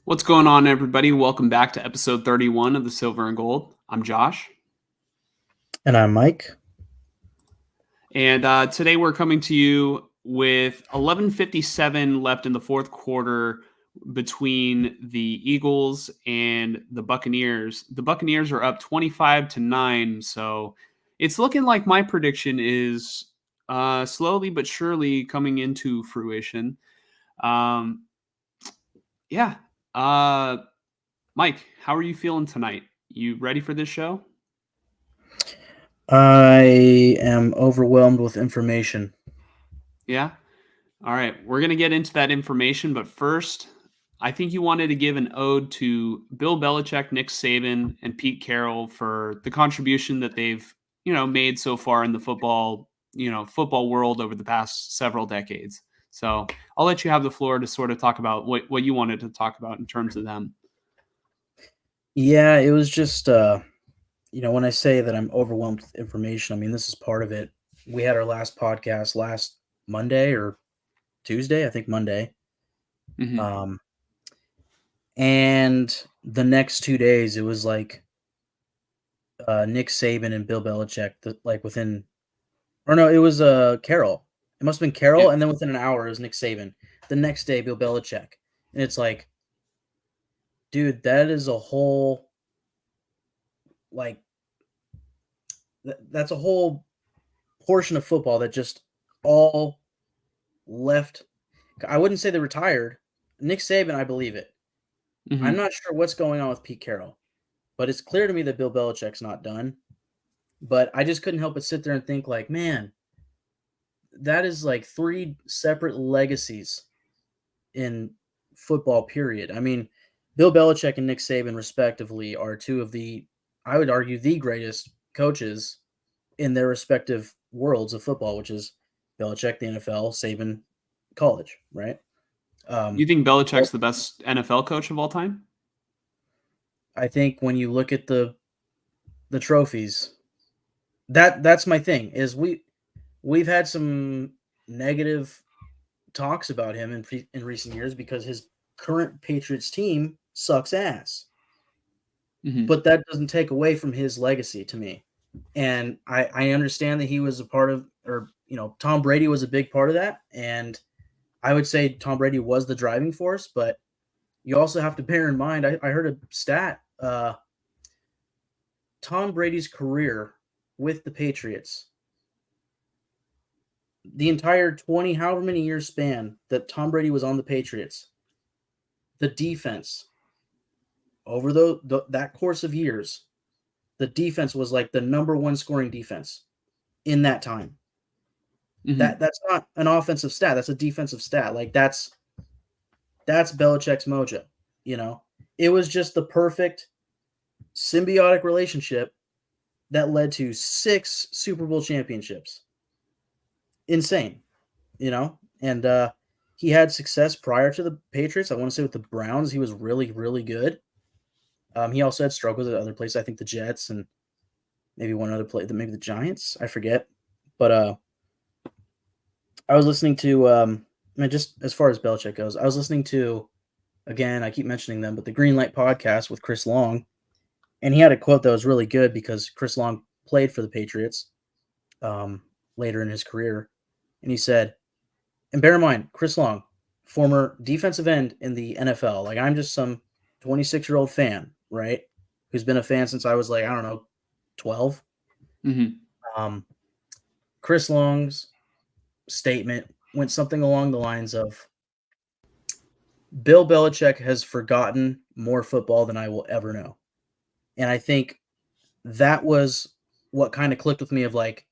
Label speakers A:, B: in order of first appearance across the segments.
A: What's going on, everybody? Welcome back to episode 31 of the Silver and Gold. I'm Josh,
B: And I'm Mike.
A: and today we're coming to you with 11:57 left in the fourth quarter between the Eagles and the Buccaneers. The Buccaneers are up 25-9, so it's looking like my prediction is slowly but surely coming into fruition. Um, yeah. Uh, Mike, how are you feeling tonight? You ready for this show?
B: I am overwhelmed with information.
A: Yeah. All right. We're going to get into that information. But first, I think you wanted to give an ode to Bill Belichick, Nick Saban, and Pete Carroll for the contribution that they've, made so far in the football world over the past several decades. So I'll let you have the floor to sort of talk about what you wanted to talk about in terms of them.
B: Yeah, it was just, when I say that I'm overwhelmed with information, I mean, this is part of it. We had our last podcast last Monday or Tuesday, I think Monday.
A: Mm-hmm.
B: And the next 2 days, it was like Nick Saban and Bill Belichick, or no, it was Carroll. It must have been
A: Yeah.
B: Carroll, and then within an hour, it was Nick Saban. The next day, Bill Belichick. And it's like, dude, that is a whole, like, that's a whole portion of football that just all left. I wouldn't say they retired. Nick Saban, I believe it. I'm
A: Mm-hmm.
B: not sure what's going on with Pete Carroll, but it's clear to me that Bill Belichick's not done. But I just couldn't help but sit there and think, like, man, that is like three separate legacies in football, period. I mean, Bill Belichick and Nick Saban, respectively, are two of the, I would argue, the greatest coaches in their respective worlds of football, which is Belichick, the NFL, Saban, college, right?
A: You
B: Um,
A: think
B: but
A: Belichick's the best NFL coach of all time?
B: I think when you look at the trophies, that's my thing. Is we've had some negative talks about him in recent years because his current Patriots team sucks ass,
A: Mm-hmm.
B: but that doesn't take away from his legacy to me. And I understand that he was a part of, or Tom Brady was a big part of that, and I would say Tom Brady was the driving force, but you also have to bear in mind, I heard a stat. Tom Brady's career with the Patriots, the entire 20, however many years span that Tom Brady was on the Patriots, the defense, over that course of years, the defense was like the number one scoring defense in that time.
A: Mm-hmm.
B: That's not an offensive stat. That's a defensive stat. Like that's Belichick's mojo. You know, it was just the perfect symbiotic relationship that led to 6 Super Bowl championships. Insane, and he had success prior to the Patriots. I want to say with the Browns, he was really, really good. He also had struggles at other places. I think the Jets and maybe one other play, maybe the Giants. I forget, but I was listening to I mean, just as far as Belichick goes, I was listening to, again, I keep mentioning them, but the Green Light podcast with Chris Long, and he had a quote that was really good because Chris Long played for the Patriots um, later in his career, and he said, and bear in mind, Chris Long, former defensive end in the NFL, like I'm just some 26-year-old fan, right, who's been a fan since I was like, I don't know, 12.
A: Mm-hmm.
B: Um, Chris Long's statement went something along the lines of, Bill Belichick has forgotten more football than I will ever know. And I think that was what kind of clicked with me of like,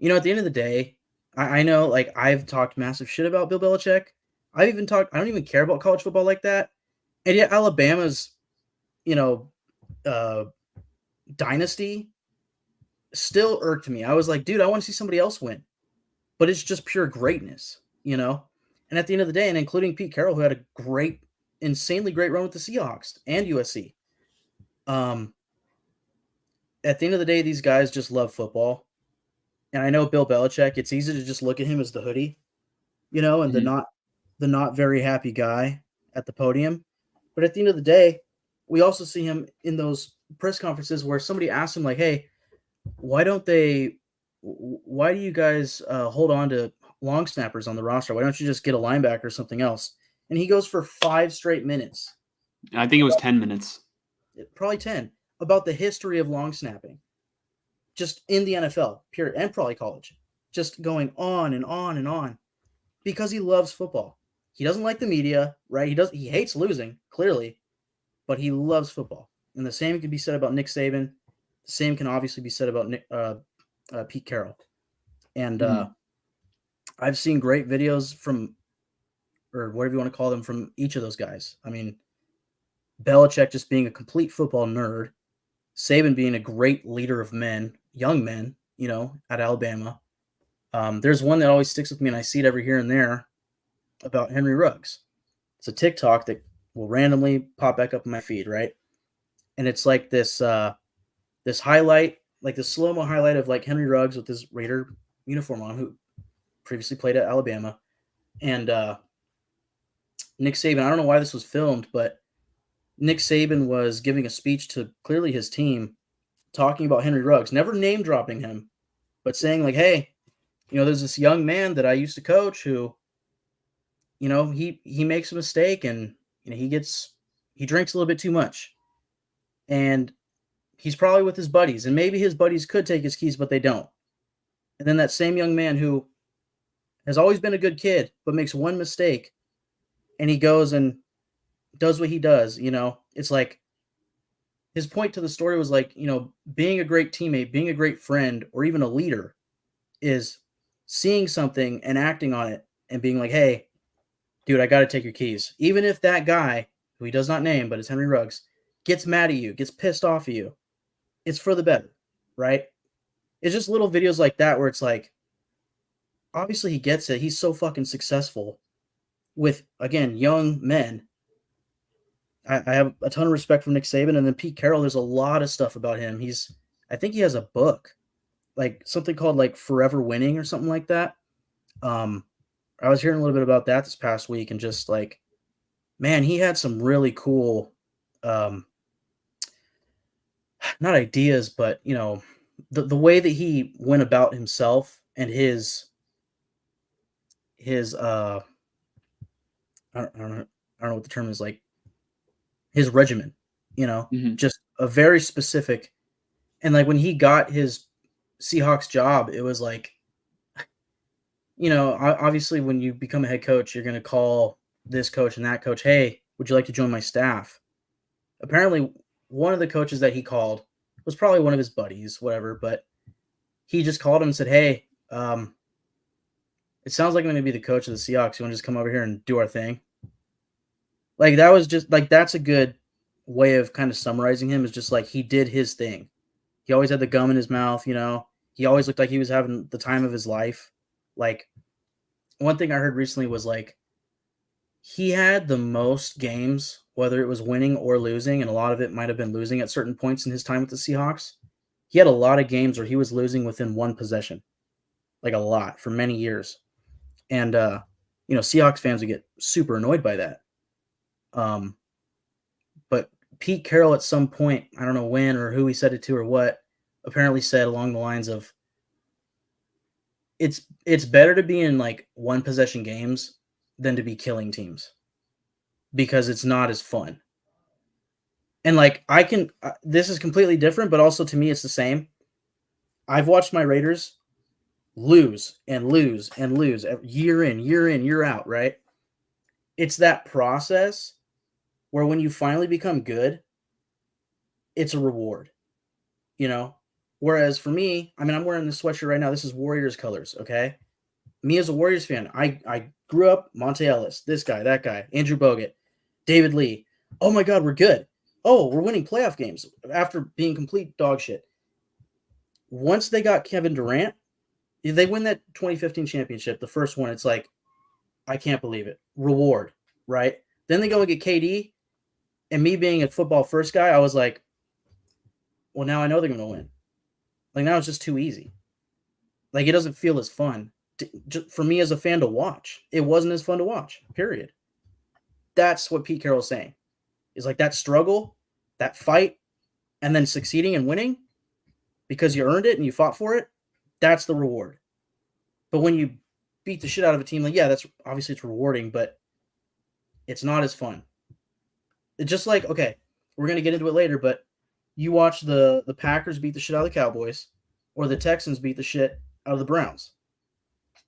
B: at the end of the day, I know like I've talked massive shit about Bill Belichick. I don't even care about college football like that. And yet Alabama's, you know, uh, dynasty still irked me. I was like, dude, I want to see somebody else win. But it's just pure greatness. And at the end of the day, and including Pete Carroll, who had a great, insanely great run with the Seahawks and USC. Um, at the end of the day, these guys just love football. And I know Bill Belichick, it's easy to just look at him as the hoodie, and
A: Mm-hmm.
B: the not very happy guy at the podium. But at the end of the day, we also see him in those press conferences where somebody asks him like, "Hey, why don't they? Why do you guys hold on to long snappers on the roster? Why don't you just get a linebacker or something else?" And he goes for 5 straight minutes,
A: I think it was 10 minutes.
B: probably 10, about the history of long snapping, just in the NFL, period, and probably college, just going on and on and on because he loves football. He doesn't like the media, right? He hates losing, clearly, but he loves football. And the same can be said about Nick Saban. The same can obviously be said about Pete Carroll. And I've seen great videos from, or whatever you want to call them, from each of those guys. I mean, Belichick just being a complete football nerd, Saban being a great leader of men, young men, at Alabama. There's one that always sticks with me, and I see it every here and there, about Henry Ruggs. It's a TikTok that will randomly pop back up in my feed, right? And it's like this this highlight, like the slow-mo highlight of like Henry Ruggs with his Raider uniform on, who previously played at Alabama, and Nick Saban. I don't know why this was filmed, but Nick Saban was giving a speech to clearly his team, talking about Henry Ruggs, never name dropping him, but saying like, "Hey, there's this young man that I used to coach who, he makes a mistake and he drinks a little bit too much, and he's probably with his buddies, and maybe his buddies could take his keys, but they don't." And then that same young man who has always been a good kid, but makes one mistake, and he goes and does what he does. It's like his point to the story was like, being a great teammate, being a great friend, or even a leader is seeing something and acting on it and being like, "Hey, dude, I got to take your keys." Even if that guy, who he does not name, but it's Henry Ruggs, gets mad at you, gets pissed off at you, it's for the better, right? It's just little videos like that where it's like, obviously he gets it. He's so fucking successful with, again, young men. I have a ton of respect for Nick Saban. And then Pete Carroll, there's a lot of stuff about him. I think he has a book, like something called like Forever Winning or something like that. I was hearing a little bit about that this past week, and just like, man, he had some really cool, not ideas, but the way that he went about himself and his I don't know what the term is, like his regimen,
A: Mm-hmm.
B: just a very specific. And like when he got his Seahawks job, it was like, obviously when you become a head coach, you're going to call this coach and that coach, "Hey, would you like to join my staff?" Apparently, one of the coaches that he called was probably one of his buddies, whatever, but he just called him and said, "Hey, it sounds like I'm going to be the coach of the Seahawks. You want to just come over here and do our thing?" Like, that was just like, that's a good way of kind of summarizing him, is just like, he did his thing. He always had the gum in his mouth, he always looked like he was having the time of his life. Like, one thing I heard recently was like, he had the most games, whether it was winning or losing, and a lot of it might have been losing at certain points in his time with the Seahawks. He had a lot of games where he was losing within one possession, like a lot, for many years. And, Seahawks fans would get super annoyed by that. But Pete Carroll at some point, I don't know when or who he said it to or what, apparently said along the lines of, it's better to be in like one possession games than to be killing teams, because it's not as fun. And like, this is completely different, but also to me it's the same. I've watched my Raiders lose and lose and lose year in, year out, right? It's that process where when you finally become good, it's a reward, Whereas for me, I mean, I'm wearing this sweatshirt right now. This is Warriors colors, okay? Me as a Warriors fan, I grew up Monte Ellis, this guy, that guy, Andrew Bogut, David Lee. Oh my God, we're good. Oh, we're winning playoff games after being complete dog shit. Once they got Kevin Durant, they win that 2015 championship, the first one. It's like, I can't believe it. Reward, right? Then they go and get KD, and me being a football first guy, I was like, well, now I know they're going to win. Like, now it's just too easy. Like, it doesn't feel as fun for me as a fan to watch. It wasn't as fun to watch, period. That's what Pete Carroll's saying. is like that struggle, that fight, and then succeeding and winning because you earned it and you fought for it. That's the reward. But when you beat the shit out of a team, like, yeah, that's obviously it's rewarding, but it's not as fun. It's just like, okay, we're gonna get into it later, but you watch the Packers beat the shit out of the Cowboys, or the Texans beat the shit out of the Browns.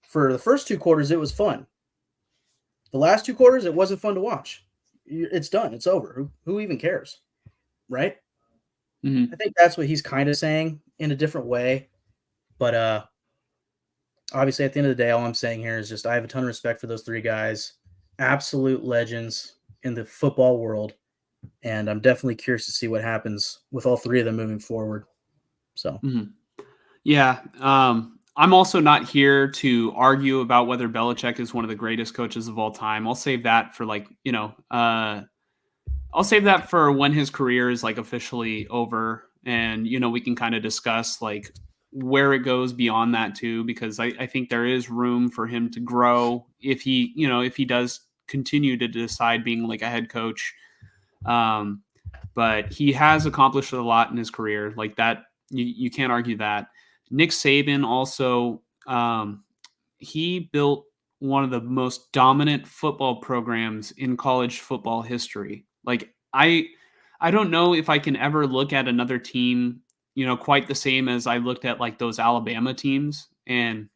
B: For the first 2 quarters, it was fun. The last 2 quarters, it wasn't fun to watch. It's done. It's over. Who even cares, right?
A: Mm-hmm.
B: I think that's what he's kind of saying in a different way. But obviously, at the end of the day, all I'm saying here is just I have a ton of respect for those 3 guys, absolute legends in the football world, and I'm definitely curious to see what happens with all 3 of them moving forward. So,
A: yeah, I'm also not here to argue about whether Belichick is one of the greatest coaches of all time. I'll save that for I'll save that for when his career is like officially over, and we can kind of discuss like where it goes beyond that too, because I think there is room for him to grow if he does continue to decide being like a head coach. But he has accomplished a lot in his career, like that. You can't argue that. Nick Saban also, he built one of the most dominant football programs in college football history. Like I don't know if I can ever look at another team, quite the same as I looked at like those Alabama teams. And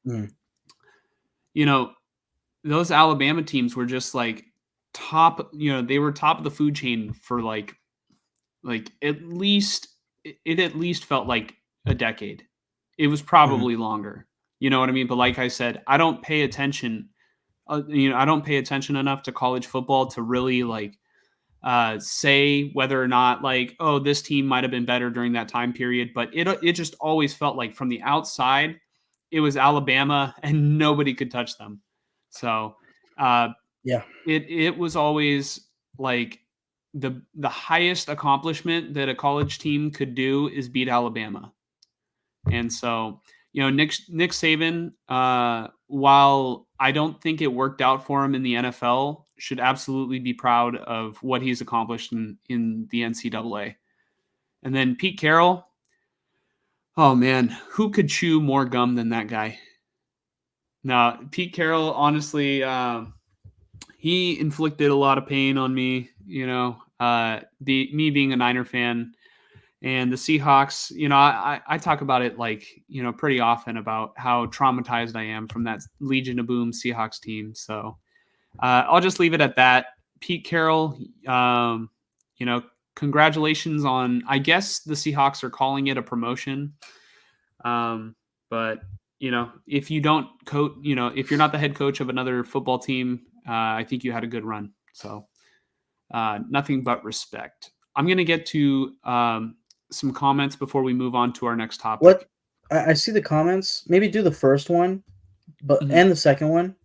A: those Alabama teams were just like top, they were top of the food chain for like at least it at least felt like a decade. It was probably longer. You know what I mean? But like I said, I don't pay attention. I don't pay attention enough to college football to really like say whether or not like, oh, this team might have been better during that time period. But it just always felt like from the outside, it was Alabama and nobody could touch them. So
B: yeah,
A: it was always like the highest accomplishment that a college team could do is beat Alabama. And so, Nick Saban, while I don't think it worked out for him in the NFL, should absolutely be proud of what he's accomplished in the NCAA. And then Pete Carroll, oh man, who could chew more gum than that guy? Now, Pete Carroll, honestly, he inflicted a lot of pain on me, me being a Niner fan. And the Seahawks, I talk about it like, pretty often about how traumatized I am from that Legion of Boom Seahawks team. So I'll just leave it at that. Pete Carroll, congratulations on, I guess the Seahawks are calling it a promotion. But, if you don't coach, if you're not the head coach of another football team, I think you had a good run. So nothing but respect. I'm going to get to some comments before we move on to our next topic.
B: What I see the comments. Maybe do the first one, but and the second one,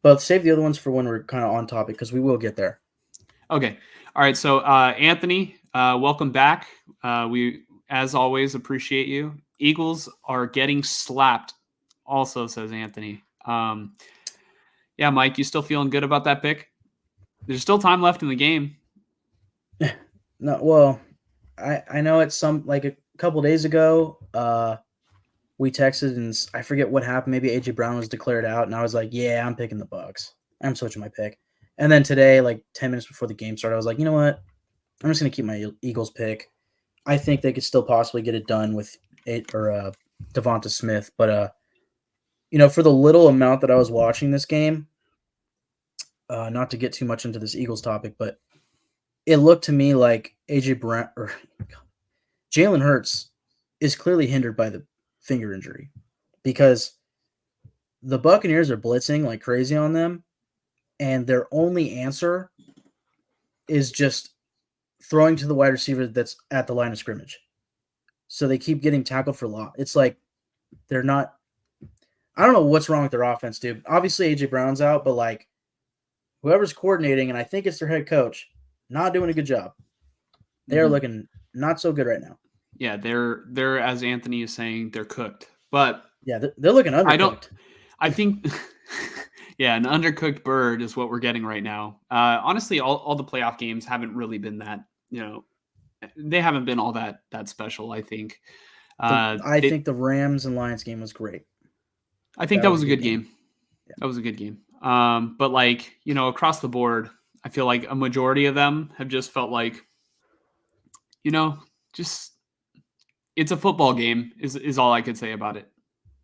B: but save the other ones for when we're kind of on topic because we will get there.
A: Okay. All right. So Anthony, welcome back. We, as always, appreciate you. Eagles are getting slapped. Also, says Anthony. Yeah, Mike, you still feeling good about that pick? There's still time left in the game.
B: No, well, I know it's some like a couple days ago. We texted and I forget what happened. Maybe AJ Brown was declared out, and I was like, "Yeah, I'm picking the Bucks. I'm switching my pick." And then today, like 10 minutes before the game started, I was like, "You know what? I'm just gonna keep my Eagles pick. I think they could still possibly get it done with Devonta Smith, but for the little amount that I was watching this game, not to get too much into this Eagles topic, but it looked to me like AJ Brown or Jalen Hurts is clearly hindered by the finger injury because the Buccaneers are blitzing like crazy on them, and their only answer is just throwing to the wide receiver that's at the line of scrimmage. So they keep getting tackled for loss. It's like they're not – I don't know what's wrong with their offense, dude. Obviously, A.J. Brown's out, but, like, whoever's coordinating, and I think it's their head coach, not doing a good job. They are looking not so good right now.
A: Yeah, they're as Anthony is saying, they're cooked. But
B: yeah, they're looking undercooked.
A: I think Yeah, an undercooked bird is what we're getting right now. Honestly, all the playoff games haven't really been that, they haven't been all that special, I think.
B: I
A: It
B: think the Rams and Lions game was great.
A: I think
B: That
A: that
B: was
A: was
B: a
A: a
B: good
A: good
B: game.
A: game.
B: Yeah.
A: That was a good game. But like, across the board, I feel like a majority of them have just felt like, just it's a football game is all I could say about it.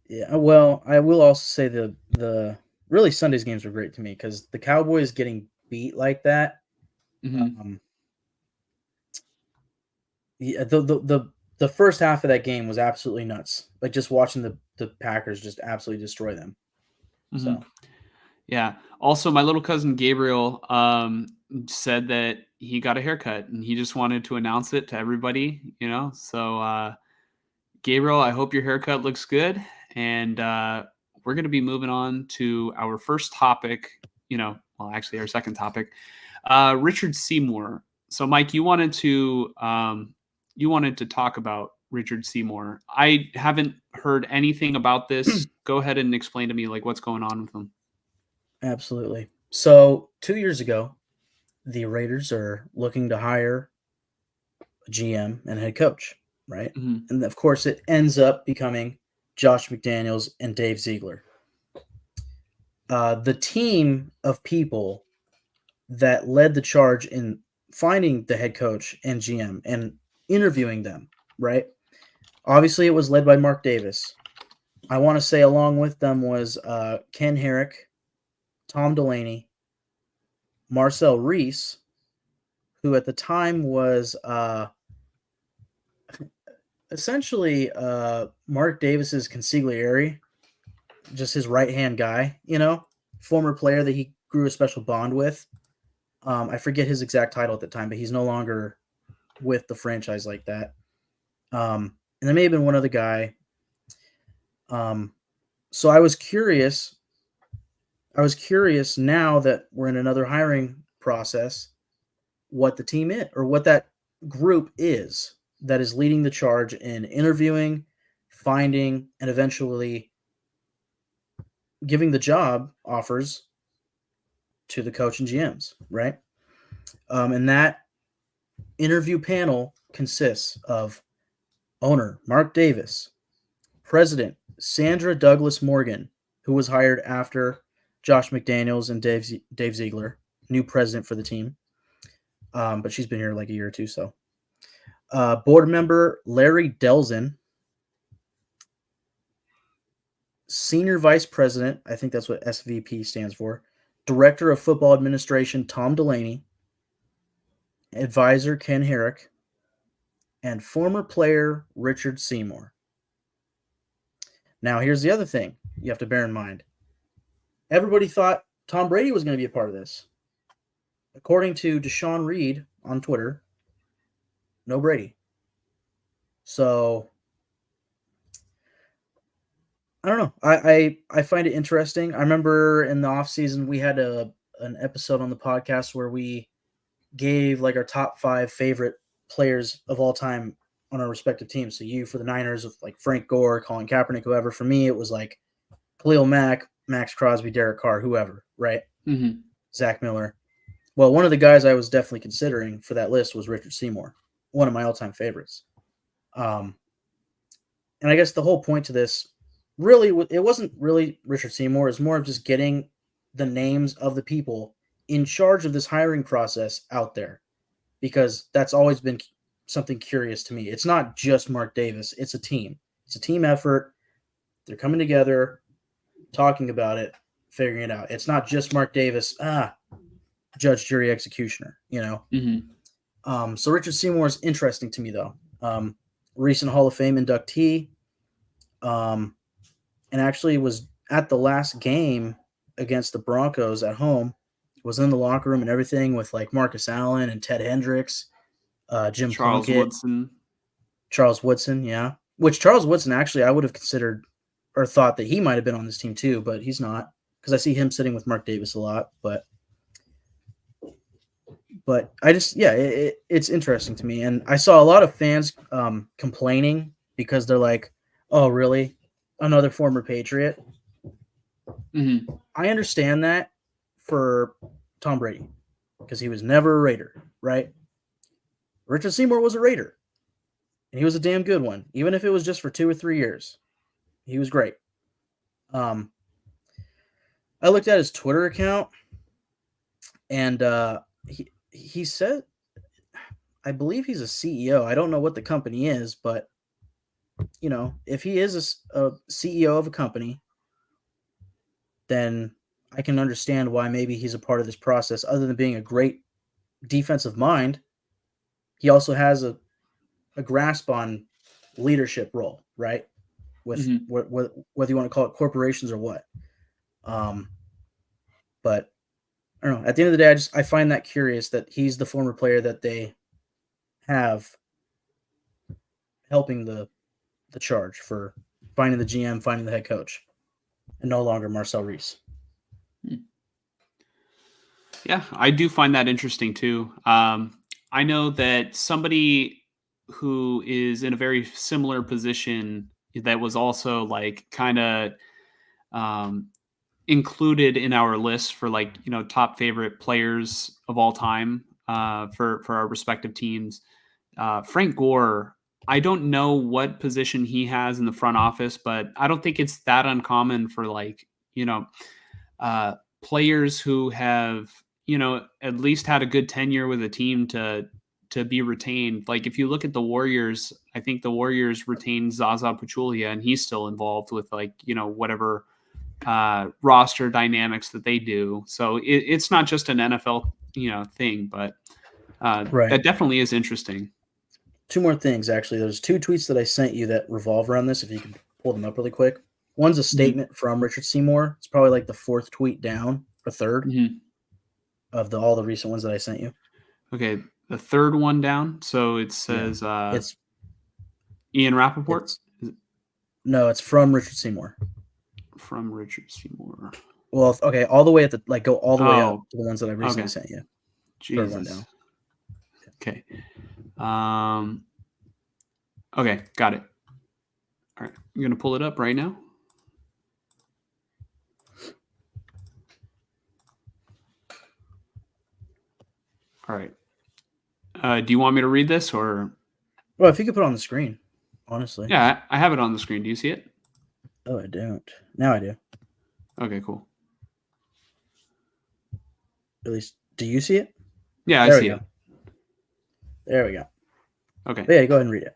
B: Yeah, well, I will also say the really Sunday's games were great to me because the Cowboys getting beat like that.
A: Hmm.
B: Um, yeah, the first half of that game was absolutely nuts. Like just watching the Packers just absolutely destroy them.
A: Hmm.
B: So
A: Yeah. Also, my little cousin Gabriel said that he got a haircut and he just wanted to announce it to everybody, So, Gabriel, I hope your haircut looks good. And we're going to be moving on to our first topic, well, actually, our second topic, Richard Seymour. So, Mike, you wanted to talk about Richard Seymour. I haven't heard anything about this. Go ahead and explain to me like what's going on with him.
B: absolutely. So 2 years ago, the Raiders are looking to hire a GM and head coach, right?
A: Hmm.
B: And of course, it ends up becoming Josh McDaniels and Dave Ziegler. The team of people that led the charge in finding the head coach and GM and interviewing them, right? Obviously, it was led by Mark Davis. I want to say along with them was Ken Herrick, Tom Delaney, Marcel Reese, who at the time was essentially Mark Davis's consigliere, just his right hand guy, former player that he grew a special bond with. I forget his exact title at the time, but he's no longer with the franchise like that. And there may have been one other guy. So I was curious. I was curious now that we're in another hiring process, what the team is or what that group is that is leading the charge in interviewing, finding, and eventually giving the job offers to the coach and GMs, right? And that interview panel consists of owner Mark Davis, president Sandra Douglas Morgan, who was hired after Josh McDaniels and Dave Ziegler, new president for the team. But she's been here like a year or two. So, board member Larry Delzin, senior vice president, I think that's what SVP stands for, director of football administration Tom Delaney, advisor Ken Herrick, and former player Richard Seymour. Now, here's the other thing you have to bear in mind. Everybody thought Tom Brady was going to be a part of this. According to Deshaun Reed on Twitter, no Brady. So I don't know. I find it interesting. I remember in the offseason we had an episode on the podcast where we gave like our top 5 favorite players of all time on our respective teams. So you for the Niners of like Frank Gore, Colin Kaepernick, whoever. For me, it was like Khalil Mack, Max Crosby, Derek Carr, whoever, right?
A: Hmm.
B: Zach Miller. Well, one of the guys I was definitely considering for that list was Richard Seymour, one of my all-time favorites. And I guess the whole point to this really, it wasn't really Richard Seymour. It's more of just getting the names of the people in charge of this hiring process out there, because that's always been something curious to me. It's not just Mark Davis. It's a team. It's a team effort. They're coming together, talking about it, figuring it out. It's not just Mark Davis, judge, jury, executioner.
A: Hmm.
B: So Richard Seymour is interesting to me, though. Recent Hall of Fame inductee, and actually was at the last game against the Broncos at home. Was in the locker room and everything with like Marcus Allen and Ted Hendricks, Jim
A: Charles
B: Plunkett,
A: Woodson.
B: Charles Woodson, yeah. Which Charles Woodson actually I would have considered or thought that he might have been on this team too, but he's not because I see him sitting with Mark Davis a lot. But I just it's interesting to me, and I saw a lot of fans complaining because they're like, "Oh, really? Another former Patriot?"
A: Mm-hmm.
B: I understand that for Tom Brady because he was never a Raider, right? Richard Seymour was a Raider, and he was a damn good one, even if it was just for 2 or 3 years. He was great. I looked at his Twitter account, and he said, I believe he's a CEO. I don't know what the company is, but if he is a CEO of a company, then I can understand why maybe he's a part of this process. Other than being a great defensive mind, he also has a grasp on leadership role, right? With
A: Mm-hmm.
B: whether you want to call it corporations or what. But I don't know. At the end of the day, I find that curious that he's the former player that they have helping the charge for finding the GM, finding the head coach, and no longer Marcel Reese.
A: Yeah, I do find that interesting too. I know that somebody who is in a very similar position that was also like kind of um, included in our list for like top favorite players of all time for our respective teams. Frank Gore. I don't know what position he has in the front office, but I don't think it's that uncommon for like uh, players who have at least had a good tenure with a team to be retained. Like if you look at the Warriors, I think the Warriors retained Zaza Pachulia, and he's still involved with like whatever roster dynamics that they do. So it's not just an NFL thing, but
B: Right.
A: that definitely is interesting.
B: 2 more things, actually. There's 2 tweets that I sent you that revolve around this, if you can pull them up really quick. One's a statement from Richard Seymour. It's probably like the 4th tweet down, or 3rd,
A: Mm-hmm.
B: of all the recent ones that I sent you.
A: Okay, the 3rd one down. So it says
B: It's
A: Ian Rappaport.
B: No, it's from Richard Seymour.
A: From Richard Seymour.
B: Well, okay, all the way at the go all the way up
A: Oh,
B: to the ones that I recently
A: okay.
B: sent you. 3rd one
A: Jesus.
B: down.
A: Okay. Okay, got it. All right, I'm gonna pull it up right now. All right. Do you want me to read this or?
B: Well, if you could put it on the screen, honestly.
A: Yeah, I have it on the screen. Do you see it?
B: Oh, I don't. Now I do.
A: Okay, cool.
B: At least, do you see it?
A: Yeah, I
B: There
A: see
B: we
A: it.
B: go. There we go.
A: Okay.
B: But yeah, go ahead and read it.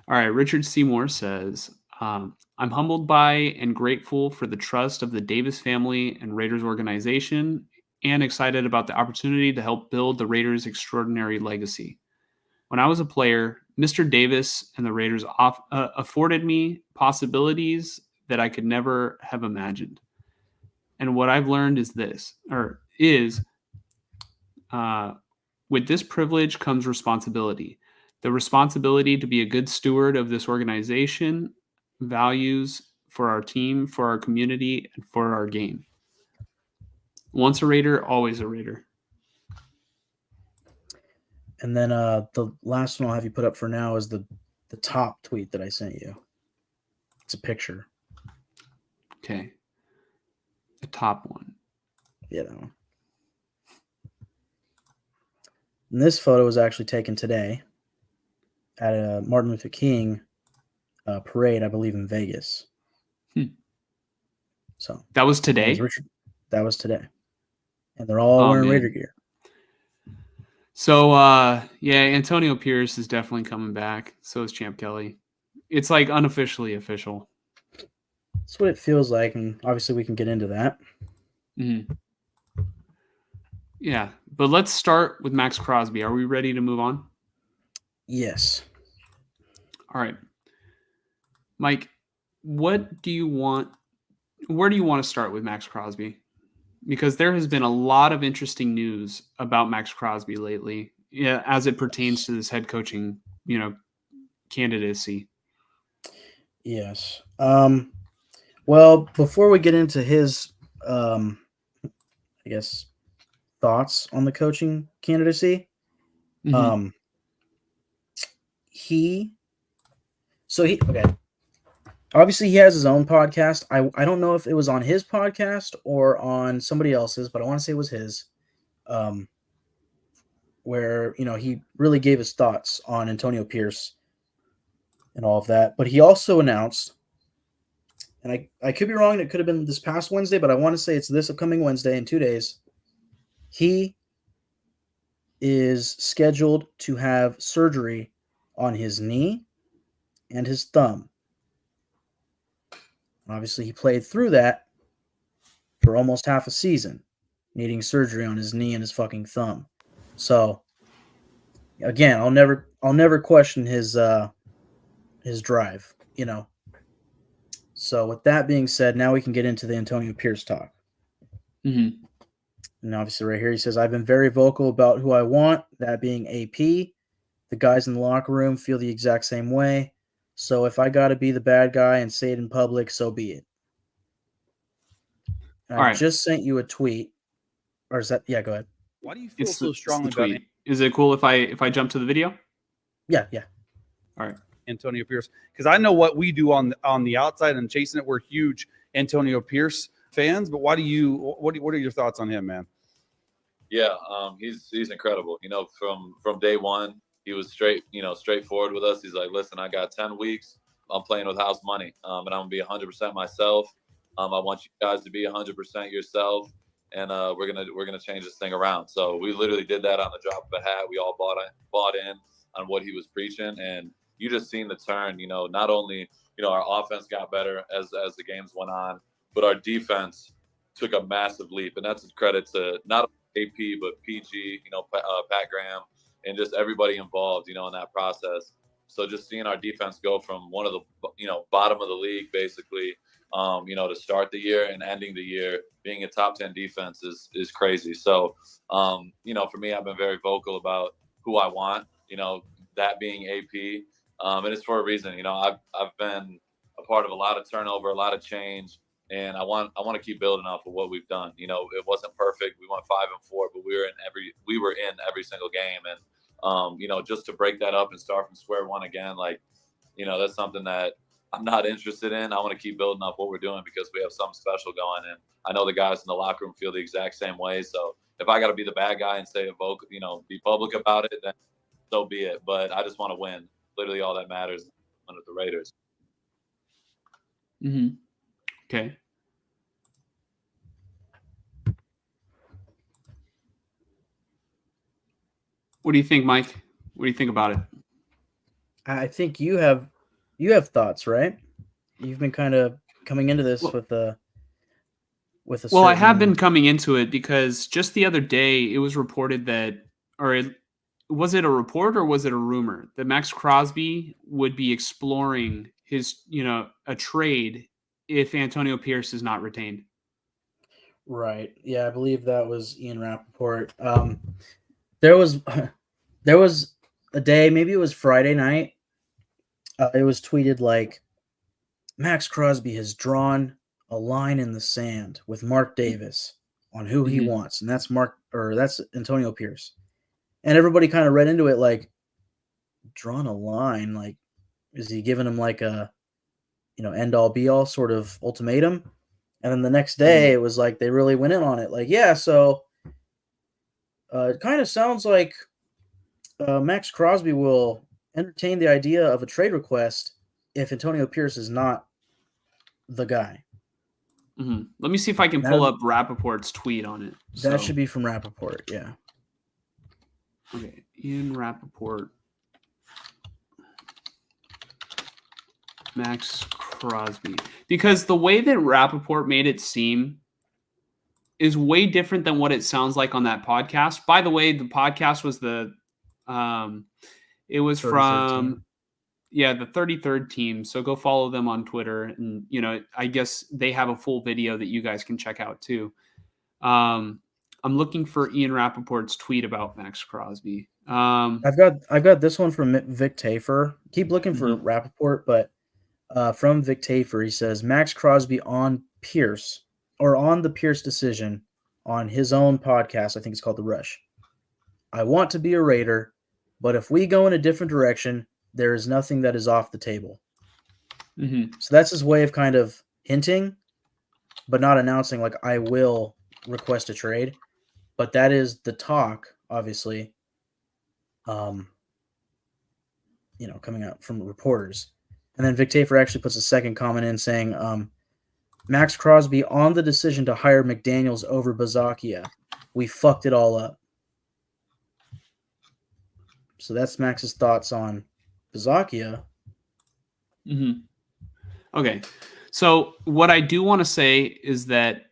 A: All right. Richard Seymour says, I'm humbled by and grateful for the trust of the Davis family and Raiders organization, and excited about the opportunity to help build the Raiders' extraordinary legacy. When I was a player, Mr. Davis and the Raiders afforded me possibilities that I could never have imagined. And what I've learned is with this privilege comes responsibility. The responsibility to be a good steward of this organization, values for our team, for our community, and for our game. Once a Raider, always a Raider.
B: And then the last one I'll have you put up for now is the top tweet that I sent you. It's a picture.
A: Okay. The top one.
B: Yeah, that one. And this photo was actually taken today at a Martin Luther King parade, I believe, in Vegas. So
A: that was today.
B: That was today, and they're all wearing Raider gear.
A: So yeah, Antonio Pierce is definitely coming back. So is Champ Kelly. It's like unofficially official.
B: That's what it feels like, and obviously we can get into that.
A: Mm-hmm. Yeah, but let's start with Max Crosby. Are we ready to move on?
B: Yes.
A: All right. Mike, what do you want? Where do you want to start with Max Crosby? Because there has been a lot of interesting news about Max Crosby lately, as it pertains to this head coaching, candidacy.
B: Yes. Well, before we get into his, I guess, thoughts on the coaching candidacy,
A: Mm-hmm.
B: okay. Obviously, he has his own podcast. I don't know if it was on his podcast or on somebody else's, but I want to say it was his. Where he really gave his thoughts on Antonio Pierce and all of that. But he also announced, and I could be wrong, it could have been this past Wednesday, but I want to say it's this upcoming Wednesday in 2 days. He is scheduled to have surgery on his knee and his thumb. Obviously, he played through that for almost half a season, needing surgery on his knee and his fucking thumb. So, again, I'll never question his drive, So, with that being said, now we can get into the Antonio Pierce talk.
A: Mm-hmm.
B: And obviously, right here, he says, I've been very vocal about who I want, that being AP. The guys in the locker room feel the exact same way. So if I got to be the bad guy and say it in public, so be it. I just sent you a tweet. Or is that? Yeah, go ahead.
C: Why do you feel so strongly about it?
A: Is it cool if I jump to the video?
B: Yeah.
A: All right.
C: Antonio Pierce, because I know what we do on the outside and chasing it. We're huge Antonio Pierce fans, but what are your thoughts on him, man?
D: Yeah, he's incredible. From day one, he was straightforward with us. He's like, listen, I got 10 weeks. I'm playing with house money, and I'm gonna be 100% myself. I want you guys to be 100% yourself, and we're gonna change this thing around. So we literally did that on the drop of a hat. We all bought in on what he was preaching, and you just seen the turn. Not only our offense got better as the games went on, but our defense took a massive leap, and that's a credit to not AP but PG, Pat Graham, and just everybody involved, in that process. So just seeing our defense go from one of the bottom of the league basically, to start the year and ending the year being a top 10 defense is crazy. So for me, I've been very vocal about who I want, that being AP. And it's for a reason. I've been a part of a lot of turnover, a lot of change, and I want to keep building off of what we've done. It wasn't perfect. We went 5-4, but we were in every single game, and just to break that up and start from square one again, that's something that I'm not interested in. I want to keep building off what we're doing because we have something special going, and I know the guys in the locker room feel the exact same way. So if I got to be the bad guy and say be public about it, then so be it. But I just want to win. Literally, all that matters under the Raiders.
A: Mm-hmm. Okay. What do you think, Mike? What do you think about it?
B: I think you have thoughts, right? You've been kind of coming into this with a.
A: Well, I have been coming into it because just the other day it was reported that, was it a report or was it a rumor that Max Crosby would be exploring his, a trade if Antonio Pierce is not retained?
B: Right. Yeah, I believe that was Ian Rappaport. There was a day, maybe it was Friday night. It was tweeted like, Max Crosby has drawn a line in the sand with Mark Davis on who he wants, and that's that's Antonio Pierce. And everybody kind of read into it like, drawn a line, like, is he giving him like a, end all be all sort of ultimatum? And then the next day it was like they really went in on it. Like, yeah, so it kind of sounds like Max Crosby will entertain the idea of a trade request if Antonio Pierce is not the guy.
A: Mm-hmm. Let me see if I can pull up Rappaport's tweet on it.
B: That should be from Rappaport, yeah.
A: Okay, Ian Rappaport. Max Crosby. Because the way that Rappaport made it seem is way different than what it sounds like on that podcast. By the way, the podcast was it was from the 33rd team. So go follow them on Twitter. And, I guess they have a full video that you guys can check out too. I'm looking for Ian Rappaport's tweet about Max Crosby.
B: I've got this one from Vic Tafer. Keep looking for Rappaport, but from Vic Tafer, he says Max Crosby on the Pierce decision on his own podcast. I think it's called The Rush. I want to be a Raider, but if we go in a different direction, there is nothing that is off the table.
A: Hmm.
B: So that's his way of kind of hinting, but not announcing like I will request a trade. But that is the talk, obviously. Coming out from reporters. And then Vic Tafer actually puts a second comment in saying, Max Crosby on the decision to hire McDaniels over Bazakia. We fucked it all up. So that's Max's thoughts on Bazakia.
A: Hmm. Okay. So what I do want to say is that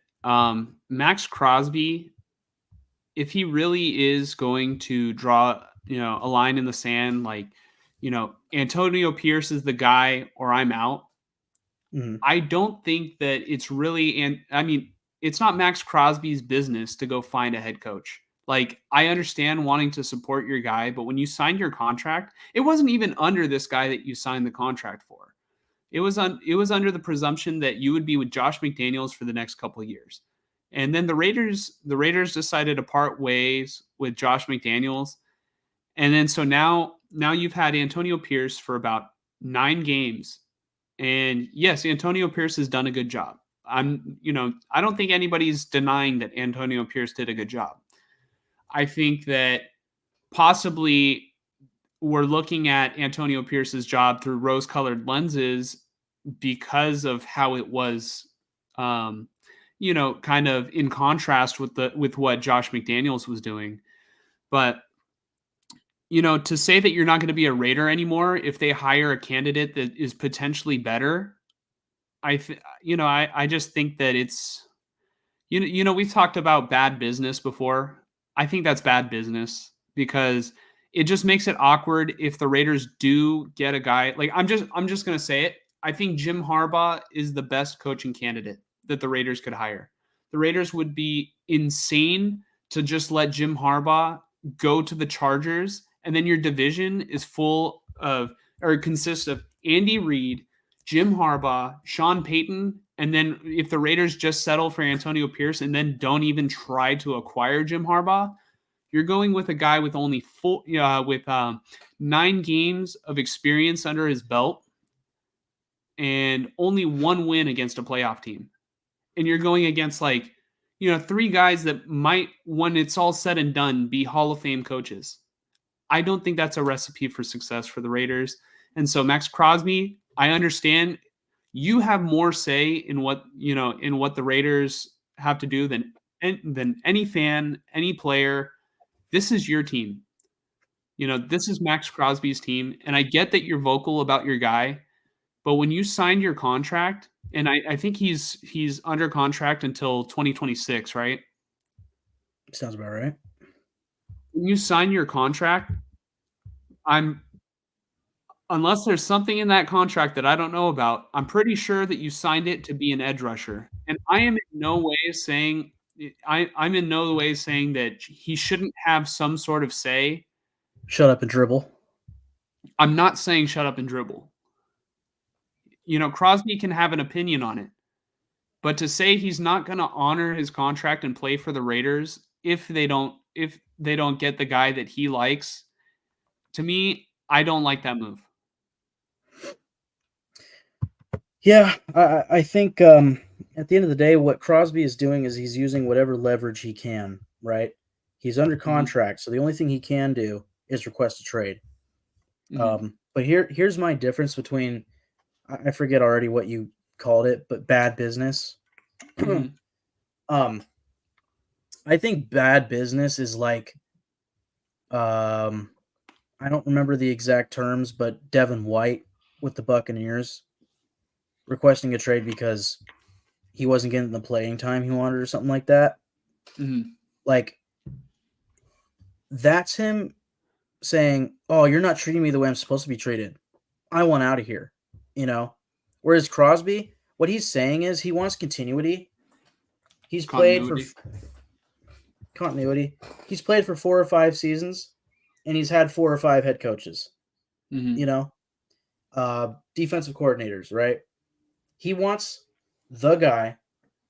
A: Max Crosby, if he really is going to draw, a line in the sand, like, Antonio Pierce is the guy or I'm out.
B: Mm-hmm.
A: I don't think that it's really, and I mean, it's not Max Crosby's business to go find a head coach. Like, I understand wanting to support your guy, but when you signed your contract, it wasn't even under this guy that you signed the contract for. It was under the presumption that you would be with Josh McDaniels for the next couple of years. And then the Raiders decided to part ways with Josh McDaniels. And then so now you've had Antonio Pierce for about 9 games. And yes, Antonio Pierce has done a good job. I don't think anybody's denying that Antonio Pierce did a good job. I think that possibly we're looking at Antonio Pierce's job through rose-colored lenses because of how it was, kind of in contrast with what Josh McDaniels was doing. But to say that you're not going to be a Raider anymore if they hire a candidate that is potentially better, I just think that it's, we've talked about bad business before. I think that's bad business because it just makes it awkward if the Raiders do get a guy. Like, I'm just going to say it. I think Jim Harbaugh is the best coaching candidate that the Raiders could hire. The Raiders would be insane to just let Jim Harbaugh go to the Chargers, and then your division is full of, or consists of Andy Reid, Jim Harbaugh, Sean Payton, and then if the Raiders just settle for Antonio Pierce and then don't even try to acquire Jim Harbaugh, you're going with a guy with only 9 games of experience under his belt and only 1 win against a playoff team. And you're going against 3 guys that might, when it's all said and done, be Hall of Fame coaches. I don't think that's a recipe for success for the Raiders. And so Max Crosby, I understand you have more say in what the Raiders have to do than any fan, any player. This is your team. This is Max Crosby's team. And I get that you're vocal about your guy, but when you signed your contract, and I think he's under contract until 2026, right?
B: Sounds about right.
A: When you sign your contract, unless there's something in that contract that I don't know about, I'm pretty sure that you signed it to be an edge rusher. And I am in no way saying I'm in no way saying that he shouldn't have some sort of say.
B: Shut up and dribble.
A: I'm not saying shut up and dribble. Crosby can have an opinion on it. But to say he's not going to honor his contract and play for the Raiders if they don't get the guy that he likes, to me, I don't like that move.
B: Yeah, I think at the end of the day, what Crosby is doing is he's using whatever leverage he can, right? He's under contract, so the only thing he can do is request a trade.
A: Mm-hmm.
B: But here's my difference between, I forget already what you called it, but bad business.
A: Mm-hmm.
B: I think bad business is like, I don't remember the exact terms, but Devin White with the Buccaneers requesting a trade because he wasn't getting the playing time he wanted or something like that.
A: Mm-hmm.
B: Like, that's him saying, oh, you're not treating me the way I'm supposed to be treated. I want out of here, Whereas Crosby, what he's saying is he wants continuity. He's played for continuity. He's played for 4 or 5 seasons, and he's had 4 or 5 head coaches,
A: Mm-hmm.
B: Defensive coordinators, right? He wants the guy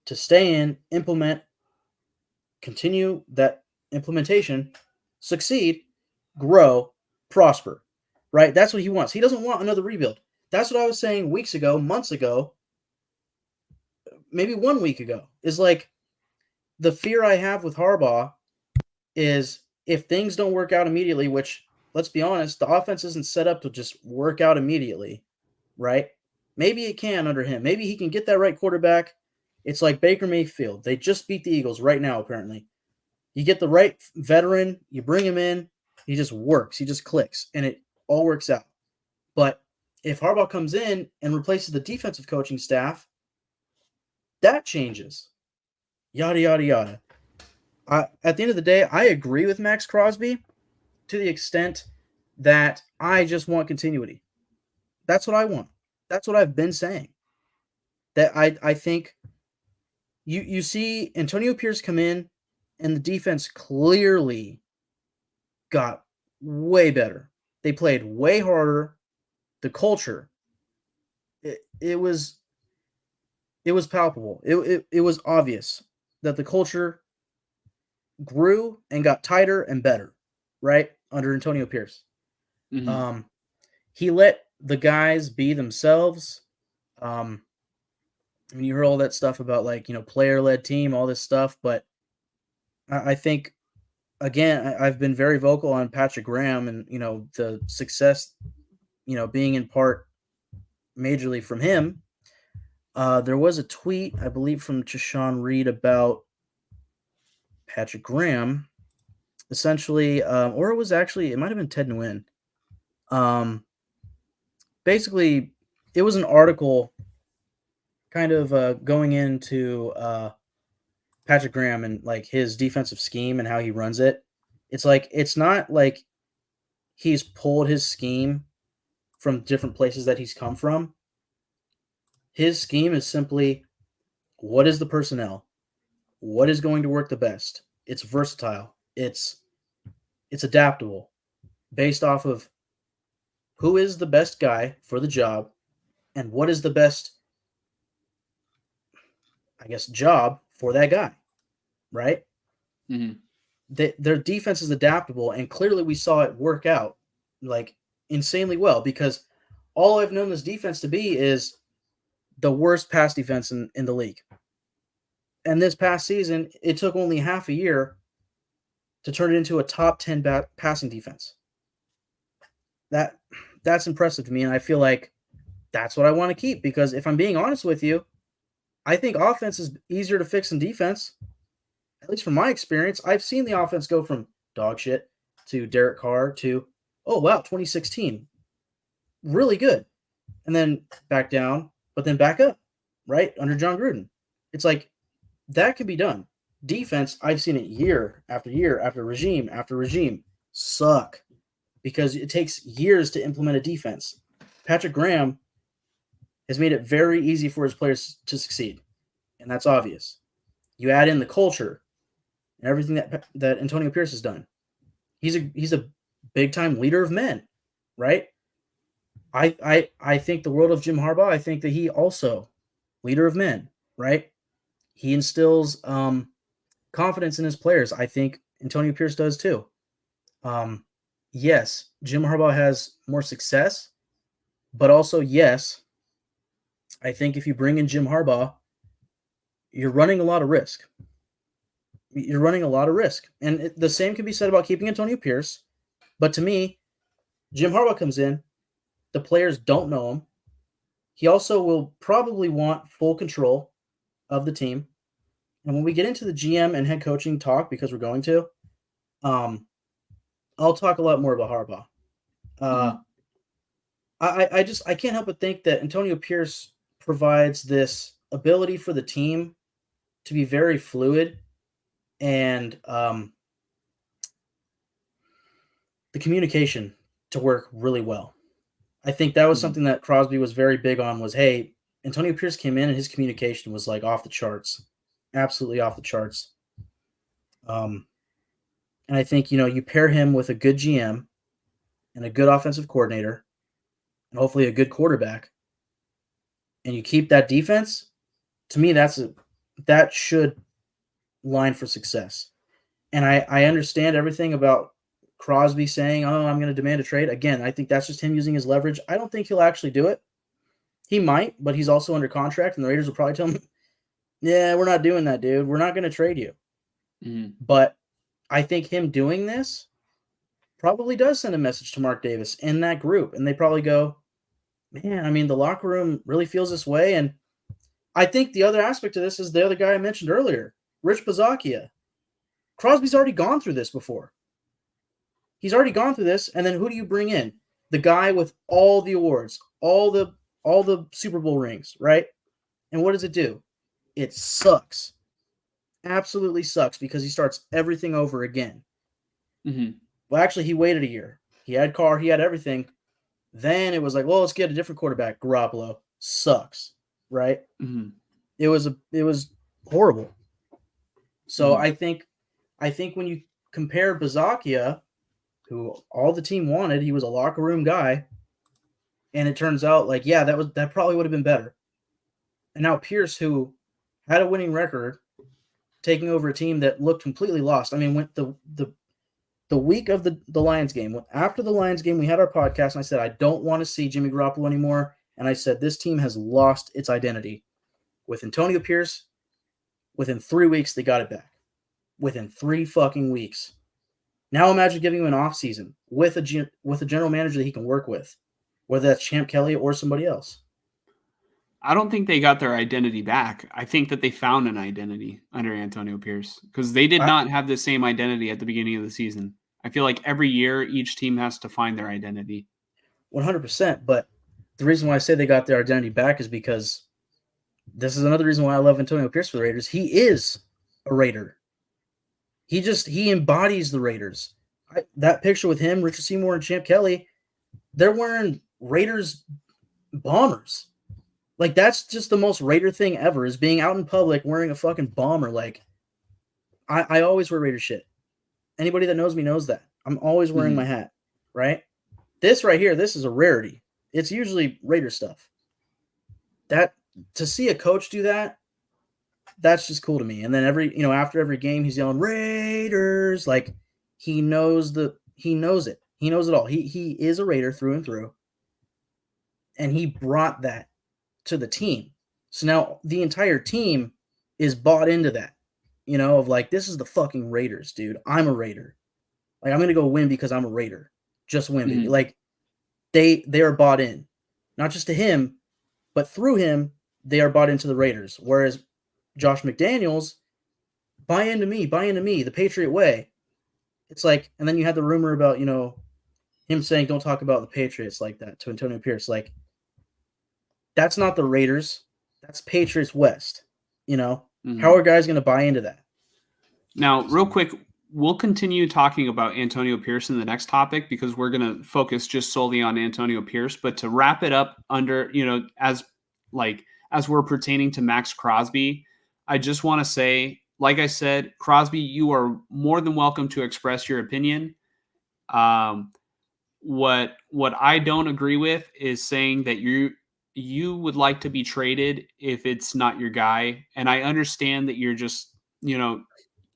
B: to stay in, implement, continue that implementation, succeed, grow, prosper, right? That's what he wants. He doesn't want another rebuild. That's what I was saying weeks ago, months ago, maybe 1 week ago. Is like the fear I have with Harbaugh is if things don't work out immediately, which, let's be honest, the offense isn't set up to just work out immediately, right? Maybe it can under him. Maybe he can get that right quarterback. It's like Baker Mayfield. They just beat the Eagles right now, apparently. You get the right veteran, you bring him in, he just works, he just clicks, and it all works out. But if Harbaugh comes in and replaces the defensive coaching staff, that changes. Yada, yada, yada. At the end of the day, I agree with Max Crosby to the extent that I just want continuity. That's what I want. That's what I've been saying. That I think you see Antonio Pierce come in, and the defense clearly got way better. They played way harder. The culture, it was palpable. It was obvious that the culture grew and got tighter and better, right? Under Antonio Pierce.
A: Mm-hmm.
B: He let the guys be themselves. I mean, you heard all that stuff about player-led team, all this stuff, but I think, again, I've been very vocal on Patrick Graham and, the success, being in part majorly from him. There was a tweet, I believe, from Chashawn Reed about Patrick Graham, essentially, or it might have been Ted Nguyen. Basically, it was an article kind of going into Patrick Graham and his defensive scheme and how he runs it. It's not like he's pulled his scheme from different places that he's come from. His scheme is simply, what is the personnel? What is going to work the best? It's versatile. It's adaptable based off of who is the best guy for the job and what is the best, job for that guy, right?
A: Mm-hmm.
B: Their defense is adaptable, and clearly we saw it work out insanely well, because all I've known this defense to be is the worst pass defense in the league. And this past season, it took only half a year to turn it into a top 10 passing defense. That's impressive to me, and I feel like that's what I want to keep, because if I'm being honest with you, I think offense is easier to fix than defense. At least from my experience, I've seen the offense go from dog shit to Derek Carr to, oh, wow, 2016. Really good. And then back down, but then back up, right, under John Gruden. It's like that can be done. Defense, I've seen it year after year after regime suck because it takes years to implement a defense. Patrick Graham has made it very easy for his players to succeed, and that's obvious. You add in the culture and everything that Antonio Pierce has done. He's a big-time leader of men, right? I think the world of Jim Harbaugh. I think that he also leader of men, right? He instills confidence in his players. I think Antonio Pierce does too. Yes, Jim Harbaugh has more success, but also, yes, I think if you bring in Jim Harbaugh, you're running a lot of risk. And the same can be said about keeping Antonio Pierce. But to me, Jim Harbaugh comes in, the players don't know him. He also will probably want full control of the team. And when we get into the GM and head coaching talk, because we're going to, I'll talk a lot more about Harbaugh. I can't help but think that Antonio Pierce provides this ability for the team to be very fluid and the communication to work really well. I think that was something that Crosby was very big on was, hey, Antonio Pierce came in and his communication was off the charts, absolutely off the charts. And I think, you pair him with a good GM and a good offensive coordinator and hopefully a good quarterback, and you keep that defense, to me, that should line for success. And I understand everything about Crosby saying, oh, I'm going to demand a trade. Again, I think that's just him using his leverage. I don't think he'll actually do it. He might, but he's also under contract, and the Raiders will probably tell him, yeah, we're not doing that, dude. We're not going to trade you.
A: Mhm.
B: But I think him doing this probably does send a message to Mark Davis in that group. And they probably go, man, I mean, the locker room really feels this way. And I think the other aspect of this is the other guy I mentioned earlier, Rich Bazakia. Crosby's already gone through this before. He's already gone through this. And then who do you bring in? The guy with all the awards, all the Super Bowl rings, right? And what does it do? It sucks. Absolutely sucks because he starts everything over again.
A: Mhm.
B: Well, actually, he waited a year. He had Carr, he had everything. Then it was like, well, let's get a different quarterback. Garoppolo sucks, right?
A: Mhm.
B: It was horrible. So
A: Mhm.
B: I think when you compare Bazakia, who all the team wanted, he was a locker room guy, and it turns out like, yeah, that probably would have been better. And now Pierce, who had a winning record, taking over a team that looked completely lost. I mean, went the week of the Lions game, after the Lions game, we had our podcast, and I said, I don't want to see Jimmy Garoppolo anymore. And I said, this team has lost its identity. With Antonio Pierce, within 3 weeks, they got it back. Within 3 fucking weeks. Now imagine giving him an offseason with a general manager that he can work with, whether that's Champ Kelly or somebody else.
A: I don't think they got their identity back. I think that they found an identity under Antonio Pierce because they did not have the same identity at the beginning of the season. I feel like every year each team has to find their identity.
B: 100%. But the reason why I say they got their identity back is because this is another reason why I love Antonio Pierce for the Raiders. He is a Raider. He embodies the Raiders. That picture with him, Richard Seymour, and Champ Kelly, they're wearing Raiders bombers. Like, that's just the most Raider thing ever, is being out in public wearing a fucking bomber. Like, I always wear Raider shit. Anybody that knows me knows that. I'm always wearing my hat, right? This right here, this is a rarity. It's usually Raider stuff. That, to see a coach do that, that's just cool to me. And then after every game, he's yelling Raiders. Like, he knows it. He knows it all. He is a Raider through and through. And he brought that to the team. So now the entire team is bought into that, of like, this is the fucking Raiders, dude. I'm a Raider. Like, I'm going to go win because I'm a Raider. Just win, baby. Like, they are bought in. Not just to him, but through him, they are bought into the Raiders. Whereas Josh McDaniels, buy into me, the Patriot way. It's like, and then you had the rumor about, him saying, don't talk about the Patriots like that to Antonio Pierce. Like, that's not the Raiders. That's Patriots West. How are guys going to buy into that?
A: Now, real quick, we'll continue talking about Antonio Pierce in the next topic because we're going to focus just solely on Antonio Pierce. But to wrap it up as we're pertaining to Max Crosby, I just want to say, like I said, Crosby, you are more than welcome to express your opinion. What I don't agree with is saying that you would like to be traded if it's not your guy. And I understand that you're just,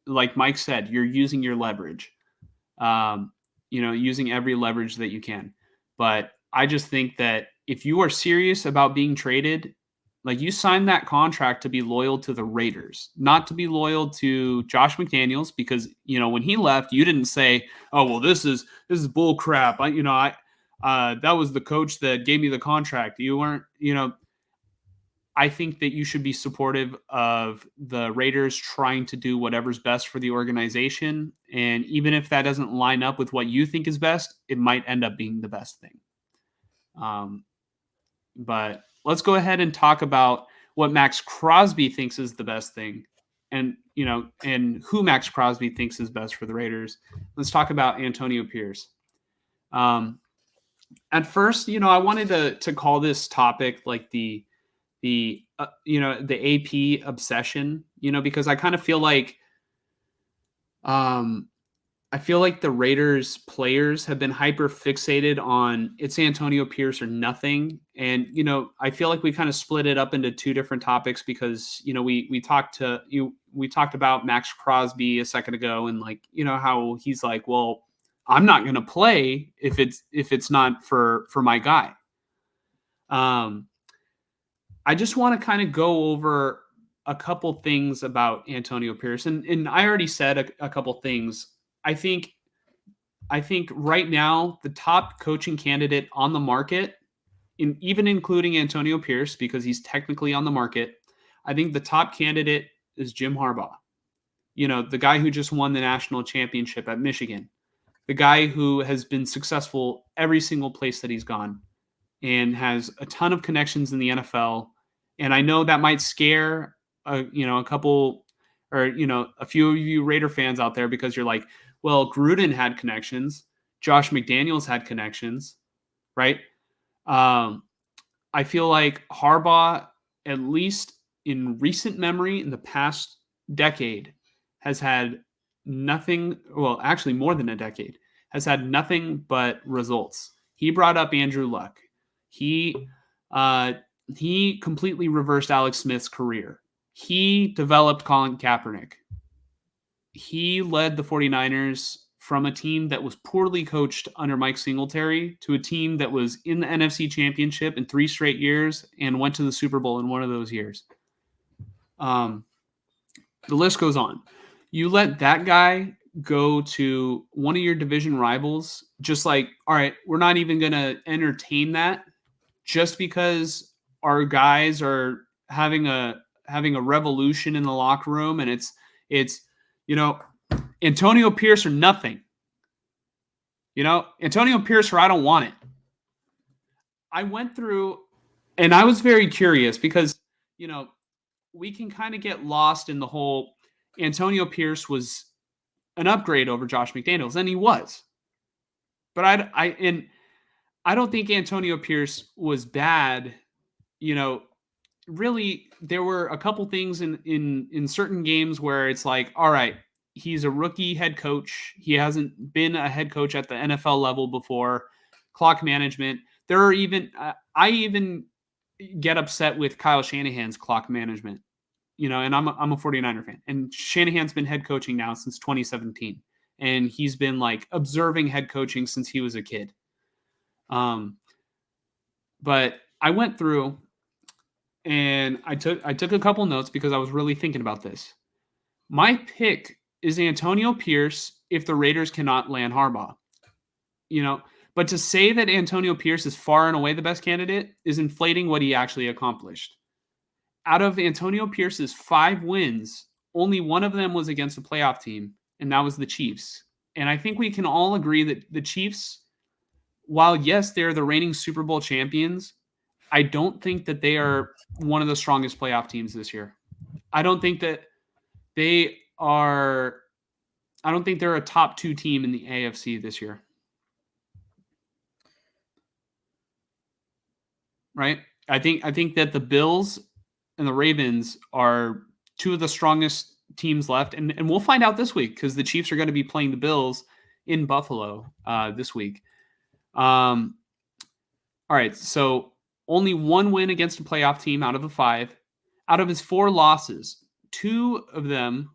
A: like Mike said, you're using your leverage, using every leverage that you can. But I just think that if you are serious about being traded, like, you signed that contract to be loyal to the Raiders, not to be loyal to Josh McDaniels, because, when he left, you didn't say, oh, well, this is bull crap. That was the coach that gave me the contract. You weren't, I think that you should be supportive of the Raiders trying to do whatever's best for the organization. And even if that doesn't line up with what you think is best, it might end up being the best thing. But let's go ahead and talk about what Max Crosby thinks is the best thing, and who Max Crosby thinks is best for the Raiders. Let's talk about Antonio Pierce. At first, I wanted to call this topic like the AP obsession, because I kind of feel like the Raiders players have been hyper fixated on it's Antonio Pierce or nothing. And, I feel like we kind of split it up into two different topics because, we talked about Max Crosby a second ago and how he's like, well, I'm not going to play if it's not for my guy. I just want to kind of go over a couple things about Antonio Pierce, and I already said a couple things. I think right now the top coaching candidate on the market, even including Antonio Pierce, because he's technically on the market, I think the top candidate is Jim Harbaugh. You know, the guy who just won the national championship at Michigan, the guy who has been successful every single place that he's gone and has a ton of connections in the NFL. And I know that might scare a couple, or a few of you Raider fans out there, because you're like, well, Gruden had connections, Josh McDaniels had connections, right? I feel like Harbaugh, at least in recent memory, in the past decade, has had nothing. Well, actually, more than a decade, has had nothing but results. He brought up Andrew Luck. He completely reversed Alex Smith's career. He developed Colin Kaepernick. He led the 49ers from a team that was poorly coached under Mike Singletary to a team that was in the NFC Championship in 3 straight years and went to the Super Bowl in one of those years. The list goes on. You let that guy go to one of your division rivals, just like, all right, we're not even going to entertain that just because our guys are having a revolution in the locker room, and it's Antonio Pierce or nothing. Antonio Pierce or I don't want it. I went through, and I was very curious because, we can kind of get lost in the whole Antonio Pierce was an upgrade over Josh McDaniels, and he was. But I don't think Antonio Pierce was bad. Really, there were a couple things in certain games where it's like, all right, he's a rookie head coach. He hasn't been a head coach at the NFL level before. Clock management. There are even I even get upset with Kyle Shanahan's clock management. And I'm a 49er fan. And Shanahan's been head coaching now since 2017. And he's been like observing head coaching since he was a kid. But I went through and I took a couple notes because I was really thinking about this. My pick is Antonio Pierce if the Raiders cannot land Harbaugh. But to say that Antonio Pierce is far and away the best candidate is inflating what he actually accomplished. Out of Antonio Pierce's 5 wins, only one of them was against a playoff team, and that was the Chiefs. And I think we can all agree that the Chiefs, while yes, they're the reigning Super Bowl champions, I don't think that they are one of the strongest playoff teams this year. I don't think that they're a top 2 team in the AFC this year. Right? I think that the Bills and the Ravens are 2 of the strongest teams left. And we'll find out this week because the Chiefs are going to be playing the Bills in Buffalo this week. All right, so only 1 win against a playoff team out of the 5. Out of his 4 losses, 2 of them,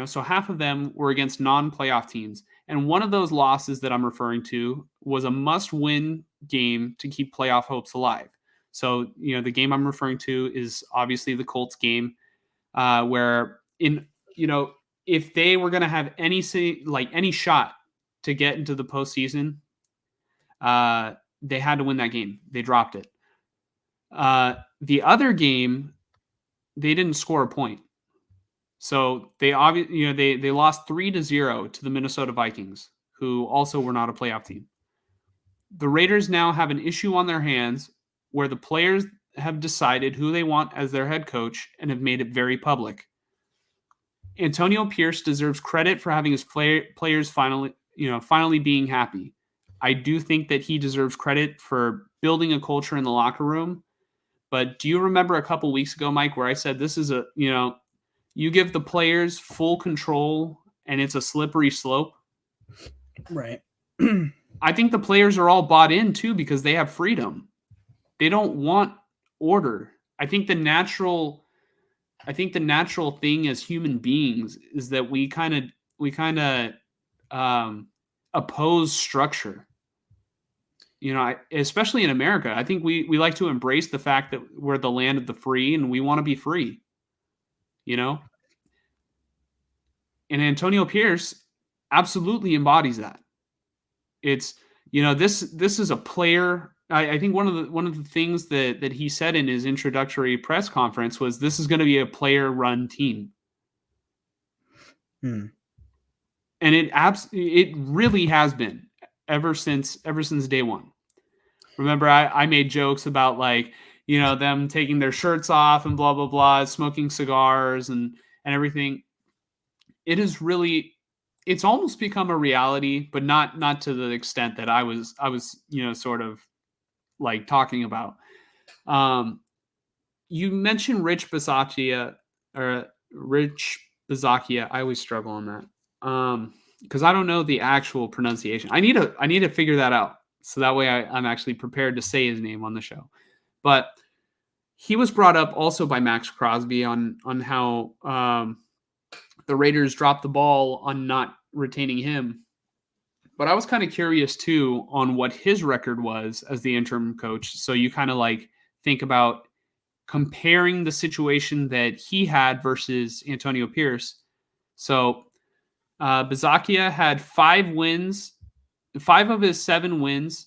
A: so half of them were against non-playoff teams. And one of those losses that I'm referring to was a must-win game to keep playoff hopes alive. So, the game I'm referring to is obviously the Colts game, where if they were going to have any shot to get into the postseason, they had to win that game. They dropped it. The other game, they didn't score a point. So they obviously, they lost 3-0 to the Minnesota Vikings, who also were not a playoff team. The Raiders now have an issue on their hands where the players have decided who they want as their head coach and have made it very public. Antonio Pierce deserves credit for having his players finally being happy. I do think that he deserves credit for building a culture in the locker room. But do you remember a couple weeks ago, Mike, where I said this is you give the players full control and it's a slippery slope?
B: Right.
A: I think the players are all bought in too because they have freedom. They don't want order. I think the natural thing as human beings is that we kind of oppose structure. Especially in America, I think we like to embrace the fact that we're the land of the free and we want to be free, And Antonio Pierce absolutely embodies that. It's, this is a player. I think one of the things that he said in his introductory press conference was this is going to be a player-run team. And it really has been ever since day one. Remember, I made jokes about them taking their shirts off and blah blah blah, smoking cigars and everything. It is really, it's almost become a reality, but not to the extent that I was sort of like talking about. You mentioned Rich Bisaccia. I always struggle on that because I don't know the actual pronunciation. I need to figure that out so that way I'm actually prepared to say his name on the show. But he was brought up also by Max Crosby on how the Raiders dropped the ball on not retaining him. But I was kind of curious too on what his record was as the interim coach. So you kind of think about comparing the situation that he had versus Antonio Pierce. So Bisaccia had 5 wins. 5 of his 7 wins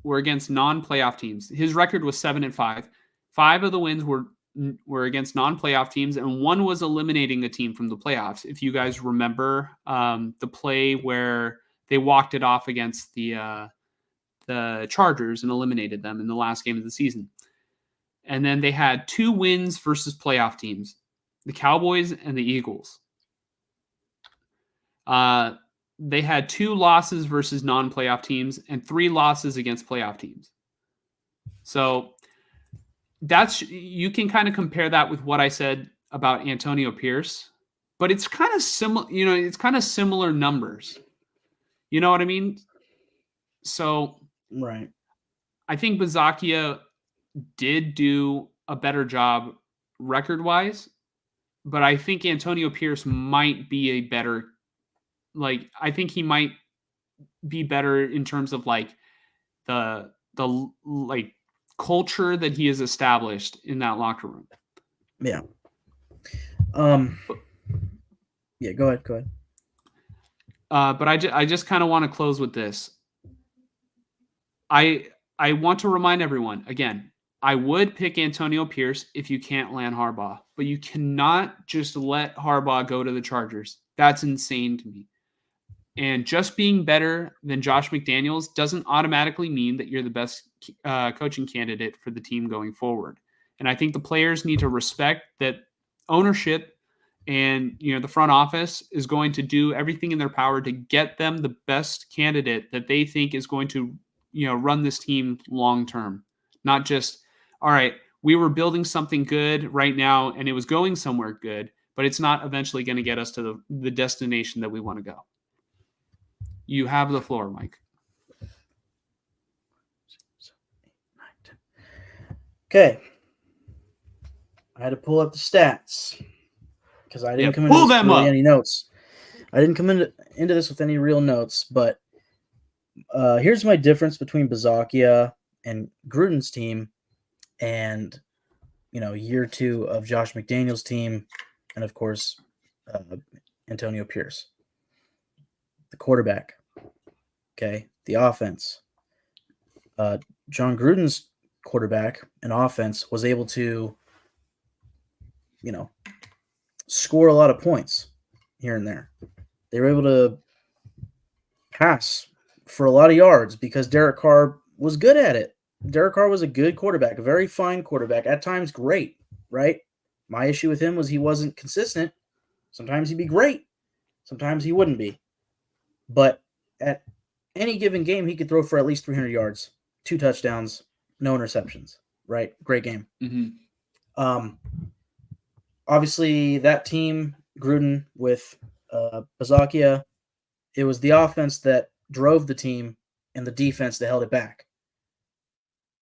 A: were against non-playoff teams. His record was 7-5. 5 of the wins were against non-playoff teams, and 1 was eliminating a team from the playoffs. If you guys remember the play where they walked it off against the Chargers and eliminated them in the last game of the season. And then they had 2 wins versus playoff teams, the Cowboys and the Eagles. They had 2 losses versus non-playoff teams and 3 losses against playoff teams. So you can kind of compare that with what I said about Antonio Pierce, but it's kind of similar, it's kind of similar numbers. You know what I mean? So
B: right.
A: I think Bisaccia did do a better job record-wise, but I think Antonio Pierce might be a better, I think he might be better in terms of the culture that he has established in that locker room.
B: Yeah. Yeah, go ahead.
A: But I just kind of want to close with this. I want to remind everyone, again, I would pick Antonio Pierce if you can't land Harbaugh, but you cannot just let Harbaugh go to the Chargers. That's insane to me. And just being better than Josh McDaniels doesn't automatically mean that you're the best coaching candidate for the team going forward. And I think the players need to respect that ownership and the front office is going to do everything in their power to get them the best candidate that they think is going to run this team long term. Not just, all right, we were building something good right now and it was going somewhere good, but it's not eventually going to get us to the destination that we want to go. You have the floor, Mike.
B: Okay. I had to pull up the stats because I didn't come into this with any notes. I didn't come into this with any real notes, but here's my difference between Bisaccia and Gruden's team and, year 2 of Josh McDaniels' team and, of course, Antonio Pierce. The quarterback, okay, the offense. John Gruden's quarterback and offense was able to, score a lot of points here and there. They were able to pass for a lot of yards because Derek Carr was good at it. Derek Carr was a good quarterback, a very fine quarterback, at times great, right? My issue with him was he wasn't consistent. Sometimes he'd be great. Sometimes he wouldn't be. But at any given game, he could throw for at least 300 yards, 2 touchdowns, no interceptions, right? Great game.
A: Mm-hmm.
B: Obviously, that team, Gruden with Bisaccia, it was the offense that drove the team and the defense that held it back.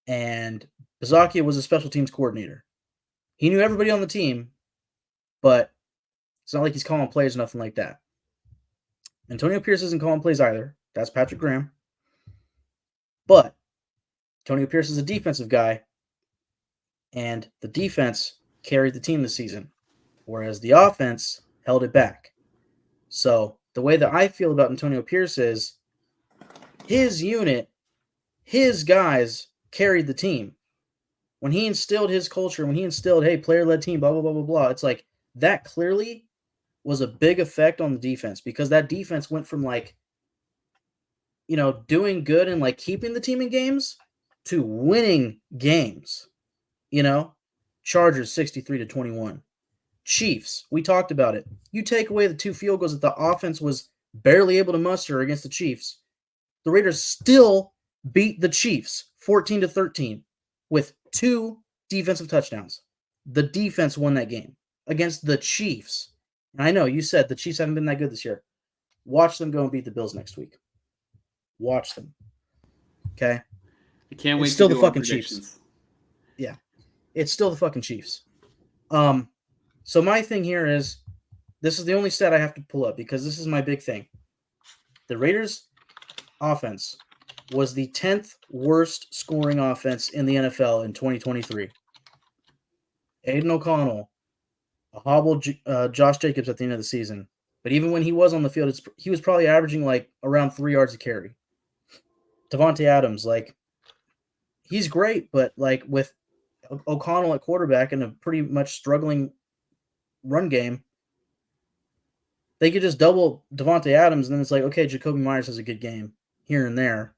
B: And Bisaccia was a special teams coordinator. He knew everybody on the team, but it's not like he's calling plays or nothing like that. Antonio Pierce isn't calling plays either. That's Patrick Graham. But Antonio Pierce is a defensive guy, and the defense carried the team this season, whereas the offense held it back. So the way that I feel about Antonio Pierce is his unit, his guys carried the team. When he instilled his culture, when he instilled, hey, player-led team, blah, blah, blah, blah, blah, it's like that clearly was a big effect on the defense because that defense went from like, doing good and like keeping the team in games to winning games. Chargers 63-21. Chiefs, we talked about it. You take away the 2 field goals that the offense was barely able to muster against the Chiefs. The Raiders still beat the Chiefs 14-13 with 2 defensive touchdowns. The defense won that game against the Chiefs. And I know you said the Chiefs haven't been that good this year. Watch them go and beat the Bills next week. Watch them. Okay?
A: I can't wait
B: It's still
A: to
B: the
A: do our
B: fucking Chiefs.
A: predictions.
B: Yeah. It's still the fucking Chiefs. So my thing here is, this is the only stat I have to pull up because this is my big thing. The Raiders' offense was the 10th worst scoring offense in the NFL in 2023. Aiden O'Connell, a hobbled Josh Jacobs at the end of the season. But even when he was on the field, he was probably averaging like around 3 yards a carry. Davante Adams, like, he's great, but like with O'Connell at quarterback and a pretty much struggling run game, they could just double Davante Adams, and then it's like, okay, Jacoby Myers has a good game here and there.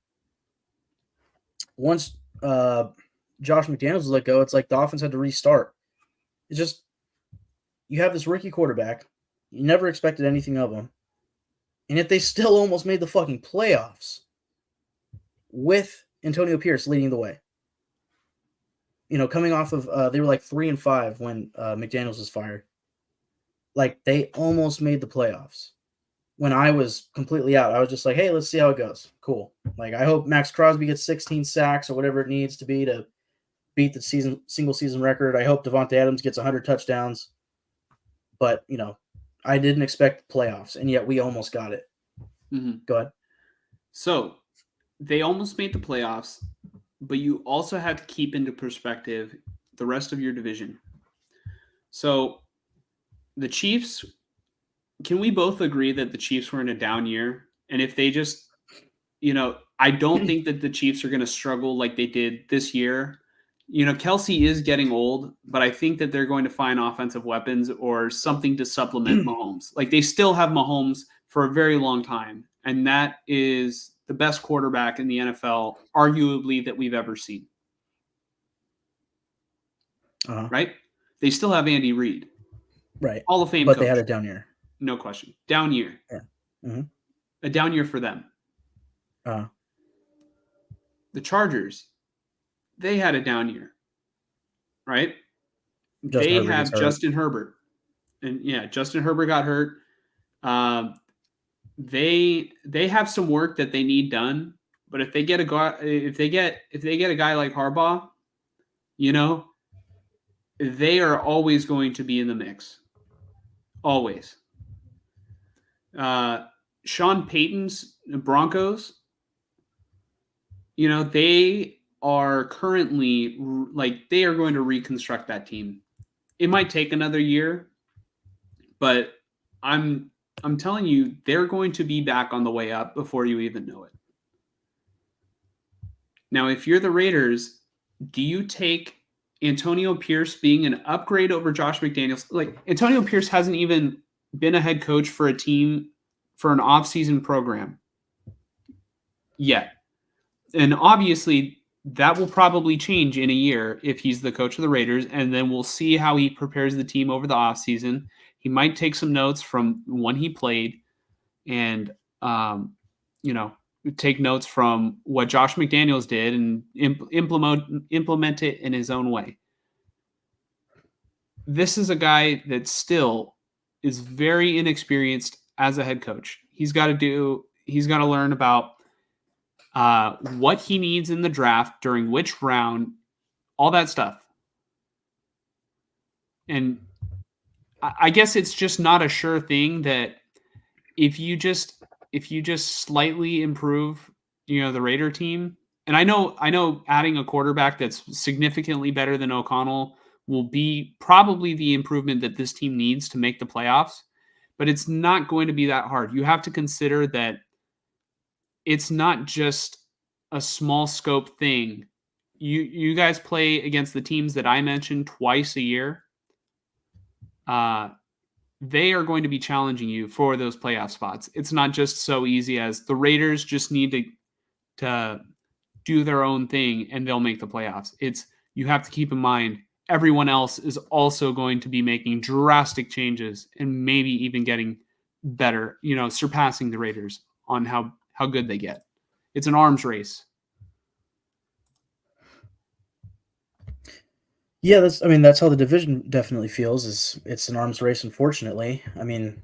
B: Once Josh McDaniels was let go, it's like the offense had to restart. It's just, you have this rookie quarterback. You never expected anything of him. And yet they still almost made the fucking playoffs with Antonio Pierce leading the way. Coming off of, they were like 3-5 when McDaniels was fired. Like, they almost made the playoffs. When I was completely out, I was just like, hey, let's see how it goes. Cool. Like, I hope Max Crosby gets 16 sacks or whatever it needs to be to beat the single season record. I hope Davante Adams gets 100 touchdowns. But, I didn't expect playoffs, and yet we almost got it.
A: Mm-hmm.
B: Go ahead.
A: So they almost made the playoffs, but you also have to keep into perspective the rest of your division. So the Chiefs, can we both agree that the Chiefs were in a down year? And if they just, I don't think that the Chiefs are going to struggle like they did this year. Kelsey is getting old, but I think that they're going to find offensive weapons or something to supplement Mahomes. Like, they still have Mahomes for a very long time, and that is the best quarterback in the NFL, arguably, that we've ever seen.
B: Uh-huh.
A: Right? They still have Andy Reid.
B: Right.
A: Hall of Fame
B: but
A: coach.
B: They had a down year.
A: No question. Down year.
B: Yeah. Mm-hmm.
A: A down year for them. The Chargers, they had a down year, right? They have Justin Herbert. And yeah, Justin Herbert got hurt. They have some work that they need done, but if they get a guy like Harbaugh, they are always going to be in the mix. Always. Sean Payton's Broncos, they are currently they are going to reconstruct that team. It might take another year, but I'm telling you, they're going to be back on the way up before you even know it. Now, if you're the Raiders, do you take Antonio Pierce being an upgrade over Josh McDaniels? Like, Antonio Pierce hasn't even been a head coach for a team for an off-season program yet. And obviously, that will probably change in a year if he's the coach of the Raiders, and then we'll see how he prepares the team over the offseason. He might take some notes from when he played and, take notes from what Josh McDaniels did and implement it in his own way. This is a guy that still is very inexperienced as a head coach. He's got to learn about what he needs in the draft, during which round, all that stuff. And I guess it's just not a sure thing that if you just slightly improve, the Raider team, And I know adding a quarterback that's significantly better than O'Connell will be probably the improvement that this team needs to make the playoffs, but it's not going to be that hard. You have to consider that it's not just a small scope thing. You guys play against the teams that I mentioned twice a year. They are going to be challenging you for those playoff spots. It's not just so easy as the Raiders just need to do their own thing and they'll make the playoffs. You have to keep in mind everyone else is also going to be making drastic changes and maybe even getting better, surpassing the Raiders on how good they get. It's an arms race.
B: Yeah, that's how the division definitely feels. It's an arms race, unfortunately. I mean,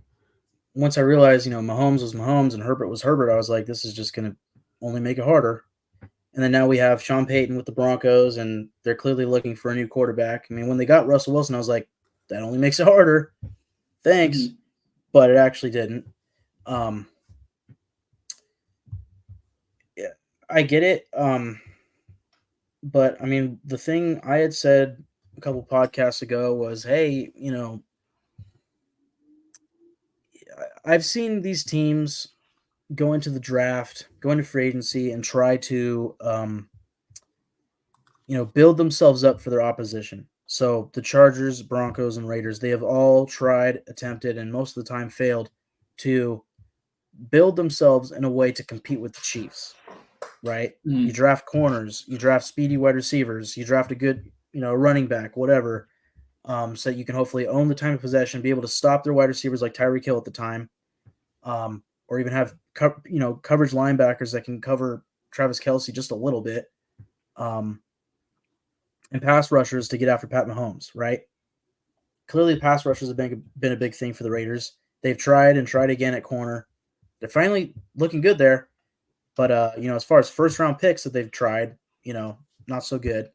B: once I realized, Mahomes was Mahomes and Herbert was Herbert, I was like, this is just going to only make it harder. And then now we have Sean Payton with the Broncos, and they're clearly looking for a new quarterback. I mean, when they got Russell Wilson, I was like, that only makes it harder. Thanks. Mm-hmm. But it actually didn't. Yeah, I get it. But I mean, the thing I had said a couple podcasts ago was, hey, I've seen these teams go into the draft, go into free agency, and try to, build themselves up for their opposition. So the Chargers, Broncos, and Raiders, they have all tried, attempted, and most of the time failed to build themselves in a way to compete with the Chiefs, right? Mm. You draft corners, you draft speedy wide receivers, you draft a good, running back, whatever, so that you can hopefully own the time of possession, be able to stop their wide receivers like Tyreek Hill at the time, or even have coverage linebackers that can cover Travis Kelce just a little bit, and pass rushers to get after Pat Mahomes, right? Clearly, pass rushers have been a big thing for the Raiders. They've tried and tried again at corner. They're finally looking good there. But, as far as first-round picks that they've tried, not so good.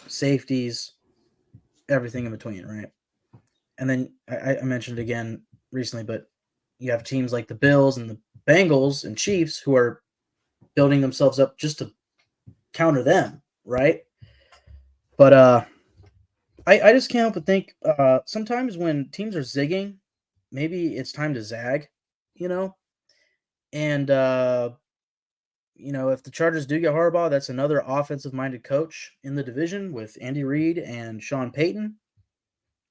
B: Safeties, everything in between, right? And then I mentioned again recently, but you have teams like the Bills and the Bengals and Chiefs who are building themselves up just to counter them, right? But I just can't help but think sometimes when teams are zigging, maybe it's time to zag, And, if the Chargers do get Harbaugh, that's another offensive-minded coach in the division with Andy Reid and Sean Payton.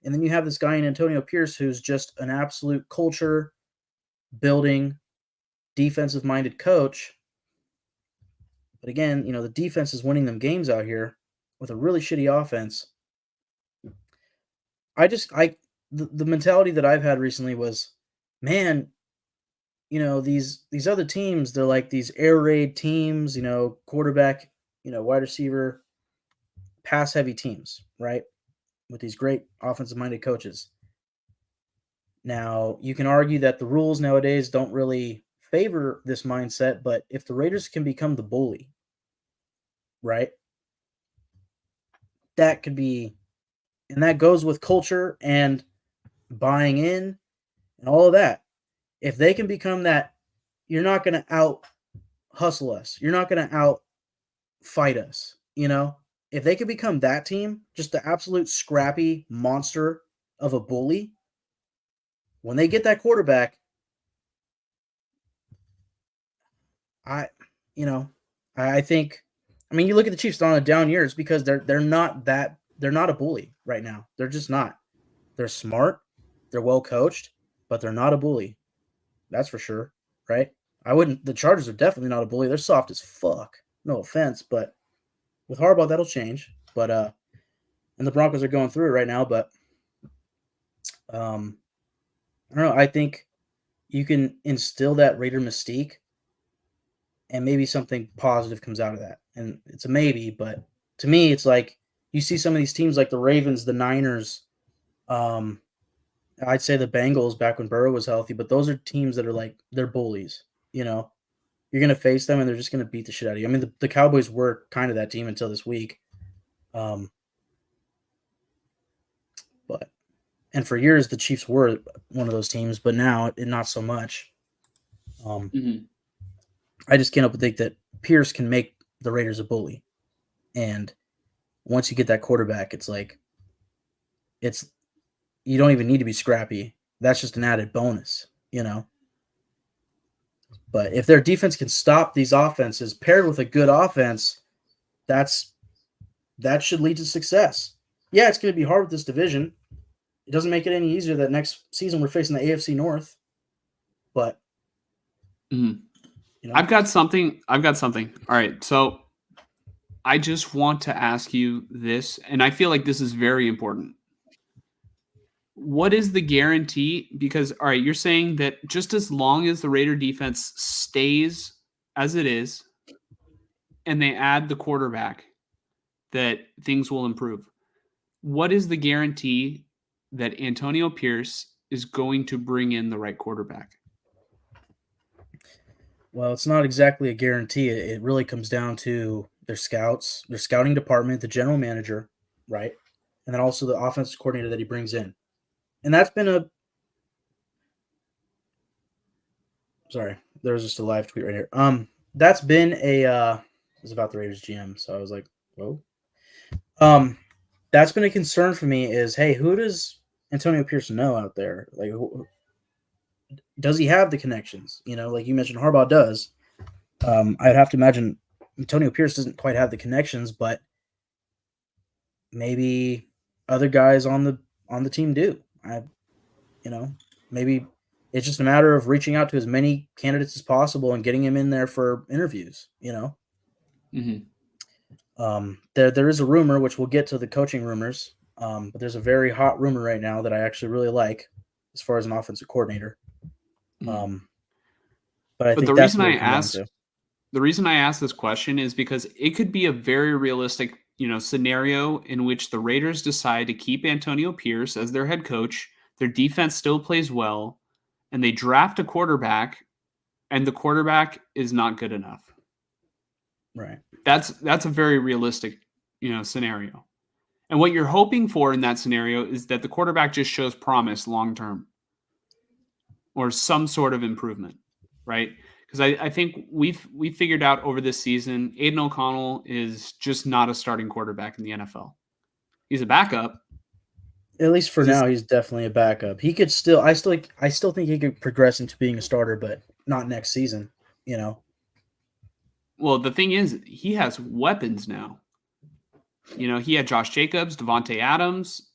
B: And then you have this guy in Antonio Pierce who's just an absolute culture-building, defensive-minded coach. But again, the defense is winning them games out here with a really shitty offense. The mentality that I've had recently was, man, these other teams, they're like these air raid teams, quarterback, wide receiver, pass heavy teams, right? With these great offensive-minded coaches. Now, you can argue that the rules nowadays don't really favor this mindset, but if the Raiders can become the bully, right? That could be, and that goes with culture and buying in and all of that. If they can become that, you're not going to out hustle us. You're not going to out fight us. If they could become that team, just the absolute scrappy monster of a bully, when they get that quarterback, I think, you look at the Chiefs on a down year, it's because they're not a bully right now. They're just not. They're smart, they're well coached, but they're not a bully. That's for sure, right? The Chargers are definitely not a bully. They're soft as fuck. No offense, but with Harbaugh, that'll change. But, and the Broncos are going through it right now, but, I don't know. I think you can instill that Raider mystique and maybe something positive comes out of that. And it's a maybe, but to me, it's like you see some of these teams like the Ravens, the Niners, I'd say the Bengals back when Burrow was healthy, but those are teams that are like, they're bullies, You're going to face them and they're just going to beat the shit out of you. I mean, the Cowboys were kind of that team until this week. And for years, the Chiefs were one of those teams, but now not so much. I just can't help but think that Pierce can make the Raiders a bully. And once you get that quarterback, it's like you don't even need to be scrappy. That's just an added bonus, you know. But if their defense can stop these offenses paired with a good offense, that should lead to success. Yeah, it's going to be hard with this division. It doesn't make it any easier that next season we're facing the AFC North. But
A: Mhm.
B: you know,
A: I've got something. All right. So I just want to ask you this, and I feel like this is very important. What is the guarantee? Because, all right, you're saying that just as long as the Raider defense stays as it is and they add the quarterback, that things will improve. What is the guarantee that Antonio Pierce is going to bring in the right quarterback?
B: well, it's not exactly a guarantee. It really comes down to their scouts, their scouting department, the general manager, right? And then also the offensive coordinator that he brings in. And that's been sorry, there was just a live tweet right here. That's been it was about the Raiders GM, so I was like, whoa. That's been a concern for me is, hey, who does Antonio Pierce know out there? Like, does he have the connections? You know, like you mentioned, Harbaugh does. I'd have to imagine Antonio Pierce doesn't quite have the connections, but maybe other guys on the team do. Maybe it's just a matter of reaching out to as many candidates as possible and getting him in there for interviews. You know.
A: Mm-hmm.
B: There is a rumor, which we'll get to the coaching rumors, but there's a very hot rumor right now that I actually really like as far as an offensive coordinator.
A: Mm-hmm.
B: But I think that's what it comes down to.
A: The reason I ask this question is because it could be a very realistic, scenario in which the Raiders decide to keep Antonio Pierce as their head coach. Their defense still plays well, and they draft a quarterback, and the quarterback is not good enough.
B: Right.
A: That's a very realistic, scenario. And what you're hoping for in that scenario is that the quarterback just shows promise long term or some sort of improvement, right? Because I think we've figured out over this season, Aiden O'Connell is just not a starting quarterback in the NFL. He's a backup.
B: At least for now, he's definitely a backup. He could still, I still think he could progress into being a starter, but not next season.
A: Well, the thing is, he has weapons now. He had Josh Jacobs, Devontae Adams.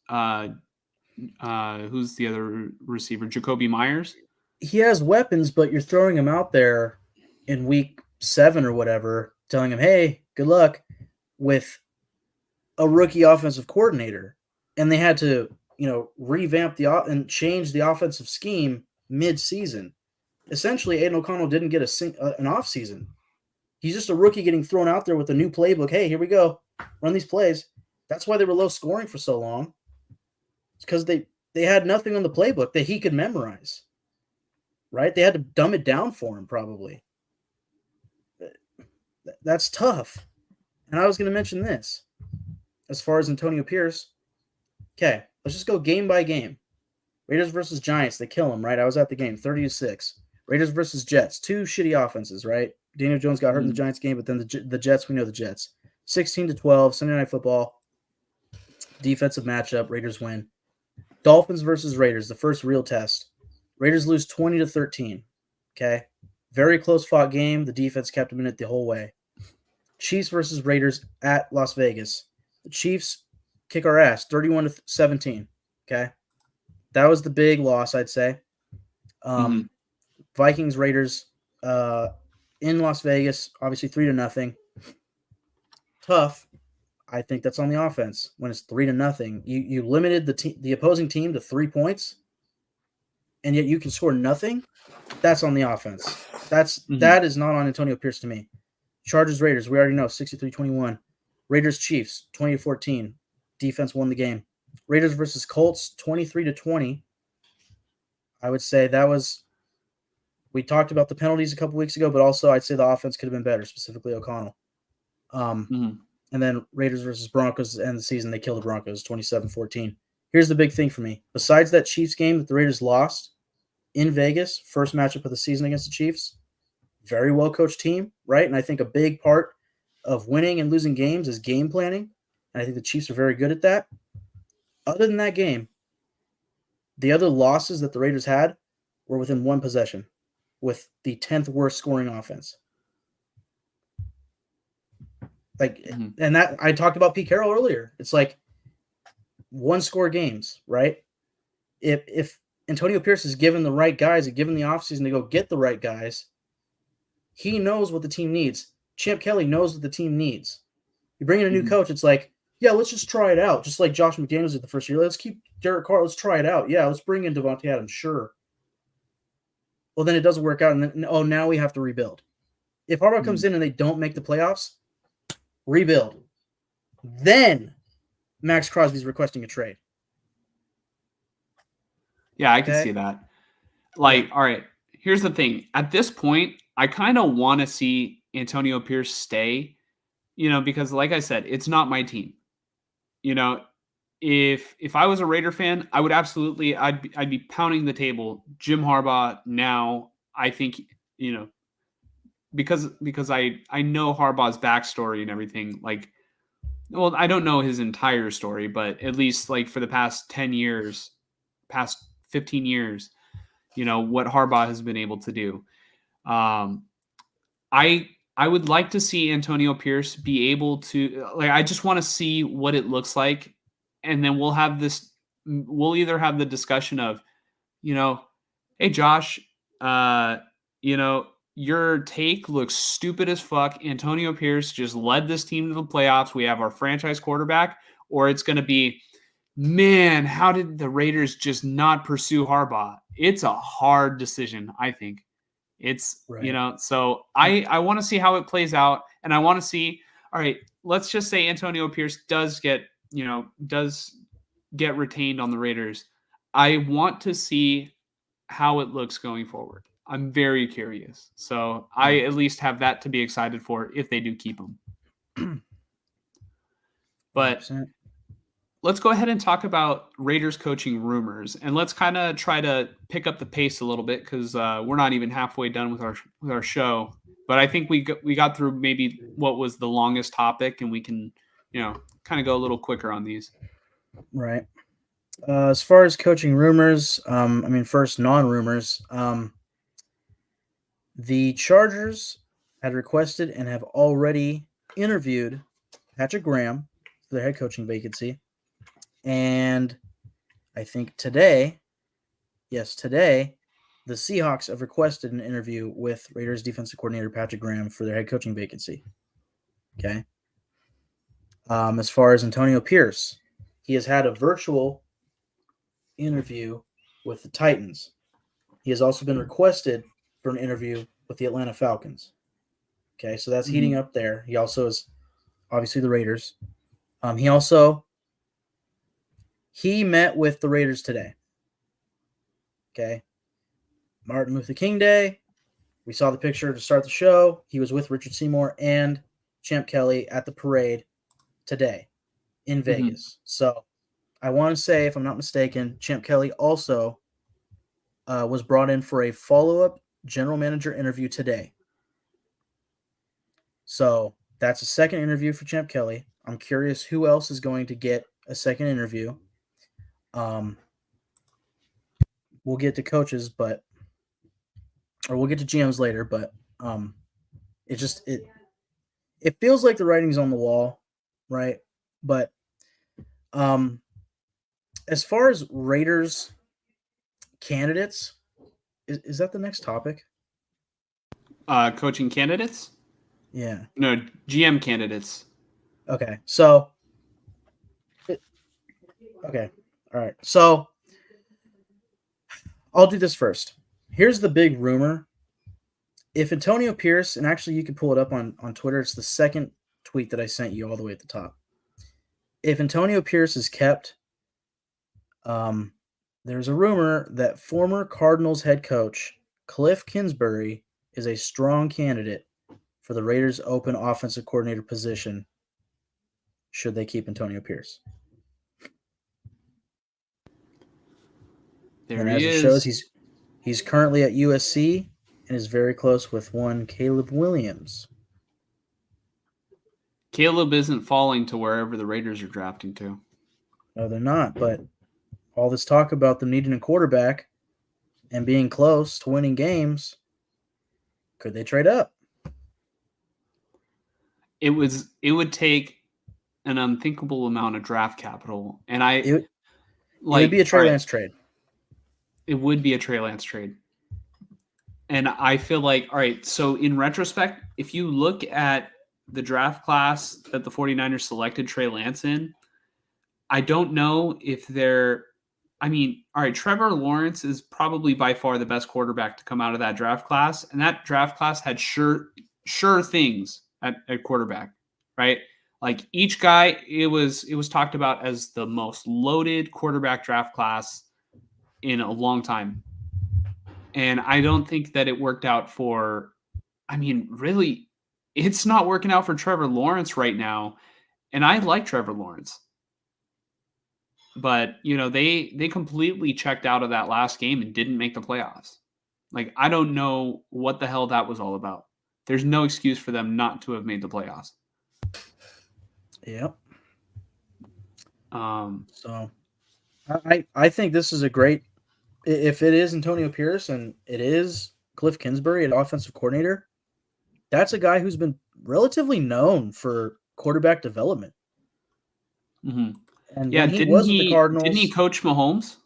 A: Who's the other receiver? Jacoby Myers.
B: He has weapons, but you're throwing him out there in week 7 or whatever, telling him, hey, good luck with a rookie offensive coordinator. And they had to, revamp and change the offensive scheme mid-season. Essentially, Aiden O'Connell didn't get an off-season. He's just a rookie getting thrown out there with a new playbook. Hey, here we go. Run these plays. That's why they were low scoring for so long. It's because they had nothing on the playbook that he could memorize. Right? They had to dumb it down for him, probably. That's tough. And I was going to mention this. As far as Antonio Pierce, okay, let's just go game by game. Raiders versus Giants, they kill him, right? I was at the game, 30-6. Raiders versus Jets, 2 shitty offenses, right? Daniel Jones got hurt in the Giants game, but then the Jets, we know the Jets. 16-12, Sunday Night Football. Defensive matchup, Raiders win. Dolphins versus Raiders, the first real test. Raiders lose 20-13. Okay. Very close fought game. The defense kept them in it the whole way. Chiefs versus Raiders at Las Vegas. The Chiefs kick our ass 31-17. Okay. That was the big loss, I'd say. Vikings Raiders in Las Vegas, obviously 3-0. Tough. I think that's on the offense when it's 3-0. You limited the opposing team to 3 points, and yet you can score nothing. That's on the offense. That is not on Antonio Pierce to me. Chargers Raiders, we already know 63-21. Raiders Chiefs 20-14. Defense won the game. Raiders versus Colts 23-20. I would say that was. We talked about the penalties a couple weeks ago, but also I'd say the offense could have been better, specifically O'Connell. And then Raiders versus Broncos to end the season, they killed the Broncos 27-14. Here's the big thing for me. Besides that Chiefs game that the Raiders lost in Vegas, first matchup of the season against the Chiefs, very well coached team, right? And I think a big part of winning and losing games is game planning. And I think the Chiefs are very good at that. Other than that game, the other losses that the Raiders had were within one possession with the 10th worst scoring offense. And that I talked about Pete Carroll earlier. It's like one score games, right? If Antonio Pierce is given the right guys and given the offseason to go get the right guys, he knows what the team needs. Champ Kelly knows what the team needs. You bring in a new coach, it's like, yeah, let's just try it out. Just like Josh McDaniels did the first year. Let's keep Derek Carr. Let's try it out. Yeah, let's bring in Devontae Adams. Sure. Well, then it doesn't work out, and then, now we have to rebuild. If Harbaugh comes in and they don't make the playoffs, rebuild. Then Max Crosby's requesting a trade.
A: Yeah, I can see that. Like, all right, here's the thing. At this point, I kind of want to see Antonio Pierce stay, because like I said, it's not my team. If I was a Raider fan, I would absolutely, I'd be pounding the table. Jim Harbaugh now, I think, because I know Harbaugh's backstory and everything. Like, well, I don't know his entire story, but at least like for the past 10 years, past 15 years, what Harbaugh has been able to do. I would like to see Antonio Pierce be able to, like, I just want to see what it looks like. And then we'll either have the discussion of, hey, Josh, your take looks stupid as fuck. Antonio Pierce just led this team to the playoffs. We have our franchise quarterback. Or it's going to be, man, how did the Raiders just not pursue Harbaugh? It's a hard decision, I think. It's,
B: right.
A: So I want to see how it plays out. And I want to see, all right, let's just say Antonio Pierce does get retained on the Raiders. I want to see how it looks going forward. I'm very curious. So I at least have that to be excited for if they do keep him. But
B: 100%.
A: Let's go ahead and talk about Raiders coaching rumors, and let's kind of try to pick up the pace a little bit because we're not even halfway done with our show. But I think we got through maybe what was the longest topic, and we can kind of go a little quicker on these.
B: Right. As far as coaching rumors, first non-rumors. The Chargers had requested and have already interviewed Patrick Graham for their head coaching vacancy. And I think today, the Seahawks have requested an interview with Raiders defensive coordinator Patrick Graham for their head coaching vacancy. Okay. As far as Antonio Pierce, he has had a virtual interview with the Titans. He has also been requested for an interview with the Atlanta Falcons. Okay, so that's heating up there. He also is obviously the Raiders. He met with the Raiders today. Okay. Martin Luther King Day. We saw the picture to start the show. He was with Richard Seymour and Champ Kelly at the parade today in Vegas. So I want to say, if I'm not mistaken, Champ Kelly also was brought in for a follow-up general manager interview today. So that's a second interview for Champ Kelly. I'm curious who else is going to get a second interview. We'll get to coaches, or we'll get to GMs later, but it feels like the writing's on the wall, right? But as far as Raiders candidates, is that the next topic?
A: Coaching candidates?
B: Yeah.
A: No, GM candidates.
B: Okay. So okay. All right. So I'll do this first. Here's the big rumor. If Antonio Pierce, and actually you can pull it up on Twitter, it's the second tweet that I sent you all the way at the top. If Antonio Pierce is kept, there's a rumor that former Cardinals head coach Cliff Kingsbury is a strong candidate for the Raiders' open offensive coordinator position should they keep Antonio Pierce.
A: There he is.
B: It shows, he's currently at USC, and and is very close with one Caleb Williams.
A: Caleb isn't falling to wherever the Raiders are drafting to.
B: No, they're not. But all this talk about them needing a quarterback and being close to winning games, could they trade up?
A: It would take an unthinkable amount of draft capital, and
B: It would be a Trey Lance trade.
A: It would be a Trey Lance trade. And I feel like, all right, so in retrospect, if you look at the draft class that the 49ers selected Trey Lance in, I don't know if they're – I mean, all right, Trevor Lawrence is probably by far the best quarterback to come out of that draft class, and that draft class had sure things at quarterback, right? Like each guy, it was talked about as the most loaded quarterback draft class in a long time. And I don't think that it worked out for, I mean, really, it's not working out for Trevor Lawrence right now. And I like Trevor Lawrence. But, you know, they completely checked out of that last game and didn't make the playoffs. Like, I don't know what the hell that was all about. There's no excuse for them not to have made the playoffs.
B: Yep.
A: So
B: I think this is a great, if it is Antonio Pierce and it is Cliff Kingsbury, an offensive coordinator, that's a guy who's been relatively known for quarterback development.
A: mm-hmm.
B: And yeah, when he was with the Cardinals,
A: didn't he coach Mahomes?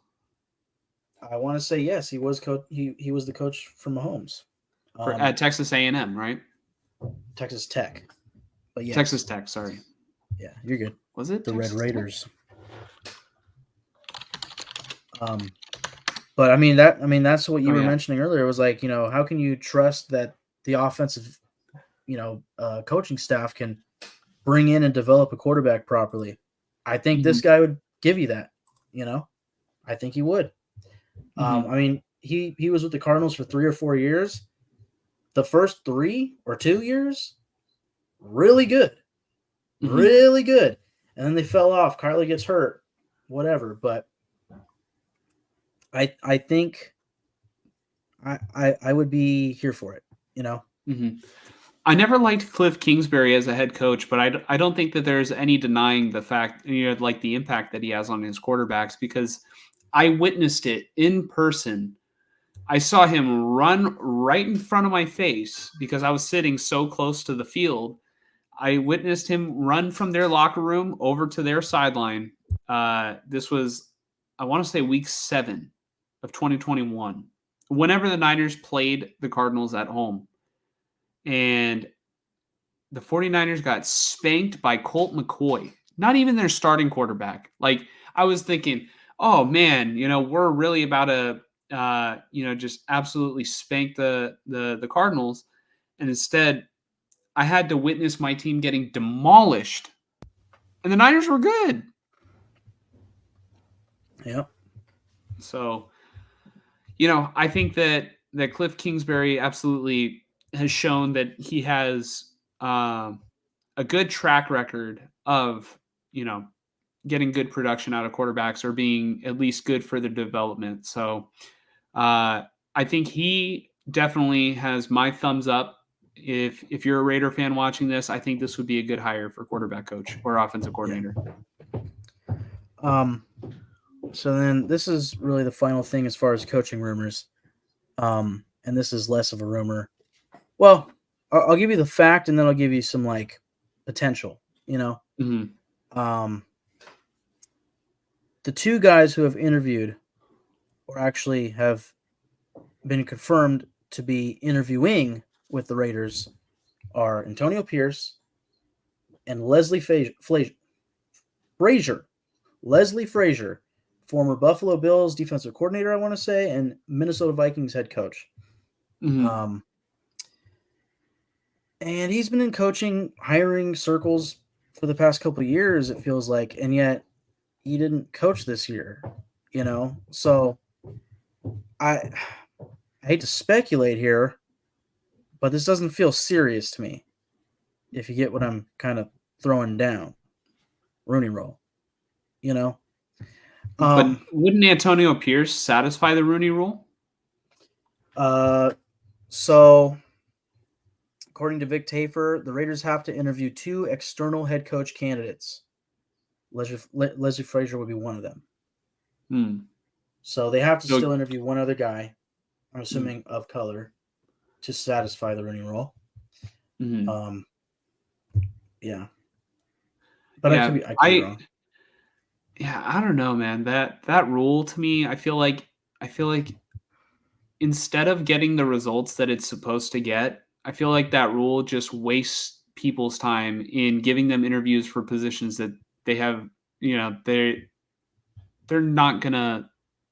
B: I want to say yes, he was he was the coach for Mahomes
A: At Texas A&M, right?
B: Texas Tech, but yeah,
A: Texas Tech. Sorry.
B: Yeah, you're good.
A: Was it
B: the
A: Texas
B: Red Raiders? But I mean that's what you were mentioning earlier. It was like, you know, how can you trust that the offensive, coaching staff can bring in and develop a quarterback properly? I think this guy would give you that. You know, I think he would. I mean, he was with the Cardinals for 3 or 4 years. The first 3 or 2 years, really good, really good, and then they fell off. Kyler gets hurt, whatever. But I think I would be here for it. You know.
A: I never liked Cliff Kingsbury as a head coach, but I don't think that there's any denying the fact, like the impact that he has on his quarterbacks, because I witnessed it in person. I saw him run right in front of my face because I was sitting so close to the field. I witnessed him run from their locker room over to their sideline. This was, I want to say, week 7 of 2021, whenever the Niners played the Cardinals at home. And the 49ers got spanked by Colt McCoy, not even their starting quarterback. Like, I was thinking, oh man, we're really about to, just absolutely spank the Cardinals. And instead, I had to witness my team getting demolished. And the Niners were good.
B: Yep.
A: So, I think that Cliff Kingsbury absolutely has shown that he has a good track record of, getting good production out of quarterbacks or being at least good for their development. So I think he definitely has my thumbs up. If you're a Raider fan watching this, I think this would be a good hire for quarterback coach or offensive coordinator.
B: So then this is really the final thing as far as coaching rumors. And this is less of a rumor. Well, I'll give you the fact and then I'll give you some like potential, The 2 guys who have interviewed or actually have been confirmed to be interviewing with the Raiders are Antonio Pierce and Leslie Frazier. Leslie Frazier, former Buffalo Bills defensive coordinator, I want to say, and Minnesota Vikings head coach. And he's been in coaching, hiring circles for the past couple of years, it feels like, and yet he didn't coach this year, So I hate to speculate here, but this doesn't feel serious to me, if you get what I'm kind of throwing down. Rooney Rule,
A: But wouldn't Antonio Pierce satisfy the Rooney Rule?
B: So, according to Vic Tafer, the Raiders have to interview 2 external head coach candidates. Leslie Frazier would be one of them.
A: Hmm.
B: So they have to
A: So-
B: still interview one other guy, I'm assuming of color, to satisfy the Rooney Rule.
A: Mhm.
B: Yeah. But I could be wrong.
A: Yeah, I don't know, man. That rule to me, I feel like instead of getting the results that it's supposed to get, I feel like that rule just wastes people's time in giving them interviews for positions that they have, they're not gonna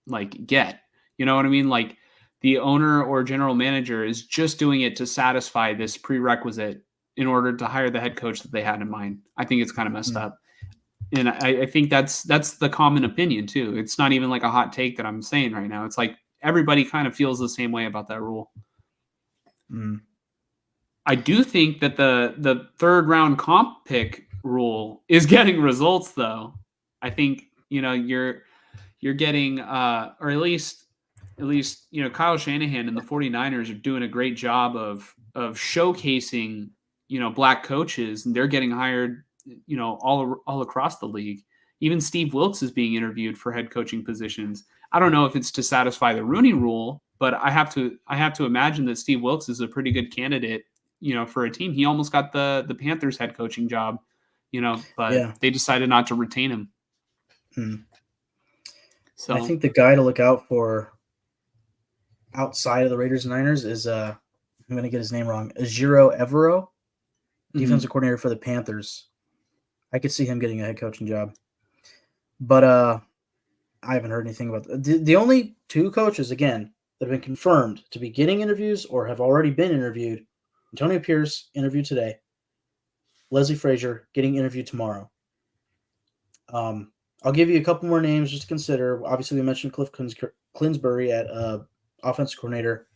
A: like get. You know what I mean? Like the owner or general manager is just doing it to satisfy this prerequisite in order to hire the head coach that they had in mind. I think it's kind of messed up. And I think that's the common opinion too. It's not even like a hot take that I'm saying right now. It's like everybody kind of feels the same way about that rule. I do think that the third round comp pick rule is getting results though. I think, you're getting or at least Kyle Shanahan and the 49ers are doing a great job of showcasing, black coaches, and they're getting hired, all across the league. Even Steve Wilkes is being interviewed for head coaching positions. I don't know if it's to satisfy the Rooney Rule, but I have to imagine that Steve Wilkes is a pretty good candidate, for a team. He almost got the Panthers head coaching job, but they decided not to retain him. So
B: I think the guy to look out for outside of the Raiders and Niners is I'm going to get his name wrong. Ejiro Evero, defensive coordinator for the Panthers. I could see him getting a head coaching job. But I haven't heard anything about that. The only 2 coaches, again, that have been confirmed to be getting interviews or have already been interviewed, Antonio Pierce interviewed today, Leslie Frazier getting interviewed tomorrow. I'll give you a couple more names just to consider. Obviously, we mentioned Cliff Clinsbury at offensive coordinator.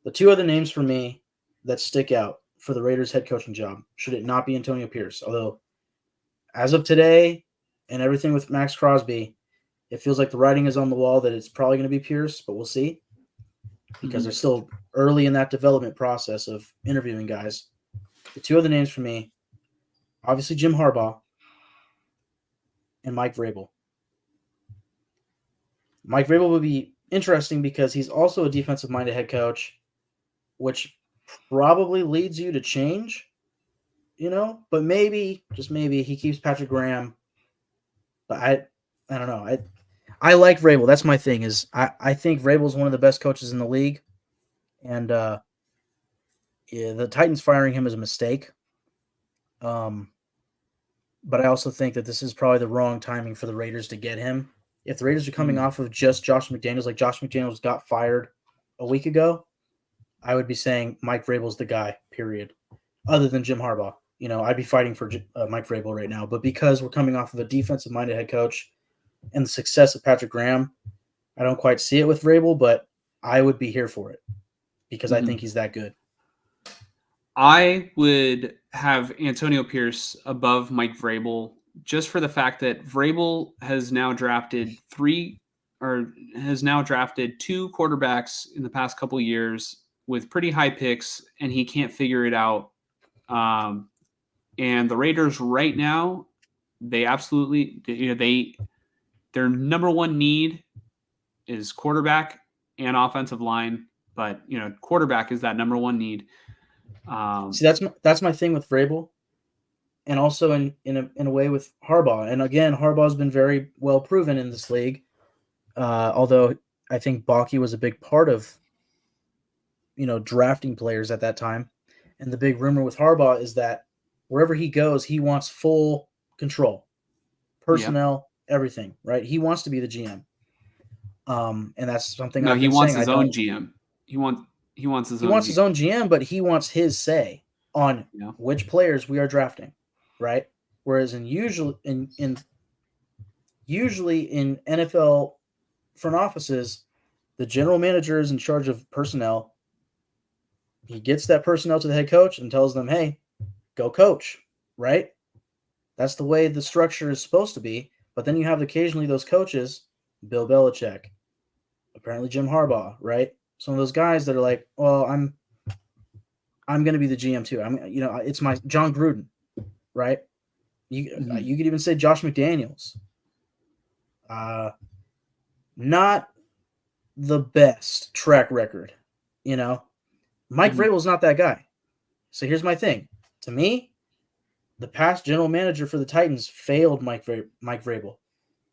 B: The 2 other names for me that stick out for the Raiders head coaching job, should it not be Antonio Pierce. Although, as of today and everything with Max Crosby, it feels like the writing is on the wall that it's probably going to be Pierce, but we'll see. Because they're still early in that development process of interviewing guys. The 2 other names for me, obviously Jim Harbaugh and Mike Vrabel. Mike Vrabel would be interesting because he's also a defensive-minded head coach, which probably leads you to change, but maybe, just maybe, he keeps Patrick Graham. But I don't know. I like Vrabel. That's my thing. Is I think Vrabel is one of the best coaches in the league, and the Titans firing him is a mistake. But I also think that this is probably the wrong timing for the Raiders to get him. If the Raiders are coming off of just Josh McDaniels, like Josh McDaniels got fired a week ago, I would be saying Mike Vrabel's the guy, period. Other than Jim Harbaugh. I'd be fighting for Mike Vrabel right now. But because we're coming off of a defensive-minded head coach and the success of Patrick Graham, I don't quite see it with Vrabel, but I would be here for it because I think he's that good.
A: I would have Antonio Pierce above Mike Vrabel just for the fact that Vrabel has now drafted 2 quarterbacks in the past couple of years with pretty high picks, and he can't figure it out. And the Raiders right now, they absolutely, their number one need is quarterback and offensive line, but quarterback is that number one need.
B: See, that's my thing with Vrabel, and also in a way with Harbaugh. And again, Harbaugh's been very well proven in this league. Although I think Baki was a big part of drafting players at that time. And the big rumor with Harbaugh is that wherever he goes, he wants full control, personnel, everything. Right? He wants to be the GM. And that's something.
A: No,
B: I've
A: he
B: been
A: wants
B: saying.
A: his own GM. He wants his own GM,
B: but he wants his say on which players we are drafting, right? Whereas usually in NFL front offices, the general manager is in charge of personnel. He gets that personnel to the head coach and tells them, "Hey, go coach," right? That's the way the structure is supposed to be. But then you have occasionally those coaches, Bill Belichick, apparently Jim Harbaugh, right? Some of those guys that are like, well, I'm I'm going to be the GM too. It's my John Gruden, right? You could even say Josh McDaniels. Not the best track record, Mike Vrabel's not that guy. So here's my thing. To me, the past general manager for the Titans failed Mike Vrabel.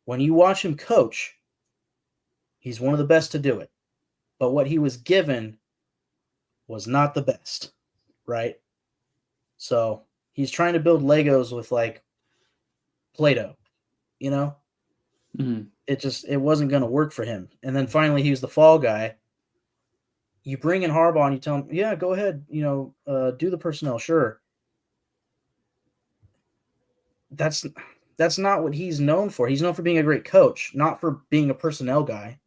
B: When you watch him coach, he's one of the best to do it. But what he was given was not the best, right? So he's trying to build Legos with like Play-Doh,
A: Mm-hmm.
B: It wasn't going to work for him. And then finally he was the fall guy. You bring in Harbaugh and you tell him, yeah, go ahead, do the personnel, sure. That's not what he's known for. He's known for being a great coach, not for being a personnel guy,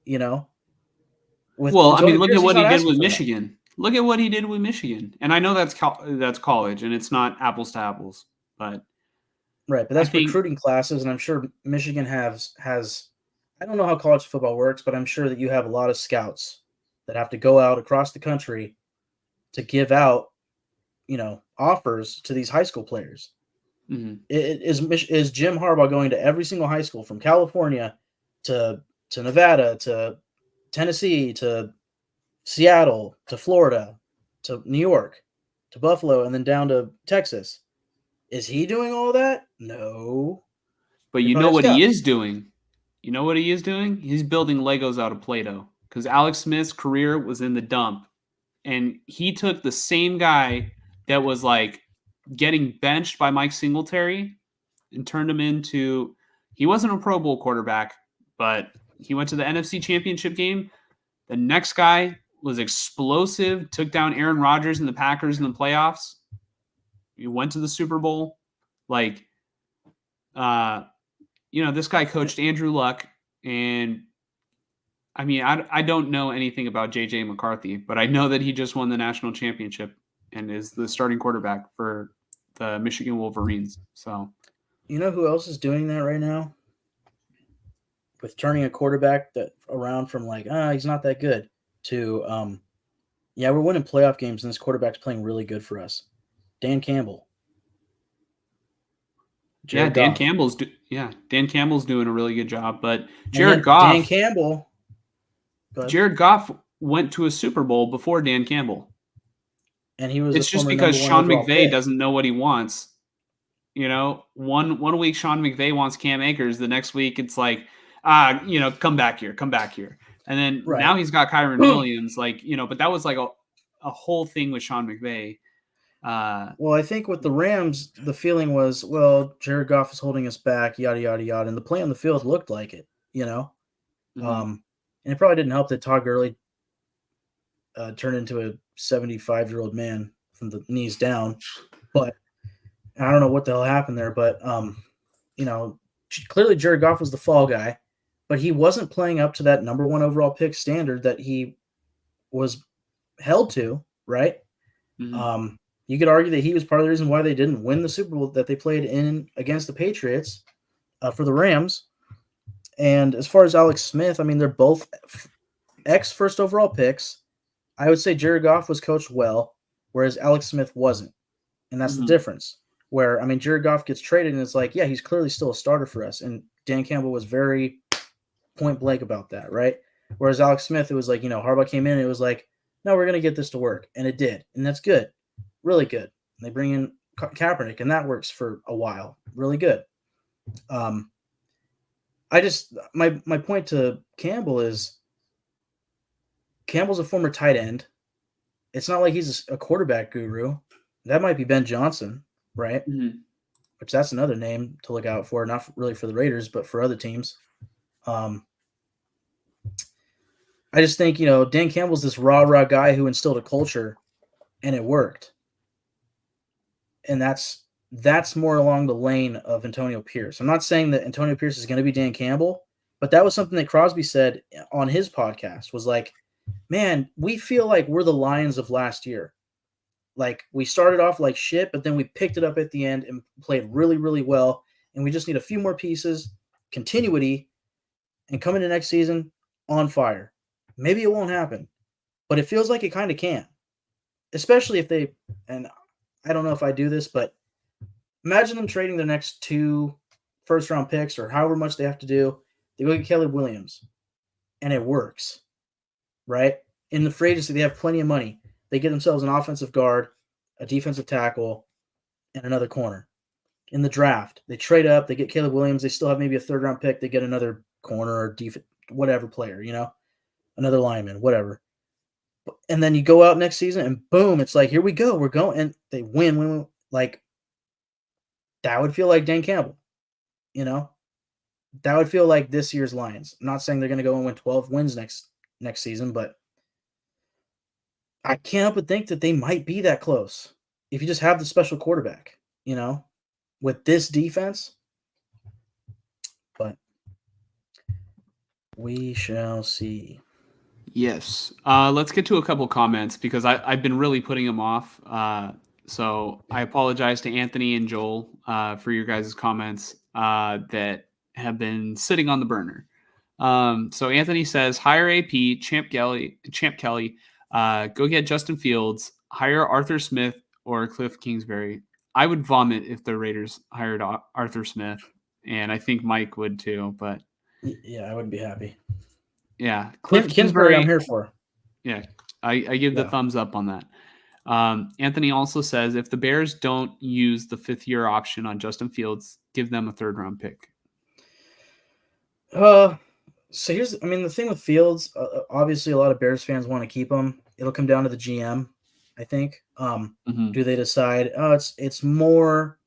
A: Look at what he did with Michigan. Look at what he did with Michigan. And I know that's college and it's not apples to apples, but
B: right, but that's recruiting classes, and I'm sure Michigan has I don't know how college football works, but I'm sure that you have a lot of scouts that have to go out across the country to give out, offers to these high school players.
A: Mm-hmm.
B: Is Jim Harbaugh going to every single high school from California to Nevada to Tennessee to Seattle to Florida to New York to Buffalo and then down to Texas? Is he doing all that? No.
A: But you know what he is doing? You know what he is doing? He's building Legos out of Play-Doh, because Alex Smith's career was in the dump. And he took the same guy that was like getting benched by Mike Singletary and turned him into, he wasn't a Pro Bowl quarterback, but he went to the NFC Championship game. The next guy was explosive, took down Aaron Rodgers and the Packers in the playoffs. He went to the Super Bowl. This guy coached Andrew Luck, and I don't know anything about J.J. McCarthy, but I know that he just won the national championship and is the starting quarterback for the Michigan Wolverines. So,
B: you know who else is doing that right now? With turning a quarterback around from he's not that good to, we're winning playoff games and this quarterback's playing really good for us. Dan Campbell.
A: Dan Campbell's doing a really good job, but Jared Goff went to a Super Bowl before Dan Campbell.
B: And he was
A: it's just because Sean McVay doesn't know what he wants. One week Sean McVay wants Cam Akers, the next week it's like, come back here. And then now he's got Kyron Williams, but that was like a whole thing with Sean McVay.
B: I think with the Rams, the feeling was, Jared Goff is holding us back, yada, yada, yada. And the play on the field looked like it,
A: Mm-hmm.
B: And it probably didn't help that Todd Gurley turned into a 75-year-old man from the knees down. But I don't know what the hell happened there. But, clearly Jared Goff was the fall guy, but he wasn't playing up to that number one overall pick standard that he was held to, right?
A: Mm-hmm.
B: You could argue that he was part of the reason why they didn't win the Super Bowl that they played in against the Patriots for the Rams. And as far as Alex Smith, they're both ex-first overall picks. I would say Jared Goff was coached well, whereas Alex Smith wasn't. And that's the difference. Where, Jared Goff gets traded and it's like, yeah, he's clearly still a starter for us. And Dan Campbell was very point blank about that, right? Whereas Alex Smith, it was like, Harbaugh came in and it was like, no, we're going to get this to work. And it did. And that's good. Really good. They bring in Kaepernick, and that works for a while. Really good. My point to Campbell is Campbell's a former tight end. It's not like he's a quarterback guru. That might be Ben Johnson, right?
A: Mm-hmm.
B: Which that's another name to look out for, not really for the Raiders, but for other teams. I just think, Dan Campbell's this rah-rah guy who instilled a culture, and it worked. And that's more along the lane of Antonio Pierce. I'm not saying that Antonio Pierce is going to be Dan Campbell, but that was something that Crosby said on his podcast, was like, man, we feel like we're the Lions of last year. Like, we started off like shit, but then we picked it up at the end and played really, really well. And we just need a few more pieces, continuity, and come into next season on fire. Maybe it won't happen, but it feels like it kind of can. especially if they, and I don't know if I do this, but imagine them trading the next 2 first-round picks or however much they have to do. They go get Caleb Williams, and it works, right? In the free agency, they have plenty of money. They get themselves an offensive guard, a defensive tackle, and another corner. In the draft, they trade up, they get Caleb Williams, they still have maybe a third-round pick, they get another corner or whatever player, another lineman, whatever. And then you go out next season, and boom, it's like, here we go, we're going, and they win. Like, that would feel like Dan Campbell, That would feel like this year's Lions. I'm not saying they're going to go and win 12 wins next season, but I can't help but think that they might be that close if you just have the special quarterback, with this defense. But we shall see.
A: Yes. Let's get to a couple comments because I've been really putting them off. So I apologize to Anthony and Joel for your guys' comments that have been sitting on the burner. So Anthony says, hire AP, Champ Kelly, go get Justin Fields, hire Arthur Smith or Cliff Kingsbury. I would vomit if the Raiders hired Arthur Smith, and I think Mike would too. But
B: yeah, I wouldn't be happy.
A: Yeah,
B: Cliff Kingsbury, I'm here for.
A: Yeah, I give the thumbs up on that. Anthony also says, if the Bears don't use the 5th-year option on Justin Fields, give them a 3rd-round pick.
B: So the thing with Fields, obviously a lot of Bears fans want to keep him. It'll come down to the GM, I think. Do they decide, it's more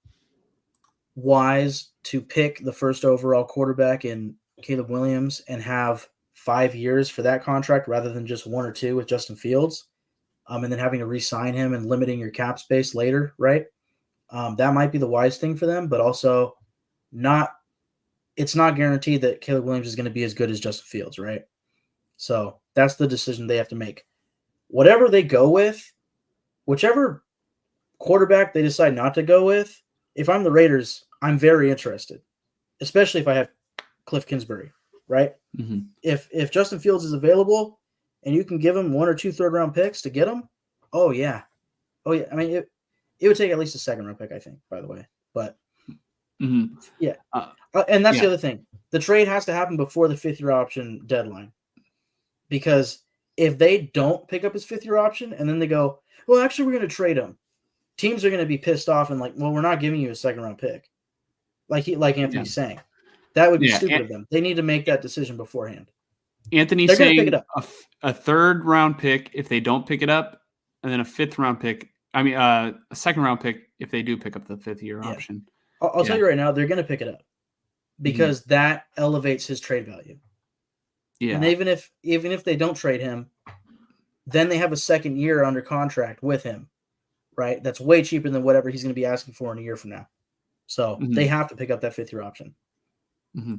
B: wise to pick the first overall quarterback in Caleb Williams and have 5 years for that contract rather than just 1 or 2 with Justin Fields, and then having to re-sign him and limiting your cap space later, right? That might be the wise thing for them, but also it's not guaranteed that Caleb Williams is going to be as good as Justin Fields, right? So that's the decision they have to make. Whatever they go with, whichever quarterback they decide not to go with, if I'm the Raiders, I'm very interested, especially if I have Cliff Kingsbury, right?
A: Mm-hmm.
B: If Justin Fields is available and you can give him 1 or 2 third-round picks to get him, oh yeah. I mean, it would take at least a 2nd-round pick, I think, by the way. But yeah. And that's the other thing. The trade has to happen before the 5th-year option deadline. Because if they don't pick up his 5th-year option and then they go, well, actually, we're going to trade him, teams are going to be pissed off and like, well, we're not giving you a 2nd-round pick. Like Anthony's saying. That would be stupid of them. They need to make that decision beforehand.
A: Anthony's saying a 3rd-round pick if they don't pick it up, and then a 5th-round pick. I mean, a 2nd-round pick if they do pick up the 5th-year option.
B: I'll tell you right now, they're going to pick it up because that elevates his trade value. Yeah, and even if they don't trade him, then they have a 2nd year under contract with him, right? That's way cheaper than whatever he's going to be asking for in a year from now. So they have to pick up that 5th-year option.
A: Mm-hmm.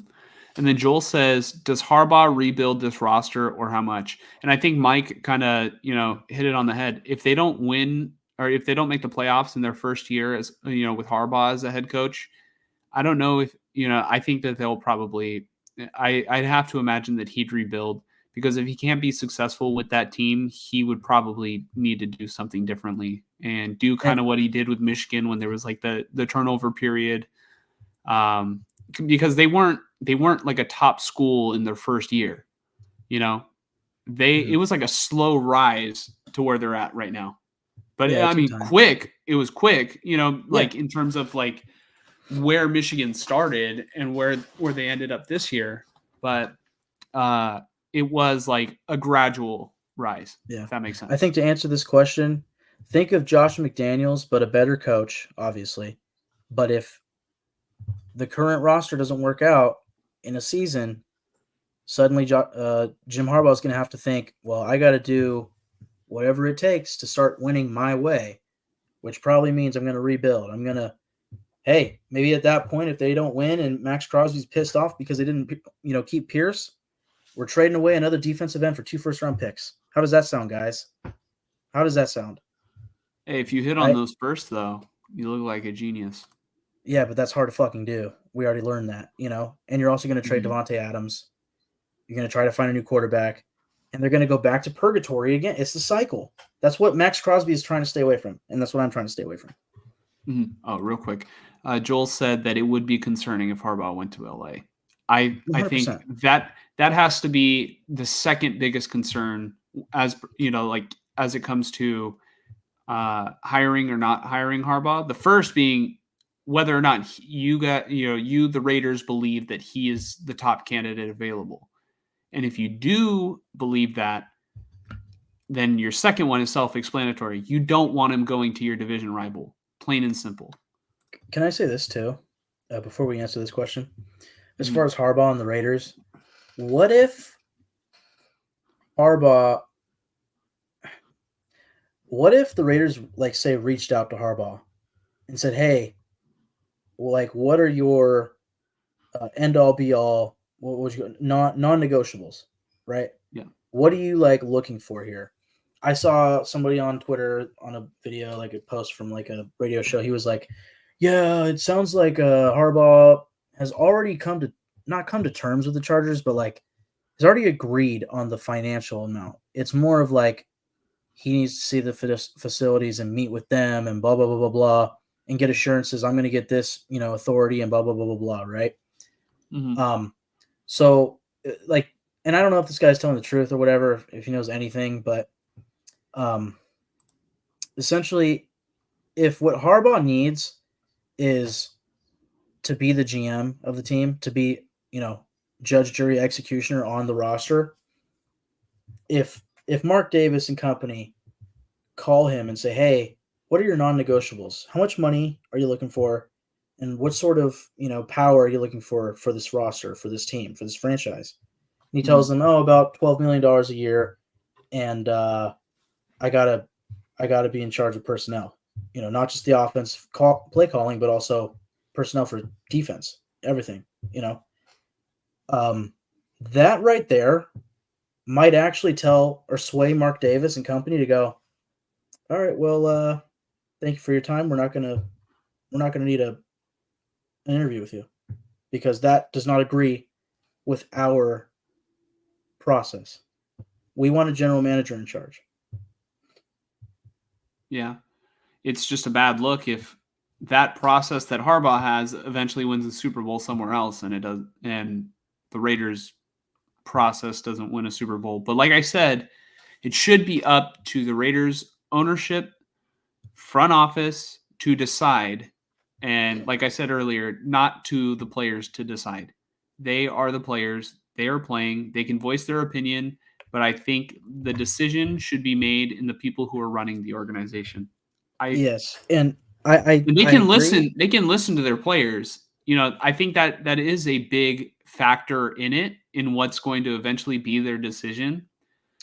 A: And then Joel says, does Harbaugh rebuild this roster or how much? And I think Mike kind of, hit it on the head. If they don't win or if they don't make the playoffs in their first year as, with Harbaugh as a head coach, I don't know if, I think that they'll probably, I'd have to imagine that he'd rebuild because if he can't be successful with that team, he would probably need to do something differently and do kind of what he did with Michigan when there was like the turnover period. Because they weren't like a top school in their first year, it was like a slow rise to where they're at right now. But I mean, it was quick, in terms of like where Michigan started and where they ended up this year. But it was like a gradual rise. Yeah. If that makes sense.
B: I think to answer this question, think of Josh McDaniels, but a better coach, obviously. But if the current roster doesn't work out in a season, suddenly Jim Harbaugh is going to have to think, well, I got to do whatever it takes to start winning my way, which probably means I'm going to rebuild. I'm going to, hey, maybe at that point, if they don't win and Max Crosby's pissed off because they didn't, keep Pierce, we're trading away another defensive end for 2 first-round picks. How does that sound, guys? How does that sound?
A: Hey, if you hit on those first, though, you look like a genius.
B: Yeah, but that's hard to fucking do. We already learned that, and you're also going to trade Devontae Adams. You're going to try to find a new quarterback. and they're going to go back to purgatory again. It's the cycle. That's what Max Crosby is trying to stay away from, and that's what I'm trying to stay away from.
A: Mhm. Oh, real quick. Joel said that it would be concerning if Harbaugh went to LA. I think
B: 100%.
A: that has to be the second biggest concern, as like as it comes to hiring or not hiring Harbaugh. The first being whether or not you the Raiders believe that he is the top candidate available. And if you do believe that, then your second one is self-explanatory. You don't want him going to your division rival, plain and simple.
B: Can I say this too, before we answer this question? As
A: Mhm.
B: far as Harbaugh and the Raiders, what if Harbaugh? What if the Raiders, like, say, reached out to Harbaugh and said, "Hey, like, what are your end all be all? What would you non-negotiables, right?
A: Yeah.
B: What are you like looking for here?" I saw somebody on Twitter on a video, like a post from like a radio show. He was like, "Yeah, it sounds like Harbaugh has already not come to terms with the Chargers, but like has already agreed on the financial amount. It's more of like he needs to see the facilities and meet with them and blah blah blah blah blah and get assurances. I'm going to get this, authority and blah blah blah blah blah, right?"
A: Mm-hmm.
B: So like, and I don't know if this guy's telling the truth or whatever, if he knows anything, but essentially, if what Harbaugh needs is to be the GM of the team, to be, judge, jury, executioner on the roster, if Mark Davis and company call him and say, "Hey, what are your non-negotiables? How much money are you looking for? And what sort of, power are you looking for this roster, for this team, for this franchise?" And he tells them, "Oh, about $12 million a year. And I gotta be in charge of personnel, not just the offense play calling, but also personnel for defense, everything, that right there might actually tell or sway Mark Davis and company to go, "All right, well, thank you for your time. We're not gonna need an interview with you because that does not agree with our process. We want a general manager in charge."
A: Yeah. It's just a bad look if that process that Harbaugh has eventually wins the Super Bowl somewhere else and the Raiders process doesn't win a Super Bowl. But like I said, it should be up to the Raiders ownership, front office to decide. And like I said earlier, not to the players to decide. They are the players. They are playing. They can voice their opinion. But I think the decision should be made in the people who are running the organization.
B: Yes, and I
A: And they
B: I
A: can
B: agree.
A: listen. They can listen to their players. I think that is a big factor in what's going to eventually be their decision.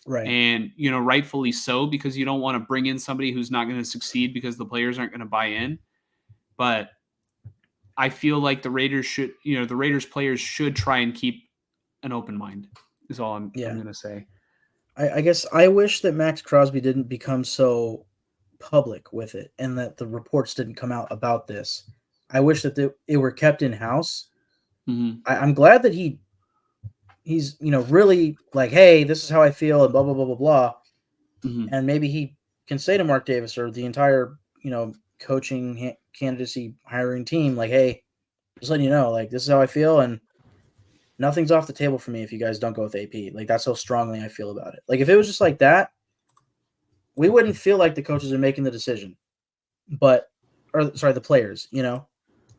B: Right.
A: And rightfully so, because you don't want to bring in somebody who's not going to succeed because the players aren't going to buy in. But I feel like the Raiders players should try and keep an open mind. Is all I'm going to say.
B: I guess I wish that Max Crosby didn't become so public with it and that the reports didn't come out about this. I wish that it were kept in house.
A: Mm-hmm.
B: I'm glad that he's really like, "Hey, this is how I feel," and blah blah blah blah blah.
A: Mm-hmm.
B: And maybe he can say to Mark Davis or the entire coaching candidacy hiring team, like, "Hey, just letting you know, like, this is how I feel, and nothing's off the table for me if you guys don't go with AP. Like, that's how strongly I feel about it." Like, if it was just like that, we wouldn't feel like the coaches are making the decision, the players,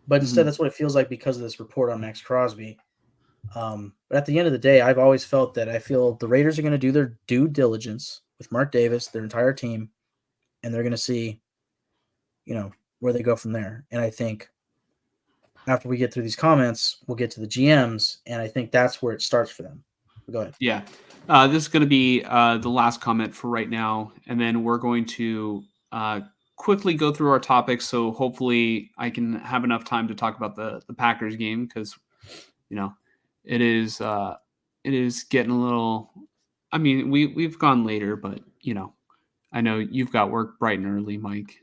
B: But instead, that's what it feels like because of this report on Max Crosby. But at the end of the day, I've always felt that I feel the Raiders are going to do their due diligence with Mark Davis, their entire team, and they're going to see, where they go from there. And I think after we get through these comments, we'll get to the GMs, and I think that's where it starts for them. Go ahead.
A: Yeah. This is going to be the last comment for right now, and then we're going to quickly go through our topics. So hopefully I can have enough time to talk about the Packers game because, it is getting a little. I mean, we've gone later, but I know you've got work bright and early, Mike.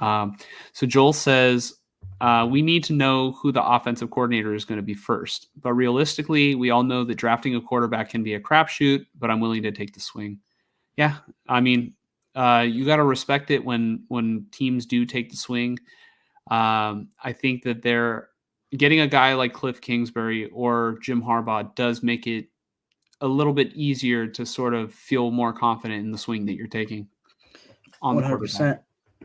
A: So Joel says, we need to know who the offensive coordinator is going to be first. But realistically, we all know that drafting a quarterback can be a crapshoot, but I'm willing to take the swing. Yeah, I mean, you got to respect it when teams do take the swing. I think that they're getting a guy like Cliff Kingsbury or Jim Harbaugh does make it a little bit easier to sort of feel more confident in the swing that you're taking on the quarterback.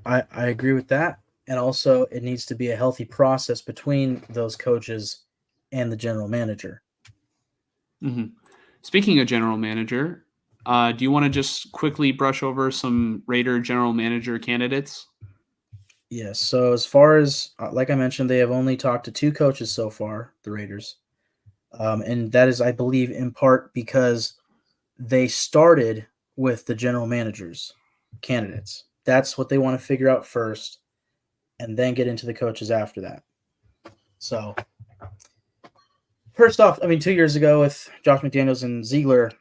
B: 100%. I agree with that. And also, it needs to be a healthy process between those coaches and the general manager.
A: Mm-hmm. Speaking of general manager, do you want to just quickly brush over some Raider general manager candidates?
B: Yes. So as far as, like I mentioned, they have only talked to 2 coaches so far, the Raiders. And that is, I believe, in part because they started with the general managers candidates. That's what they want to figure out first, and then get into the coaches after that. So first off, I mean, 2 years ago with Josh McDaniels and Ziegler,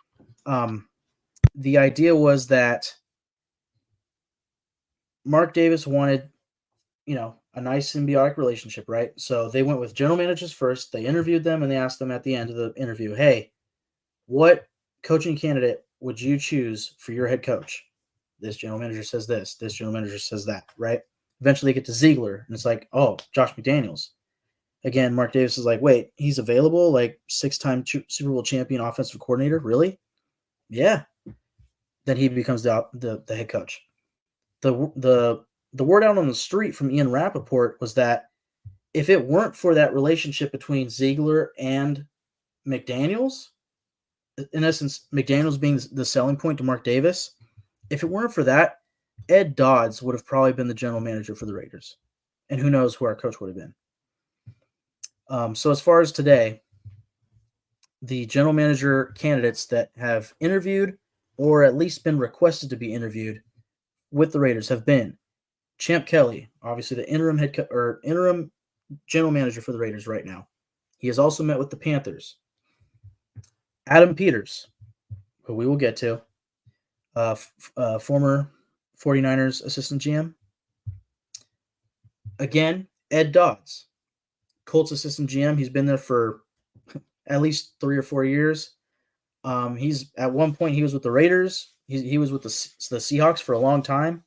B: the idea was that Mark Davis wanted, a nice symbiotic relationship, right? So they went with general managers first. They interviewed them, and they asked them at the end of the interview, hey, what coaching candidate would you choose for your head coach? This general manager says this. This general manager says that, right? Eventually they get to Ziegler, and it's like, oh, Josh McDaniels. Again, Mark Davis is like, wait, he's available? Like 6-time Super Bowl champion offensive coordinator? Really? Yeah. Then he becomes the head coach. The word out on the street from Ian Rappaport was that if it weren't for that relationship between Ziegler and McDaniels, in essence, McDaniels being the selling point to Mark Davis, if it weren't for that, Ed Dodds would have probably been the general manager for the Raiders. And who knows who our coach would have been. So as far as today, the general manager candidates that have interviewed or at least been requested to be interviewed with the Raiders have been Champ Kelly, obviously the interim interim general manager for the Raiders right now. He has also met with the Panthers. Adam Peters, who we will get to, former 49ers assistant GM. Again, Ed Dodds, Colts assistant GM. He's been there for at least 3 or 4 years. He's at one point he was with the Raiders. He was with the Seahawks for a long time.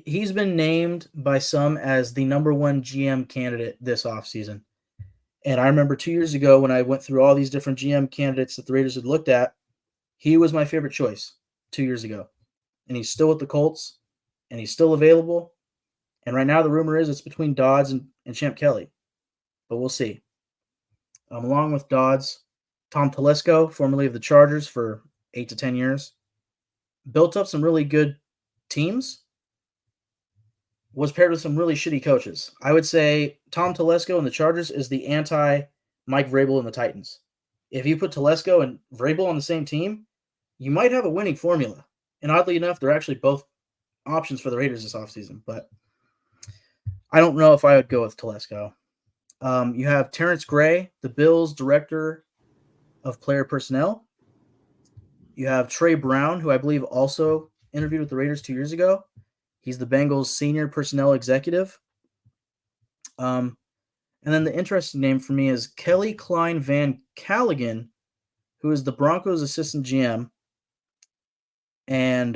B: He's been named by some as the number 1 GM candidate this offseason. And I remember 2 years ago when I went through all these different GM candidates that the Raiders had looked at, he was my favorite choice 2 years ago. And he's still with the Colts, and he's still available. And right now the rumor is it's between Dodds and Champ Kelly. But we'll see. Along with Dodds, Tom Telesco, formerly of the Chargers for 8 to 10 years, built up some really good teams, was paired with some really shitty coaches. I would say Tom Telesco and the Chargers is the anti-Mike Vrabel and the Titans. If you put Telesco and Vrabel on the same team, you might have a winning formula. And oddly enough, they're actually both options for the Raiders this offseason. But I don't know if I would go with Telesco. You have Terrence Gray, the Bills' director of player personnel. You have Trey Brown, who I believe also interviewed with the Raiders 2 years ago. He's the Bengals' senior personnel executive. And then the interesting name for me is Kelly Klein Van Callaghan, who is the Broncos' assistant GM. And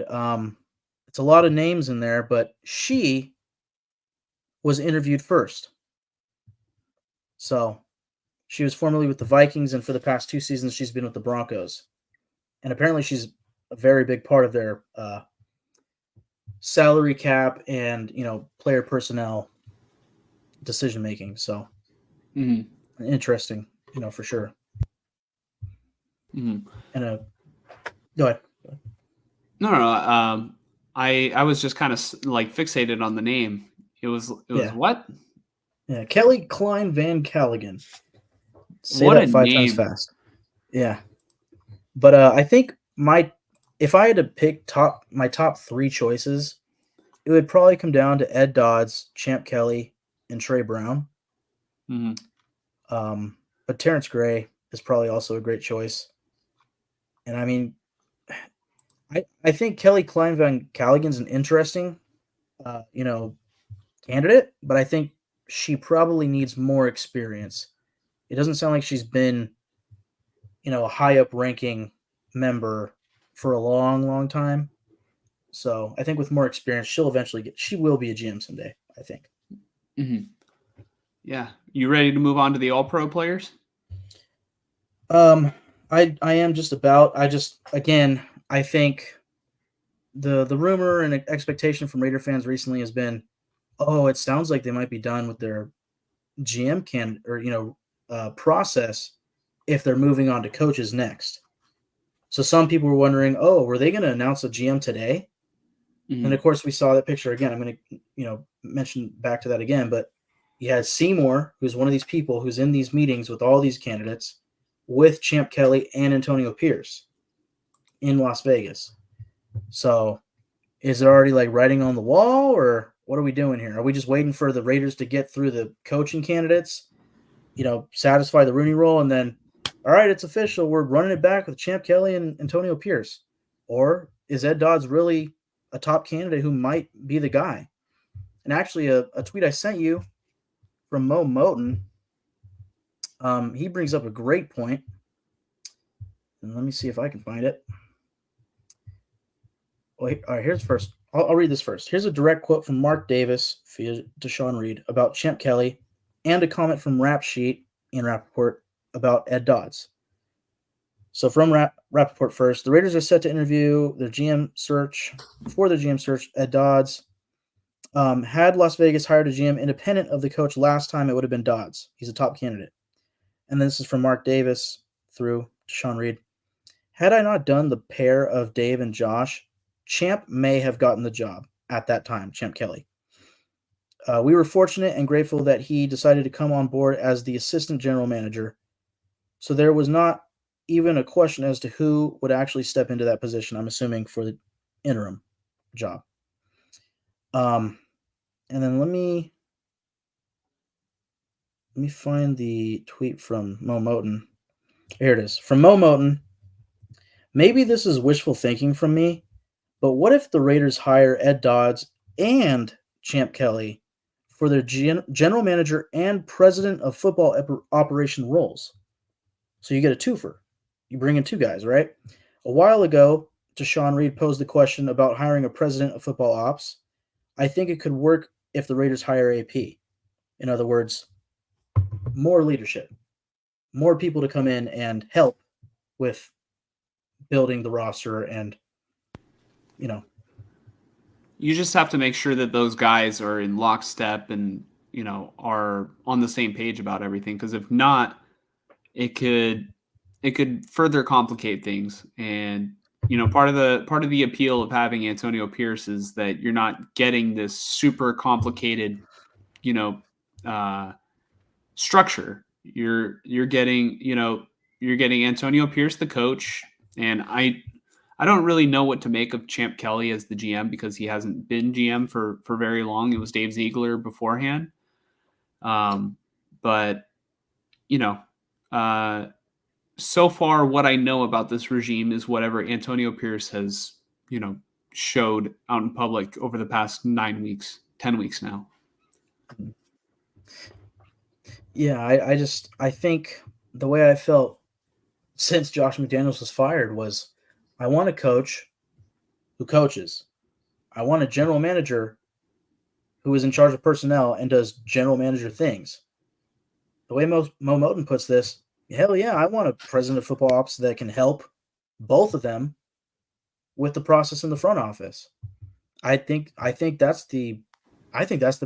B: it's a lot of names in there, but she was interviewed first. So she was formerly with the Vikings, and for the past 2 seasons, she's been with the Broncos. And apparently she's a very big part of their salary cap and, player personnel decision-making. So interesting, for sure.
A: Mm-hmm.
B: And go ahead.
A: No. I was just kind of like fixated on the name. It was what?
B: Yeah, Kelly Klein Van Callaghan. Say
A: What
B: that
A: a
B: 5
A: name.
B: times fast. Yeah. But I think if I had to pick my top 3 choices, it would probably come down to Ed Dodds, Champ Kelly, and Trey Brown.
A: Mm-hmm.
B: But Terrence Gray is probably also a great choice. And I mean, I think Kelly Klein Van Callaghan's an interesting candidate, but I think she probably needs more experience. It doesn't sound like she's been, a high up ranking member for a long, long time. So I think with more experience, she will be a GM someday, I think.
A: Mm-hmm. Yeah. You ready to move on to the all pro players?
B: I am just about. I think the rumor and expectation from Raider fans recently has been, oh, it sounds like they might be done with their GM process if they're moving on to coaches next. So some people were wondering, oh, were they going to announce a GM today?
A: Mm-hmm.
B: And of course, we saw that picture again. I'm going to, mention back to that again. But you had Seymour, who's one of these people who's in these meetings with all these candidates, with Champ Kelly and Antonio Pierce in Las Vegas. So is it already like writing on the wall, or what are we doing here? Are we just waiting for the Raiders to get through the coaching candidates, satisfy the Rooney Rule, and then, all right, it's official, we're running it back with Champ Kelly and Antonio Pierce? Or is Ed Dodds really a top candidate who might be the guy? And actually, a tweet I sent you from Mo Moten, he brings up a great point. And let me see if I can find it. Well, all right, here's first. I'll read this first. Here's a direct quote from Mark Davis via Deshaun Reed about Champ Kelly, and a comment from Rap Sheet and Rappaport about Ed Dodds. So from Rappaport first, the Raiders are set to interview their GM search. For their GM search, Ed Dodds. Had Las Vegas hired a GM independent of the coach last time, it would have been Dodds. He's a top candidate. And this is from Mark Davis through Deshaun Reed. Had I not done the pair of Dave and Josh, Champ may have gotten the job at that time, Champ Kelly. We were fortunate and grateful that he decided to come on board as the assistant general manager. So there was not even a question as to who would actually step into that position, I'm assuming, for the interim job. And then let me find the tweet from Mo Moten. Here it is. From Mo Moten. Maybe this is wishful thinking from me, but what if the Raiders hire Ed Dodds and Champ Kelly for their general manager and president of football operation roles? So you get a twofer. You bring in two guys, right? A while ago, Deshaun Reed posed the question about hiring a president of football ops. I think it could work if the Raiders hire AP. In other words, more leadership, more people to come in and help with building the roster, and
A: you just have to make sure that those guys are in lockstep and are on the same page about everything, because if not, it could further complicate things. And part of the appeal of having Antonio Pierce is that you're not getting this super complicated structure. You're getting Antonio Pierce, the coach, and I don't really know what to make of Champ Kelly as the GM, because he hasn't been GM for very long. It was Dave Ziegler beforehand. But so far what I know about this regime is whatever Antonio Pierce has, showed out in public over the past 9 weeks, 10 weeks now.
B: Yeah, I think the way I felt since Josh McDaniels was fired was, I want a coach who coaches. I want a general manager who is in charge of personnel and does general manager things. The way Mo Moten puts this, hell yeah, I want a president of football ops that can help both of them with the process in the front office. I think that's the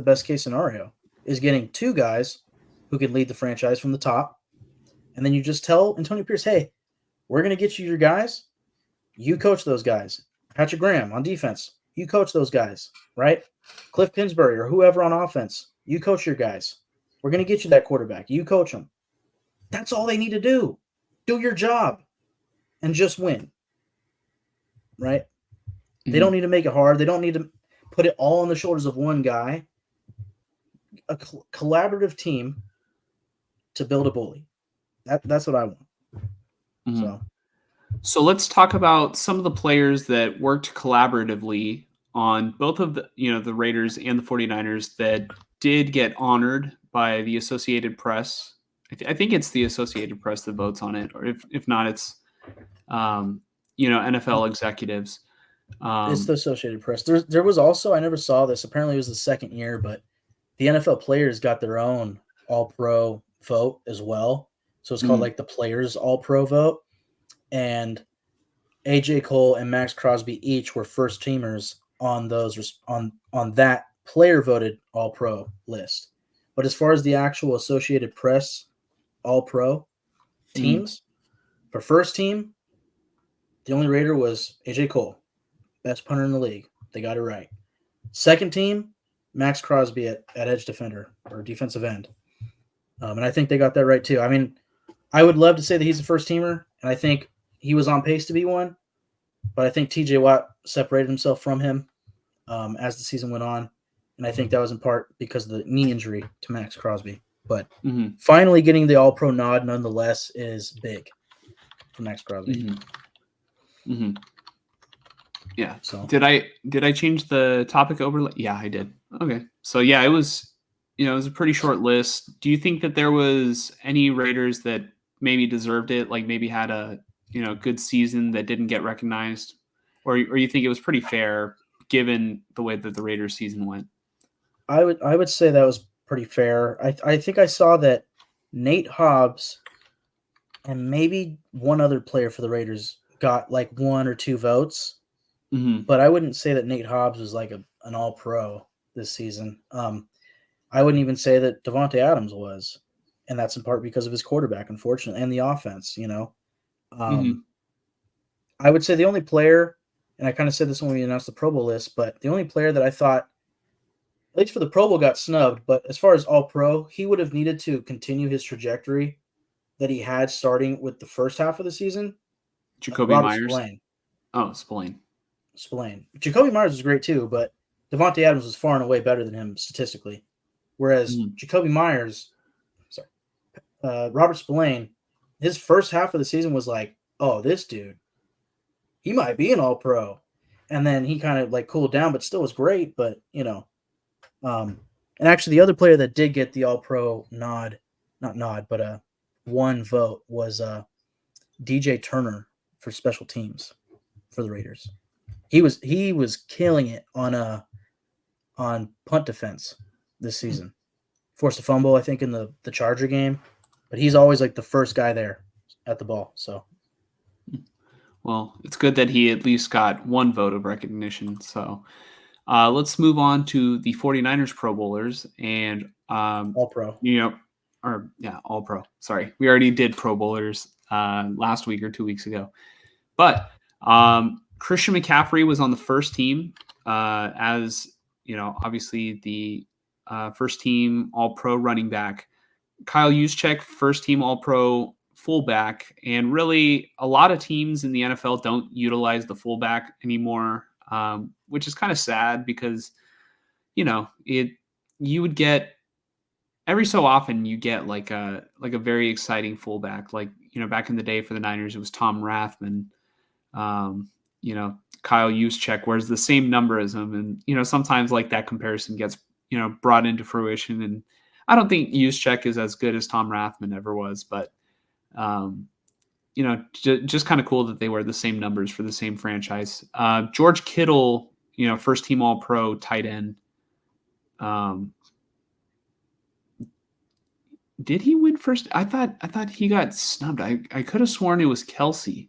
B: best case scenario, is getting two guys who can lead the franchise from the top. And then you just tell Antonio Pierce, hey, we're going to get you your guys. You coach those guys. Patrick Graham on defense, you coach those guys, right? Cliff Kingsbury or whoever on offense, you coach your guys. We're going to get you that quarterback. You coach them. That's all they need to do. Do your job and just win, right? Mm-hmm. They don't need to make it hard. They don't need to put it all on the shoulders of one guy. A collaborative team to build a bully. That's what I want.
A: Mm-hmm. So let's talk about some of the players that worked collaboratively on both of the Raiders and the 49ers that did get honored by the Associated Press. I think it's the Associated Press that votes on it, or if not, it's NFL executives.
B: It's the Associated Press. There was also, I never saw this. Apparently, it was the second year, but the NFL players got their own All-Pro vote as well. So it's called like the Players All-Pro vote. And AJ Cole and Max Crosby each were first teamers on those on that player voted All-Pro list. But as far as the actual Associated Press All-Pro teams, for first team, the only Raider was AJ Cole, best punter in the league. They got it right. Second team, Max Crosby at edge defender or defensive end. And I think they got that right too. I mean, I would love to say that he's a first teamer, and I think he was on pace to be one, but I think TJ Watt separated himself from him as the season went on, and I think that was in part because of the knee injury to Max Crosby. But finally getting the All-Pro nod nonetheless is big for Max Crosby.
A: Yeah.
B: So
A: did I change the topic overlay? Yeah, I did. Okay. So yeah, it was a pretty short list. Do you think that there was any Raiders that maybe deserved it, like maybe had a good season that didn't get recognized, or you think it was pretty fair given the way that the Raiders season went?
B: I would say that was pretty fair. I think I saw that Nate Hobbs and maybe one other player for the Raiders got like 1 or 2 votes. But I wouldn't say that Nate Hobbs was like an all-pro this season. I wouldn't even say that Devontae Adams was, and that's in part because of his quarterback, unfortunately, and the offense, I would say the only player, and I kind of said this when we announced the Pro Bowl list, but the only player that I thought, at least for the Pro Bowl, got snubbed, but as far as all-pro, he would have needed to continue his trajectory that he had starting with the first half of the season.
A: Jacoby Myers.
B: Spillane. Jacoby Myers was great too, but Devontae Adams was far and away better than him statistically. Whereas Jacoby Myers, Robert Spillane, his first half of the season was like, oh, this dude, he might be an all-pro. And then he kind of like cooled down, but still was great. But, and actually the other player that did get the all-pro one vote was DJ Turner for special teams for the Raiders. He was killing it on punt defense this season. Forced a fumble, I think, in the Charger game, but he's always like the first guy there at the ball. So,
A: well, it's good that he at least got 1 vote of recognition. So, let's move on to the 49ers Pro Bowlers and
B: All-Pro.
A: All-Pro. Sorry, we already did Pro Bowlers last week or 2 weeks ago, but Christian McCaffrey was on the first team as, obviously the first team All-Pro running back. Kyle Juszczyk, first team All-Pro fullback. And really a lot of teams in the NFL don't utilize the fullback anymore, which is kind of sad because, you would get every so often you get like a very exciting fullback. Like, back in the day for the Niners, it was Tom Rathman. Kyle Juszczyk wears the same number as him. And, sometimes like that comparison gets, brought into fruition. And I don't think Juszczyk is as good as Tom Rathman ever was, but, just kind of cool that they wear the same numbers for the same franchise. George Kittle, first team All-Pro tight end. Did he win first? I thought he got snubbed. I could have sworn it was Kelsey.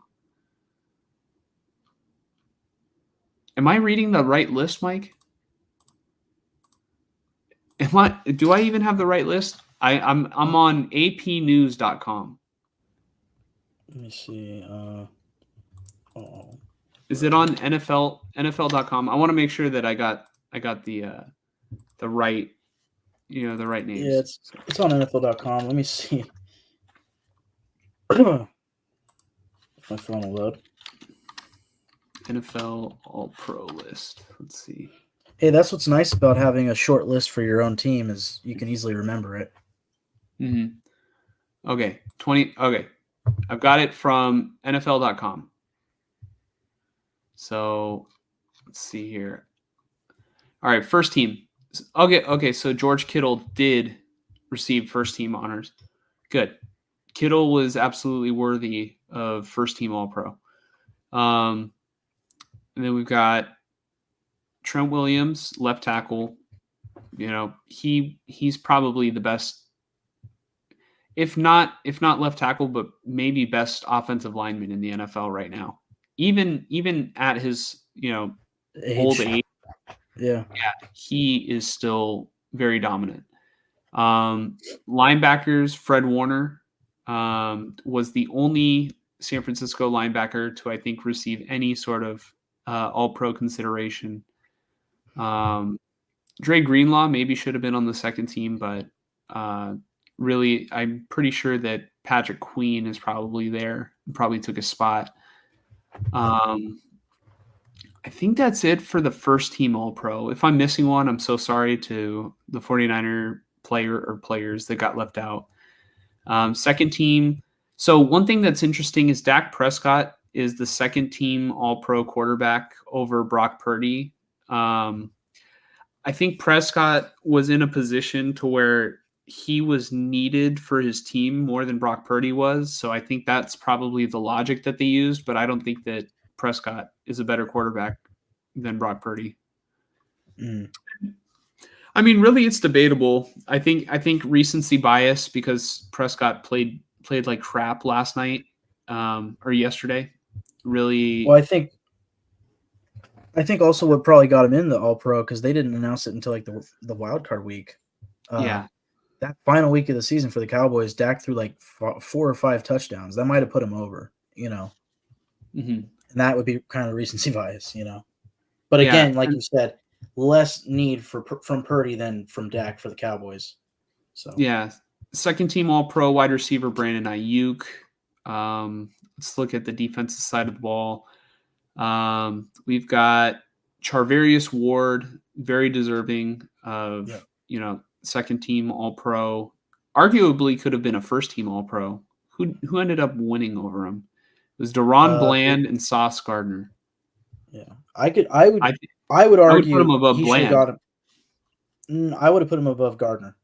A: Am I reading the right list, Mike? Do I even have the right list? I'm on apnews.com.
B: Let me see.
A: Is it on NFL.com? I want to make sure that I got the right the right names.
B: Yeah, it's on NFL.com. Let me see. My phone will load.
A: NFL All-Pro list. Let's see.
B: Hey, that's what's nice about having a short list for your own team is you can easily remember it.
A: Okay, 20. Okay, I've got it from NFL.com. So let's see here. All right, first team. Okay. So George Kittle did receive first team honors. Good. Kittle was absolutely worthy of first team All-Pro. And then we've got Trent Williams, left tackle. He's probably the best, if not left tackle, but maybe best offensive lineman in the NFL right now. Even at his old age,
B: Yeah.
A: he is still very dominant. Linebackers, Fred Warner was the only San Francisco linebacker to, I think, receive any sort of All-Pro consideration. Dre Greenlaw maybe should have been on the second team, but really, I'm pretty sure that Patrick Queen is probably there, probably took a spot. I think that's it for the first team All-Pro. If I'm missing one, I'm so sorry to the 49er players that got left out. Second team. So one thing that's interesting is Dak Prescott is the second team All-Pro quarterback over Brock Purdy. I think Prescott was in a position to where he was needed for his team more than Brock Purdy was. So I think that's probably the logic that they used, but I don't think that Prescott is a better quarterback than Brock Purdy. I mean, really, it's debatable. I think recency bias because Prescott played like crap last night or yesterday. Really,
B: Well, I think also what probably got him in the All-Pro because they didn't announce it until like the wild card week.
A: Yeah.
B: That final week of the season for the Cowboys, Dak threw like 4 or 5 touchdowns. That might have put him over,
A: Mm-hmm.
B: And that would be kind of recency bias, But again, like you said, less need from Purdy than from Dak for the Cowboys. So
A: yeah, second team All-Pro wide receiver Brandon Ayuk. Let's look at the defensive side of the ball. We've got Charvarius Ward, very deserving of second team All-Pro. Arguably could have been a first team All-Pro. Who ended up winning over him? It was Deron Bland and Sauce Gardner.
B: Yeah, I would argue
A: put him above
B: he
A: Bland.
B: should have got him. I would have put him above Gardner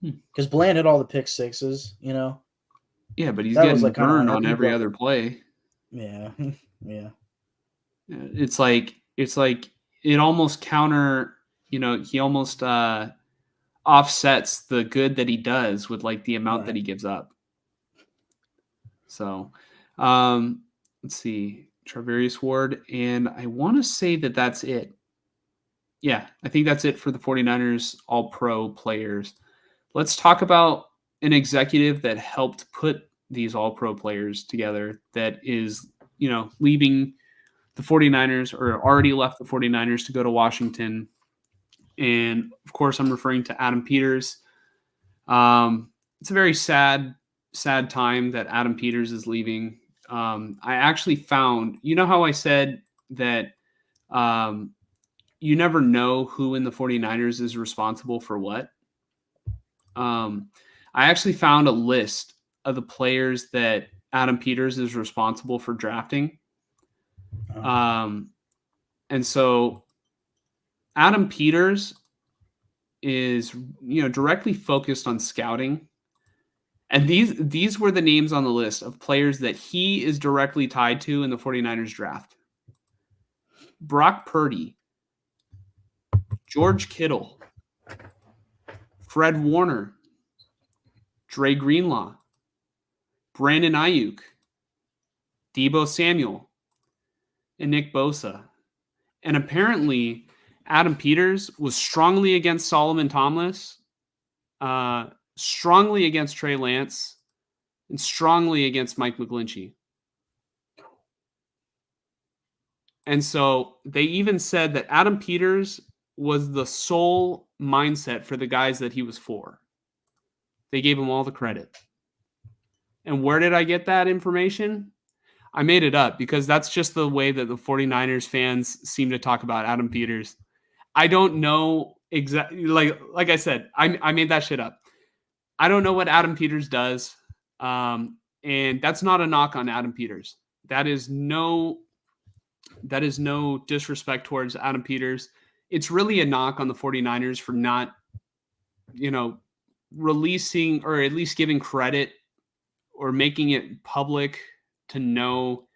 B: because Bland had all the pick sixes,
A: Yeah, but he's
B: That
A: getting
B: was, like, kinda
A: burned
B: unheard-
A: on
B: he
A: every
B: broke
A: other play.
B: Yeah, yeah.
A: It's like it almost counter. He almost offsets the good that he does with like the amount that he gives up. So, let's see, Charvarius Ward, and I want to say that that's it. Yeah, I think that's it for the 49ers All-Pro players. Let's talk about an executive that helped put these All-Pro players together that is, leaving the 49ers or already left the 49ers to go to Washington. And of course, I'm referring to Adam Peters. It's a very sad time that Adam Peters is leaving. I actually found, how I said that you never know who in the 49ers is responsible for what? I actually found a list of the players that Adam Peters is responsible for drafting. And so Adam Peters is, directly focused on scouting. And these were the names on the list of players that he is directly tied to in the 49ers draft. Brock Purdy, George Kittle, Fred Warner, Dre Greenlaw, Brandon Ayuk, Deebo Samuel, and Nick Bosa. And apparently Adam Peters was strongly against Solomon Thomas, strongly against Trey Lance, and strongly against Mike McGlinchey. And so they even said that Adam Peters was the sole mindset for the guys that he was for. They gave him all the credit. And where did I get that information? I made it up because that's just the way that the 49ers fans seem to talk about Adam Peters. I don't know exactly, like I said, I made that shit up. I don't know what Adam Peters does. And that's not a knock on Adam Peters. That is no disrespect towards Adam Peters. it's really a knock on the 49ers for not, releasing or at least giving credit or making it public to know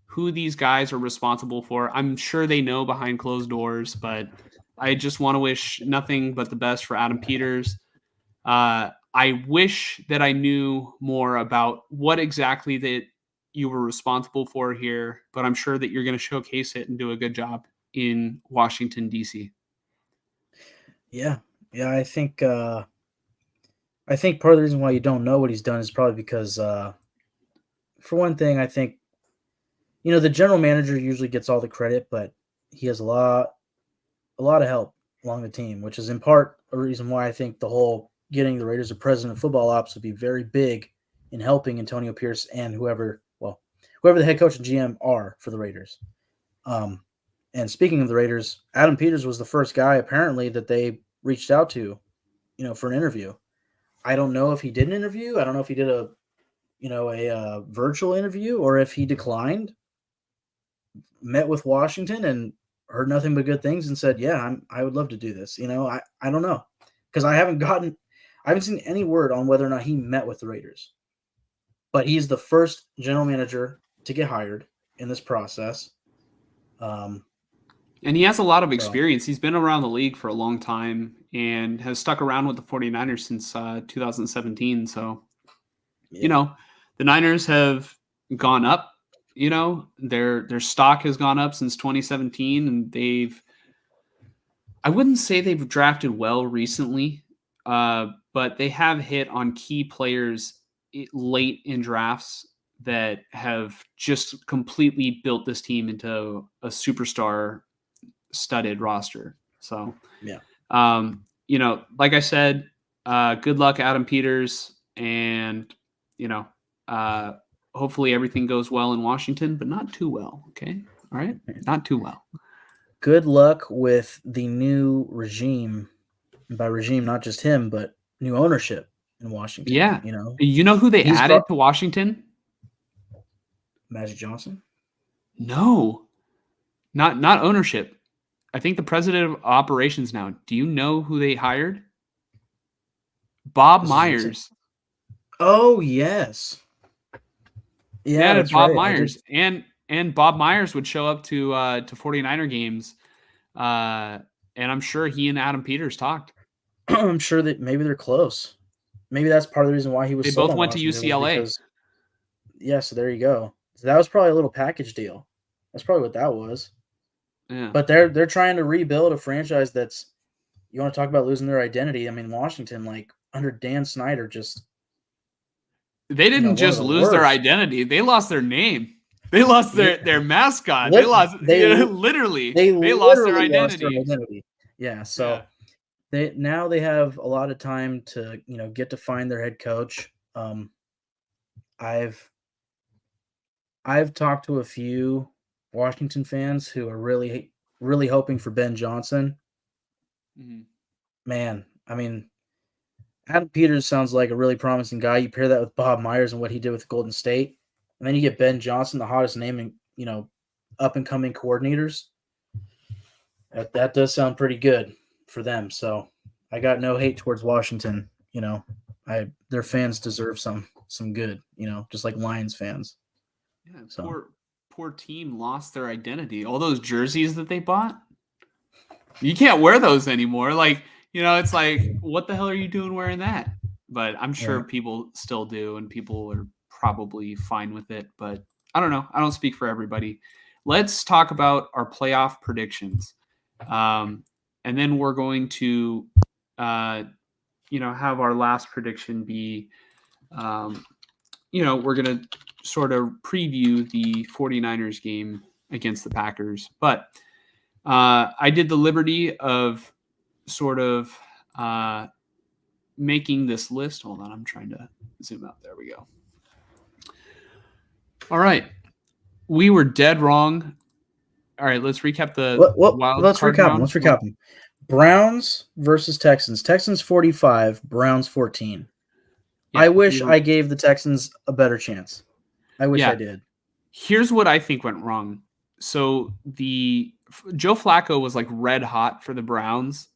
A: who these guys are responsible for. I'm sure they know behind closed doors, but I just want to wish nothing but the best for Adam Peters. I wish that I knew more about what exactly that you were responsible for here, but I'm sure that you're going to showcase it and do a good job in Washington, D.C.
B: Yeah. Yeah, I think part of the reason why you don't know what he's done is probably because for one thing, I think the general manager usually gets all the credit, but he has a lot of help along the team, which is in part a reason why I think the whole getting the Raiders a president of football ops would be very big in helping Antonio Pierce and whoever the head coach and GM are for the Raiders. And speaking of the Raiders, Adam Peters was the first guy apparently that they reached out to, for an interview. I don't know if he did an interview. I don't know if he did a virtual interview or if he declined, met with Washington and heard nothing but good things and said, yeah, I would love to do this. I don't know, because I haven't seen any word on whether or not he met with the Raiders, but he's the first general manager to get hired in this process.
A: And he has a lot of experience. He's been around the league for a long time and has stuck around with the 49ers since 2017. So,
B: yeah.
A: The Niners have gone up. Their stock has gone up since 2017, and I wouldn't say they've drafted well recently, but they have hit on key players late in drafts that have just completely built this team into a superstar studded roster. So,
B: yeah.
A: Like I said, good luck, Adam Peters, and, hopefully everything goes well in Washington, but not too well. Okay. All right. Not too well.
B: Good luck with the new regime. And by regime, not just him, but new ownership in Washington.
A: Yeah. You know who they added to Washington?
B: Magic Johnson?
A: No, not ownership. I think the president of operations now. Do you know who they hired? Bob Myers.
B: Oh, yes.
A: Yeah, that's Bob Myers. And Bob Myers would show up to 49er games. And I'm sure he and Adam Peters talked.
B: I'm sure that maybe they're close. Maybe that's part of the reason why he was.
A: They both went to UCLA.
B: So there you go. So that was probably a little package deal. That's probably what that was.
A: Yeah.
B: But they're trying to rebuild a franchise that's. You want to talk about losing their identity? I mean, Washington, like under Dan Snyder, just.
A: They didn't just lose their identity; they lost their name. They lost their mascot. They lost literally. They lost their identity.
B: Yeah. So they have a lot of time to get to find their head coach. I've talked to a few Washington fans who are really really hoping for Ben Johnson.
A: Mm-hmm.
B: Man, I mean, Adam Peters sounds like a really promising guy. You pair that with Bob Myers and what he did with Golden State, and then you get Ben Johnson, the hottest name in, up and coming coordinators. That does sound pretty good for them. So I got no hate towards Washington. Their fans deserve some good. Just like Lions fans.
A: Yeah, so. Poor team lost their identity. All those jerseys that they bought, you can't wear those anymore. Like. It's like, what the hell are you doing wearing that? But I'm sure people still do, and people are probably fine with it. But I don't know. I don't speak for everybody. Let's talk about our playoff predictions. And then we're going to, have our last prediction be, we're going to sort of preview the 49ers game against the Packers. But I did the liberty of sort of making this list. Hold on, I'm trying to zoom out. There we go. All right. We were dead wrong. All right, let's recap the
B: Let's recap them. Browns versus Texans. Texans 45, Browns 14. Yeah, I wish I gave the Texans a better chance. I wish I did.
A: Here's what I think went wrong. So Joe Flacco was like red hot for the Browns,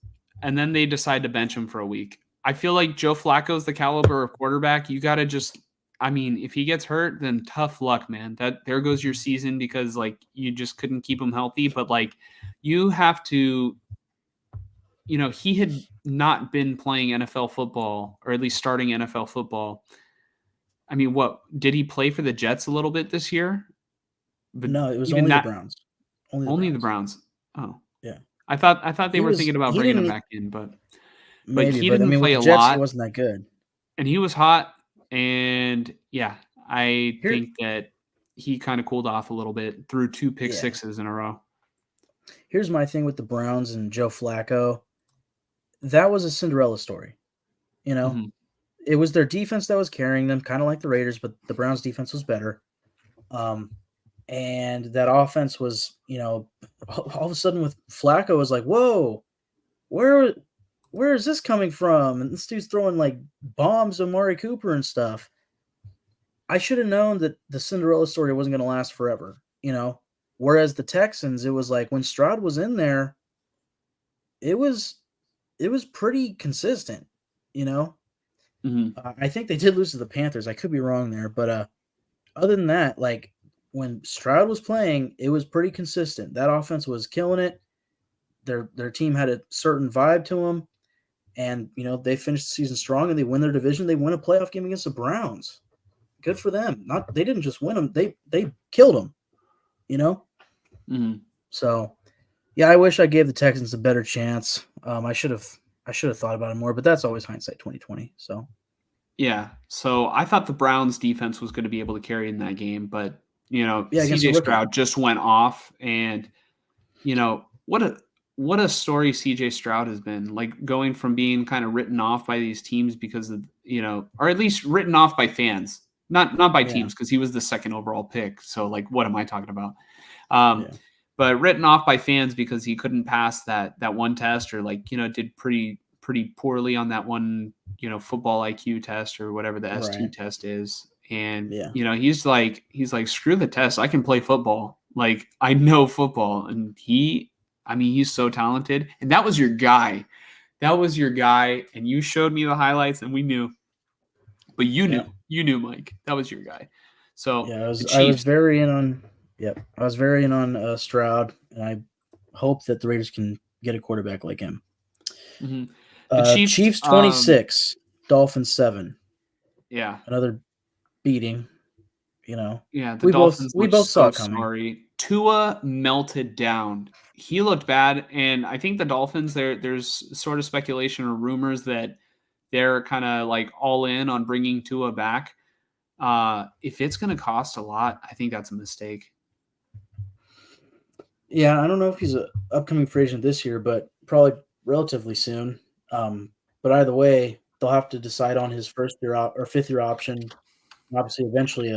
A: and then they decide to bench him for a week. I feel like Joe Flacco's the caliber of quarterback. You got to just, I mean, if he gets hurt, then tough luck, man. There goes your season because like you just couldn't keep him healthy. But like you have to, he had not been playing NFL football, or at least starting NFL football. I mean, what did he play for the Jets a little bit this year? But
B: No, it was
A: even
B: only
A: that,
B: the Browns.
A: only the Browns. Oh,
B: Yeah.
A: I thought they
B: He
A: were
B: was-
A: thinking about
B: he
A: bringing him
B: didn't-
A: back in, but
B: Maybe,
A: he
B: but I
A: didn't
B: mean, with
A: play
B: the
A: a
B: Jets, he
A: lot,
B: wasn't that good.
A: and he was hot. And yeah, I
B: Here-
A: think that he kind of cooled off a little bit, threw 2 pick
B: Yeah.
A: sixes in a row.
B: Here's my thing with the Browns and Joe Flacco. That was a Cinderella story.
A: Mhm.
B: It was their defense that was carrying them, kind of like the Raiders, but the Browns' defense was better. And that offense was, all of a sudden with Flacco was like, whoa, where is this coming from? And this dude's throwing like bombs to Amari Cooper and stuff. I should have known that the Cinderella story wasn't going to last forever, Whereas the Texans, it was like when Stroud was in there, it was pretty consistent,
A: Mhm.
B: I think they did lose to the Panthers. I could be wrong there, but other than that, like when Stroud was playing, it was pretty consistent. That offense was killing it. Their team had a certain vibe to them, and they finished the season strong and they win their division. They win a playoff game against the Browns. Good for them. They didn't just win them; they killed them.
A: Mhm.
B: So, yeah, I wish I gave the Texans a better chance. I should have thought about it more, but that's always hindsight 2020. So.
A: Yeah. So I thought the Browns defense was going to be able to carry in that game, but
B: against
A: CJ
B: a rookie.
A: Stroud just went off, and what a story CJ Stroud has been, like going from being kind of written off by these teams because of, or at least written off by fans, not by teams, because he was the second overall pick. So like, what am I talking about? But written off by fans because he couldn't pass that one test, or like, did pretty poorly on that one, football IQ test or whatever the S2
B: Right.
A: test is. And,
B: Yeah.
A: he's like, screw the test. I can play football. Like, I know football. And he's so talented. And that was your guy. And you showed me the highlights and we knew, but you knew, Mike, that was your guy. So
B: yeah,
A: the
B: I was
A: Chiefs,
B: very in on. Yep, I was very in on Stroud, and I hope that the Raiders can get a quarterback like him.
A: mhm.
B: Chiefs 26, Dolphins 7.
A: Yeah.
B: Another beating.
A: Yeah, the
B: we
A: Dolphins
B: both
A: looked
B: saw
A: so
B: it coming.
A: sorry. Tua melted down. He looked bad, and I think the Dolphins, there's sort of speculation or rumors that they're kind of like all in on bringing Tua back. If it's going to cost a lot, I think that's a mistake.
B: Yeah, I don't know if he's an upcoming free agent this year, but probably relatively soon. But either way, they'll have to decide on his first year or fifth year option. Obviously, eventually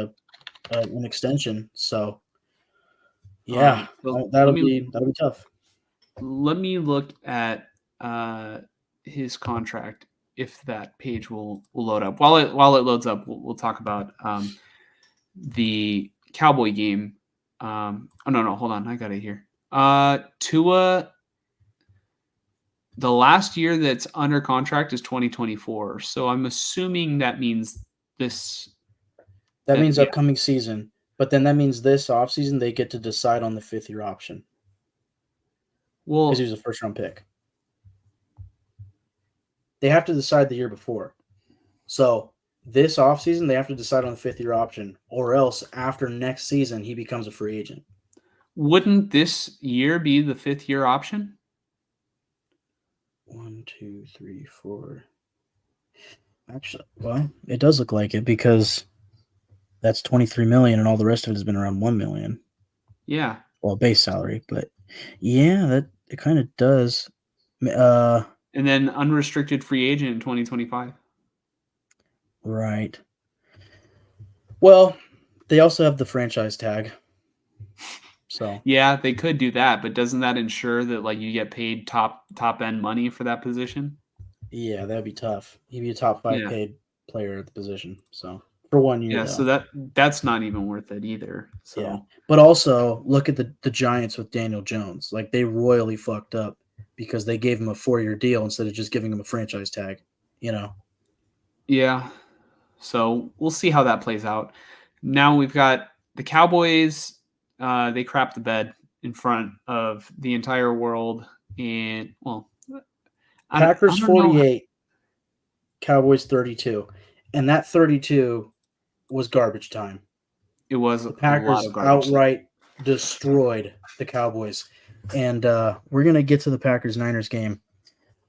B: an extension. So, yeah,
A: So
B: that'll be tough.
A: Let me look at his contract, if that page will load up. While it loads up, we'll talk about the Cowboy game. Oh no, hold on, I got it here. Tua, the last year that's under contract is 2024. So I'm assuming that means this.
B: That means upcoming season, but then that means this offseason they get to decide on the fifth year option.
A: Well,
B: because he was a first round pick. They have to decide the year before. So this offseason, they have to decide on the fifth year option, or else after next season, he becomes a free agent.
A: Wouldn't this year be the fifth year option?
B: 1, 2, 3, 4. Actually, well, it does look like it because that's $23 million, and all the rest of it has been around $1 million.
A: Yeah.
B: Well, base salary, but yeah, that it kind of does.
A: And then unrestricted free agent in 2025.
B: Right. Well, they also have the franchise tag. So
A: yeah, they could do that, but doesn't that ensure that like you get paid top end money for that position?
B: Yeah, that'd be tough. He'd be a top 5 paid player at the position. So for 1 year.
A: Yeah,
B: though.
A: so that's not even worth it either. So
B: Yeah. But also look at the Giants with Daniel Jones. Like they royally fucked up because they gave him a 4-year deal instead of just giving him a franchise tag. You know.
A: yeah. So we'll see how that plays out. Now we've got the Cowboys. They crapped the bed in front of the entire world. And, well,
B: Packers
A: I don't know.
B: 48, Cowboys 32. And that 32 was garbage time.
A: It was
B: The
A: a lot
B: Packers
A: of garbage.
B: outright destroyed the Cowboys. And we're going to get to the Packers-Niners game.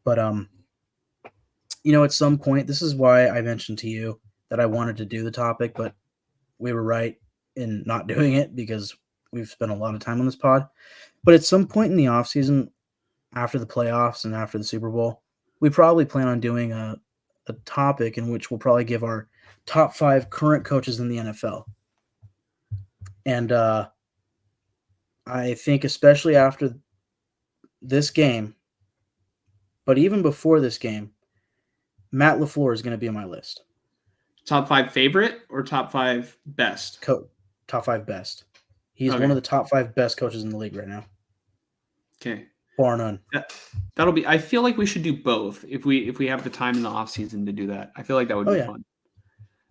B: But, at some point, this is why I mentioned to you that I wanted to do the topic, but we were right in not doing it because we've spent a lot of time on this pod. But at some point in the offseason, after the playoffs and after the Super Bowl, we probably plan on doing a topic in which we'll probably give our top 5 current coaches in the NFL. And I think especially after this game, but even before this game, Matt LaFleur is going to be on my list.
A: Top 5 favorite or top 5 best?
B: Top 5 best. He's
A: Okay.
B: one of the top 5 best coaches in the league right now.
A: Okay.
B: Bar none.
A: That'll be. I feel like we should do both if we have the time in the off season to do that. I feel like that would be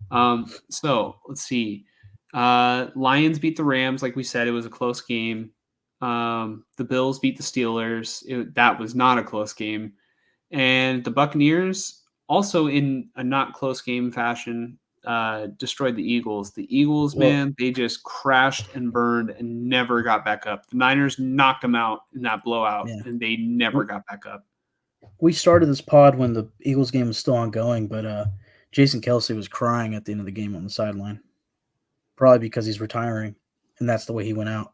A: fun. So let's see. Lions beat the Rams, like we said. It was a close game. The Bills beat the Steelers. That was not a close game. And the Buccaneers, also in a not close game fashion, destroyed the Eagles. The Eagles, man, they just crashed and burned and never got back up. The Niners knocked them out in that blowout, and they never got back up.
B: We started this pod when the Eagles game was still ongoing, but Jason Kelce was crying at the end of the game on the sideline, probably because he's retiring, and that's the way he went out.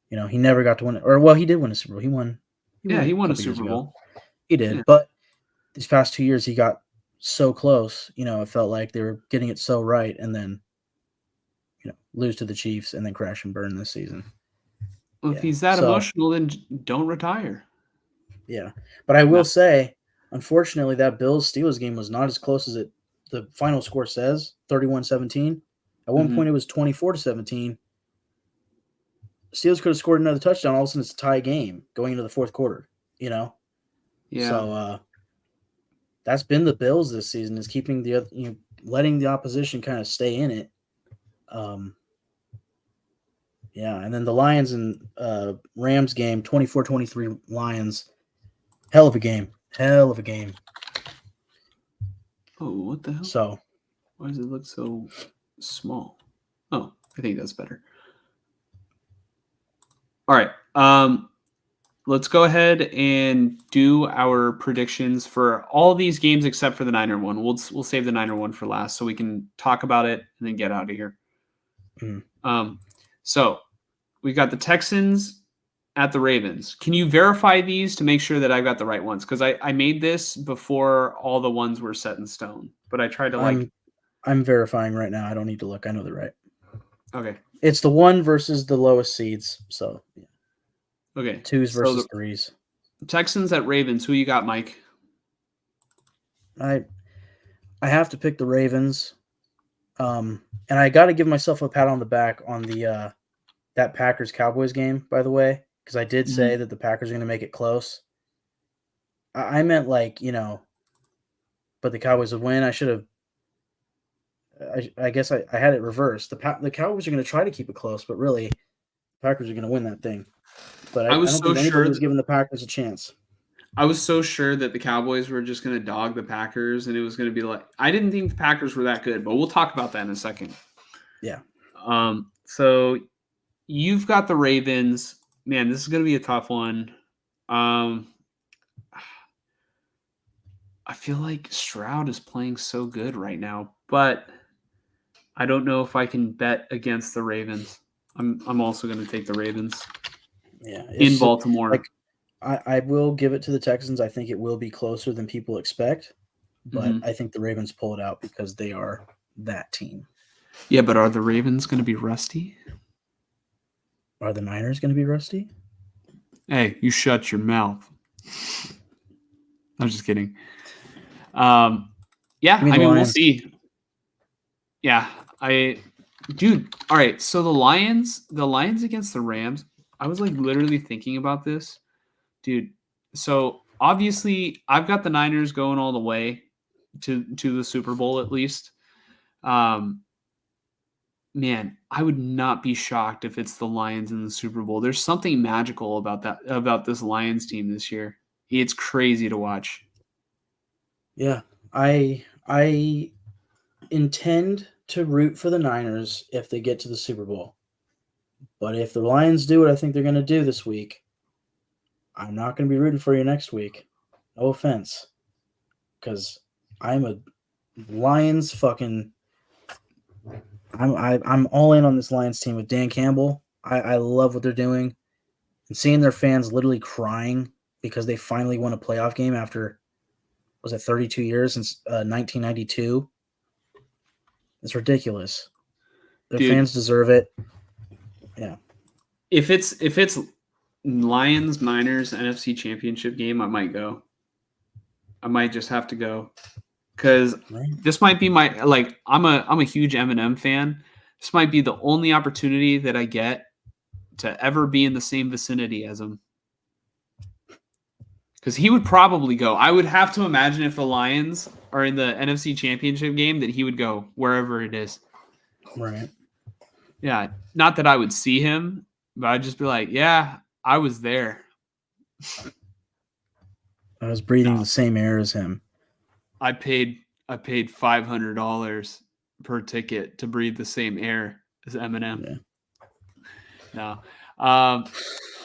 B: He never got to win it. Or, he did win a Super Bowl. He won
A: a Super Bowl.
B: He did, but these past 2 years he got so close. It felt like they were getting it so right, and then lose to the Chiefs and then crash and burn this season.
A: Well, if he's that emotional, then don't retire.
B: Yeah, but I will say, unfortunately, that Bills-Steelers game was not as close as the final score says, 31-17. At one point, it was 24-17. Steelers could have scored another touchdown. All of a sudden, it's a tie game going into the fourth quarter. Yeah. So that's been the Bills this season, is keeping letting the opposition kind of stay in it. And then the Lions and Rams game, 24-23 Lions. Hell of a game.
A: Oh, what the hell?
B: So,
A: why does it look so small? Oh, I think that's better. All right. Let's go ahead and do our predictions for all these games except for the Niner one. We'll save the Niner one for last so we can talk about it and then get out of here. So we've got the Texans at the Ravens. Can you verify these to make sure that I've got the right ones? Because I made this before all the ones were set in stone, but I tried to
B: I'm verifying right now. I don't need to look. I know they're right.
A: Okay.
B: It's the 1 versus the lowest seeds. So, yeah.
A: Okay.
B: 2s versus 3s.
A: Texans at Ravens. Who you got, Mike?
B: I have to pick the Ravens. And I got to give myself a pat on the back on the that Packers-Cowboys game, by the way, because I did say that the Packers are going to make it close. I meant but the Cowboys would win. I should have. I guess I had it reversed. The Cowboys are going to try to keep it close, but really, the Packers are going to win that thing. But I don't think anybody was giving the Packers a chance.
A: I was so sure that the Cowboys were just going to dog the Packers, and it was going to be like, I didn't think the Packers were that good, but we'll talk about that in a second.
B: Yeah.
A: So you've got the Ravens. Man, this is going to be a tough one. I feel like Stroud is playing so good right now, but I don't know if I can bet against the Ravens. I'm also going to take the Ravens.
B: Yeah.
A: In Baltimore.
B: I will give it to the Texans. I think it will be closer than people expect, but I think the Ravens pull it out because they are that team.
A: Yeah, but are the Ravens going to be rusty?
B: Are the Niners going to be rusty?
A: Hey, you shut your mouth. I'm just kidding. Yeah, I mean, we'll see. Yeah, dude. All right, so the Lions against the Rams. I was like literally thinking about this, dude. So obviously, I've got the Niners going all the way to the Super Bowl at least. Man, I would not be shocked if it's the Lions in the Super Bowl. There's something magical about this Lions team this year. It's crazy to watch.
B: Yeah, I intend to root for the Niners if they get to the Super Bowl. But if the Lions do what I think they're going to do this week, I'm not going to be rooting for you next week. No offense, because I'm a Lions fucking. I'm all in on this Lions team with Dan Campbell. I love what they're doing, and seeing their fans literally crying because they finally won a playoff game after, was it 32 years since 1992? It's ridiculous. Their
A: Dude.
B: fans deserve it. Yeah.
A: If it's Lions Niners NFC Championship game, I might go. I might just have to go because this might be my I'm a huge Eminem fan. This might be the only opportunity that I get to ever be in the same vicinity as him. Because he would probably go. I would have to imagine if the Lions are in the NFC Championship game that he would go wherever it is.
B: Right.
A: Yeah. Not that I would see him, but I'd just be like, yeah, I was there.
B: I was breathing the same air as him.
A: I paid $500 per ticket to breathe the same air as Eminem. Yeah. No. All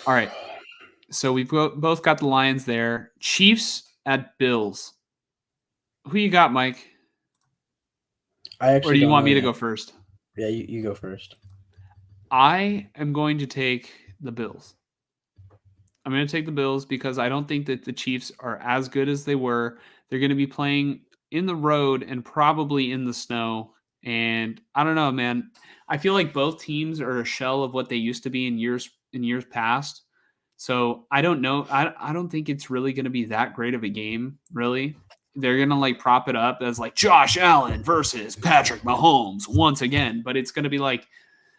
A: right. So we've both got the Lions there. Chiefs at Bills. Who you got, Mike? Or do you want me to go first?
B: Yeah, you go first.
A: I am going to take the Bills. I'm going to take the Bills because I don't think that the Chiefs are as good as they were. They're going to be playing in the road and probably in the snow. And I don't know, man. I feel like both teams are a shell of what they used to be in years past. So I don't know. I don't think it's really going to be that great of a game, really. They're going to like prop it up as like Josh Allen versus Patrick Mahomes once again. But it's going to be like,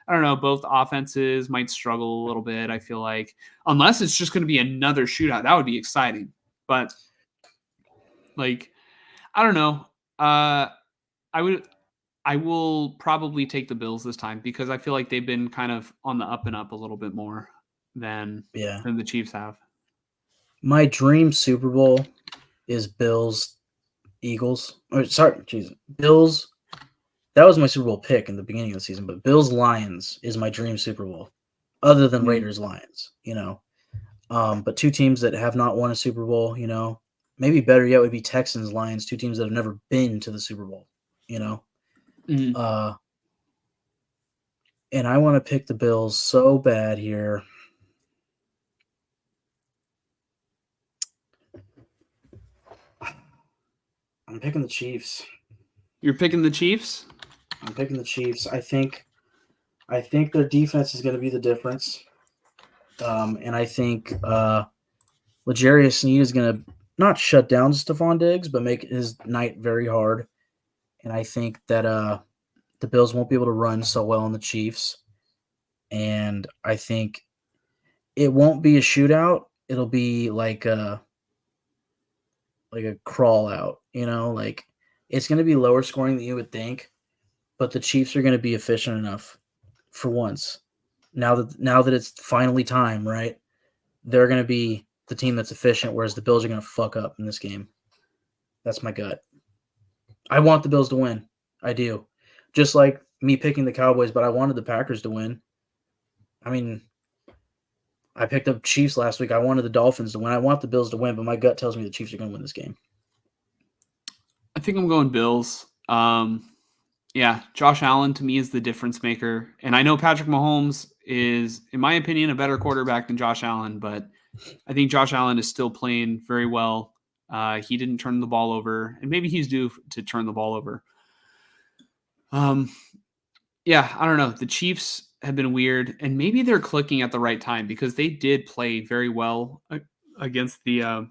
A: I don't know, both offenses might struggle a little bit, I feel like. Unless it's just going to be another shootout. That would be exciting. But, like, I don't know. I will probably take the Bills this time because I feel like they've been kind of on the up and up a little bit more than the Chiefs have.
B: My dream Super Bowl is Bills Eagles. Or sorry, geez, Bills. That was my Super Bowl pick in the beginning of the season, but Bills Lions is my dream Super Bowl, other than Raiders Lions, you know. But two teams that have not won a Super Bowl, you know, maybe better yet would be Texans Lions, two teams that have never been to the Super Bowl, you know. And I want to pick the Bills so bad here. I'm picking the Chiefs.
A: You're picking the Chiefs?
B: I'm picking the Chiefs. I think their defense is going to be the difference. And I think L'Jarius Sneed is going to not shut down Stephon Diggs, but make his night very hard. And I think that the Bills won't be able to run so well on the Chiefs. And I think it won't be a shootout. It'll be like a crawl out, you know, like it's going to be lower scoring than you would think, but the Chiefs are going to be efficient enough for once. Now that it's finally time, right? They're going to be the team that's efficient, whereas the Bills are going to fuck up in this game. That's my gut. I want the Bills to win. I do. Just like me picking the Cowboys, but I wanted the Packers to win. I mean, I picked up Chiefs last week. I wanted the Dolphins to win. I want the Bills to win, but my gut tells me the Chiefs are going to win this game.
A: I think I'm going Bills. Yeah, Josh Allen to me is the difference maker. And I know Patrick Mahomes is, in my opinion, a better quarterback than Josh Allen, but I think Josh Allen is still playing very well. He didn't turn the ball over, and maybe he's due to turn the ball over. Yeah, I don't know. The Chiefs have been weird, and maybe they're clicking at the right time because they did play very well against the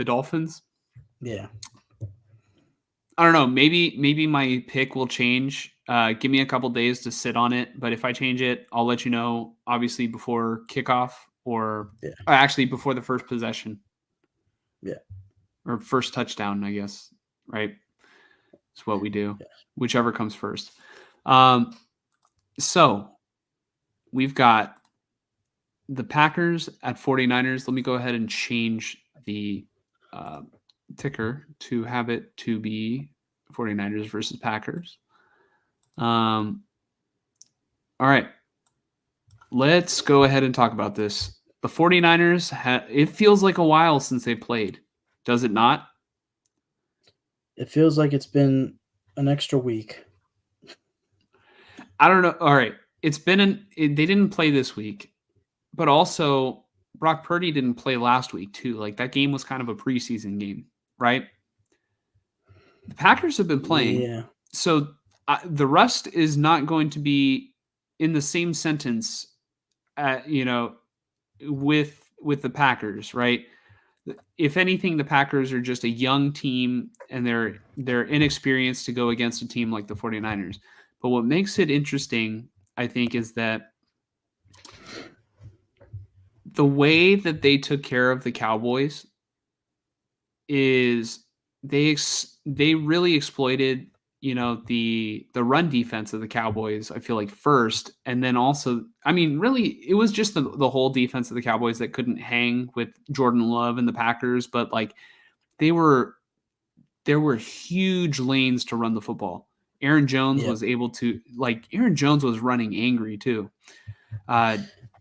A: Dolphins.
B: Yeah.
A: I don't know. Maybe my pick will change. Give me a couple days to sit on it. But if I change it, I'll let you know. Obviously before kickoff, or actually before the first possession.
B: Yeah.
A: Or first touchdown, I guess. Right. That's what we do.
B: Yeah.
A: Whichever comes first. So we've got the Packers at 49ers. Let me go ahead and change the ticker to have it to be 49ers versus Packers. All right. Let's go ahead and talk about this. The 49ers, it feels like a while since they played. Does it not?
B: It feels like it's been an extra week.
A: I don't know. All right. They didn't play this week, but also Brock Purdy didn't play last week too. Like that game was kind of a preseason game, right? The Packers have been playing.
B: Yeah.
A: So the rust is not going to be in the same sentence, with the Packers, right? If anything, the Packers are just a young team and they're inexperienced to go against a team like the 49ers. But what makes it interesting, I think, is that the way that they took care of the Cowboys is they really exploited, the run defense of the Cowboys, I feel like, first. And then also, I mean, really, it was just the whole defense of the Cowboys that couldn't hang with Jordan Love and the Packers. But like there were huge lanes to run the football. Aaron Jones was able to, Aaron Jones was running angry too.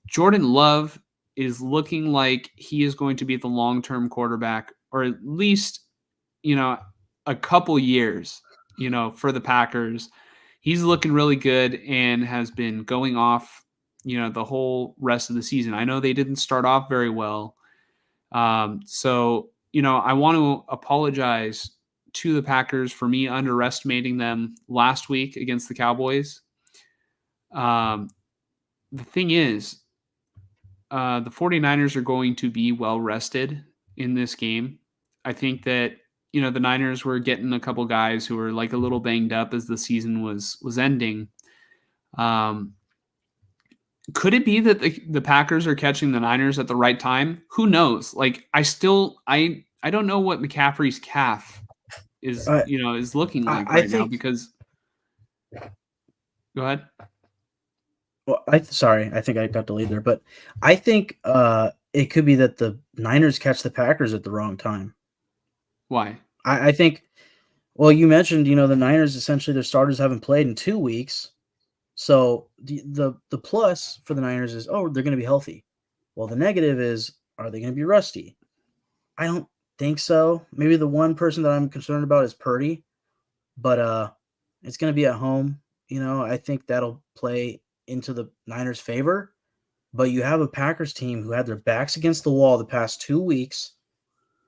A: Jordan Love is looking like he is going to be the long-term quarterback, or at least, a couple years, for the Packers. He's looking really good and has been going off, the whole rest of the season. I know they didn't start off very well. So, I want to apologize to the Packers for me underestimating them last week against the Cowboys. The thing is, the 49ers are going to be well rested in this game. I think that, the Niners were getting a couple guys who were like a little banged up as the season was ending. Could it be that the Packers are catching the Niners at the right time? Who knows? Like, I don't know what McCaffrey's calf is, is looking like now, because go ahead.
B: Well, sorry, I think I got delayed there, but I think it could be that the Niners catch the Packers at the wrong time.
A: Why?
B: I think, well, you mentioned, the Niners, essentially their starters haven't played in 2 weeks. So the plus for the Niners is, they're going to be healthy. Well, the negative is, are they going to be rusty? I don't think so. Maybe the one person that I'm concerned about is Purdy, but it's going to be at home. I think that'll play into the Niners' favor. But you have a Packers team who had their backs against the wall the past 2 weeks,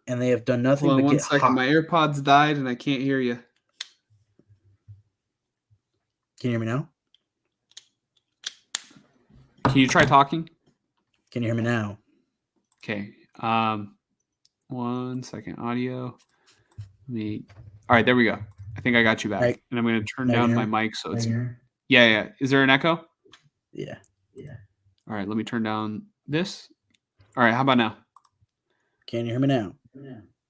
B: and they have done nothing but get hot.
A: My AirPods died and I can't hear you.
B: Can you hear me now?
A: Can you try talking?
B: Can you hear me now?
A: Okay. 1 second. Audio. All right, there we go. I think I got you back. And I'm going to turn down my mic so it's. Yeah. Is there an echo?
B: Yeah.
A: All right, let me turn down this. All right, how about now?
B: Can you hear me now?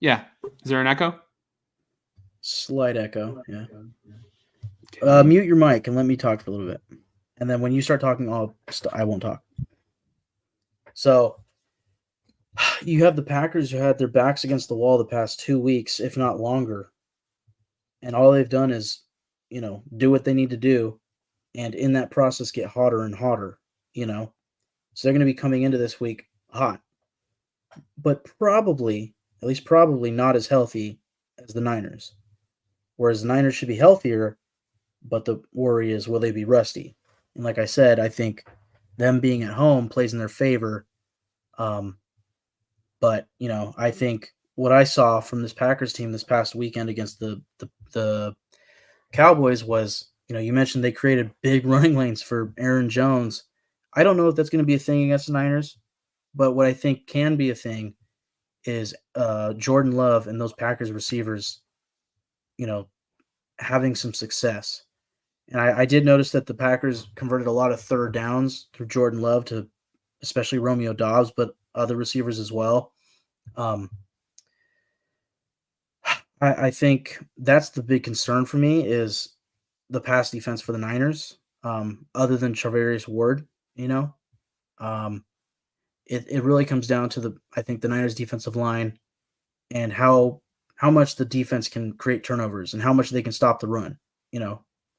A: Yeah. Is there an echo?
B: Slight echo. Yeah.
A: Okay.
B: Mute your mic and let me talk for a little bit. And then when you start talking, I won't talk. So you have the Packers who had their backs against the wall the past 2 weeks, if not longer. And all they've done is, do what they need to do. And in that process, get hotter and hotter, So they're going to be coming into this week hot. But probably not as healthy as the Niners. Whereas the Niners should be healthier, but the worry is, will they be rusty? And like I said, I think them being at home plays in their favor. But, I think what I saw from this Packers team this past weekend against the Cowboys was, you mentioned they created big running lanes for Aaron Jones. I don't know if that's going to be a thing against the Niners, but what I think can be a thing is Jordan Love and those Packers receivers, having some success. And I did notice that the Packers converted a lot of third downs through Jordan Love to especially Romeo Doubs, but other receivers as well. I think that's the big concern for me is the pass defense for the Niners, other than Charvarius Ward, it really comes down to I think the Niners defensive line and how much the defense can create turnovers and how much they can stop the run,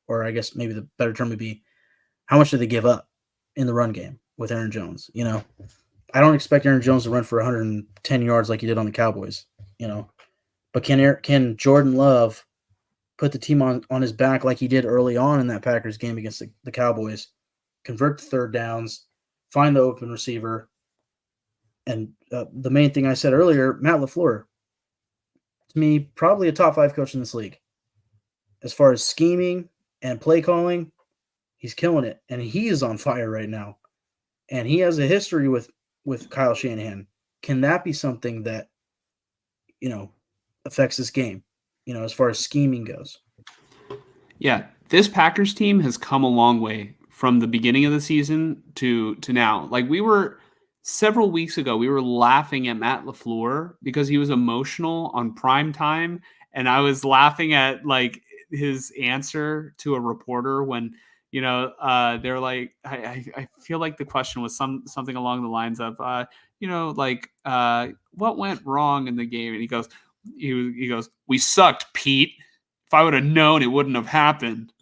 B: or I guess maybe the better term would be how much do they give up in the run game with Aaron Jones, I don't expect Aaron Jones to run for 110 yards like he did on the Cowboys, but can Jordan Love put the team on his back like he did early on in that Packers game against the Cowboys, convert the third downs, find the open receiver, and the main thing I said earlier, Matt LaFleur, to me, probably a top 5 coach in this league. As far as scheming and play calling, he's killing it, and he is on fire right now. And he has a history with Kyle Shanahan. Can that be something that, affects this game, as far as scheming goes?
A: Yeah, this Packers team has come a long way from the beginning of the season to now. Like several weeks ago, we were laughing at Matt LaFleur because he was emotional on prime time. And I was laughing at like his answer to a reporter when, they're like, I feel like the question was something along the lines of, what went wrong in the game? And he goes, we sucked, Pete. If I would have known, it wouldn't have happened.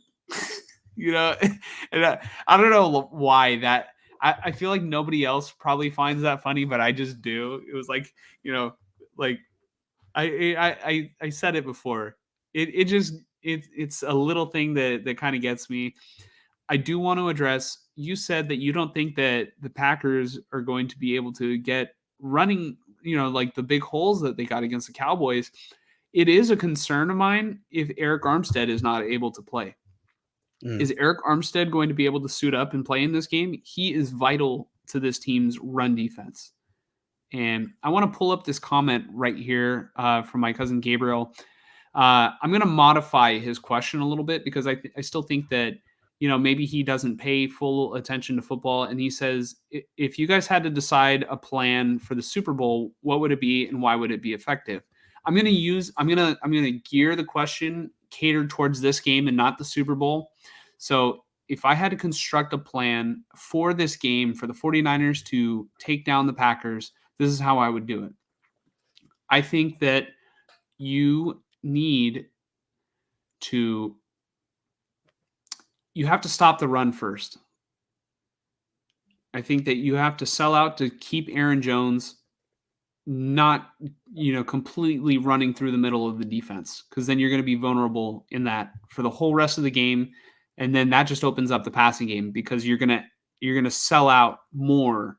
A: And I don't know why that. I feel like nobody else probably finds that funny, but I just do. It was like, like I said it before. It's a little thing that kind of gets me. I do want to address, you said that you don't think that the Packers are going to be able to get running, like the big holes that they got against the Cowboys. It is a concern of mine if Eric Armstead is not able to play. Is Eric Armstead going to be able to suit up and play in this game? He is vital to this team's run defense. And I want to pull up this comment right here from my cousin Gabriel. I'm going to modify his question a little bit because I still think that, maybe he doesn't pay full attention to football. And he says, if you guys had to decide a plan for the Super Bowl, what would it be and why would it be effective? I'm going to gear the question catered towards this game and not the Super Bowl. So if I had to construct a plan for this game for the 49ers to take down the Packers, this is how I would do it. I think that you have to stop the run first. I think that you have to sell out to keep Aaron Jones not, completely running through the middle of the defense, because then you're going to be vulnerable in that for the whole rest of the game. And then that just opens up the passing game because you're going to sell out more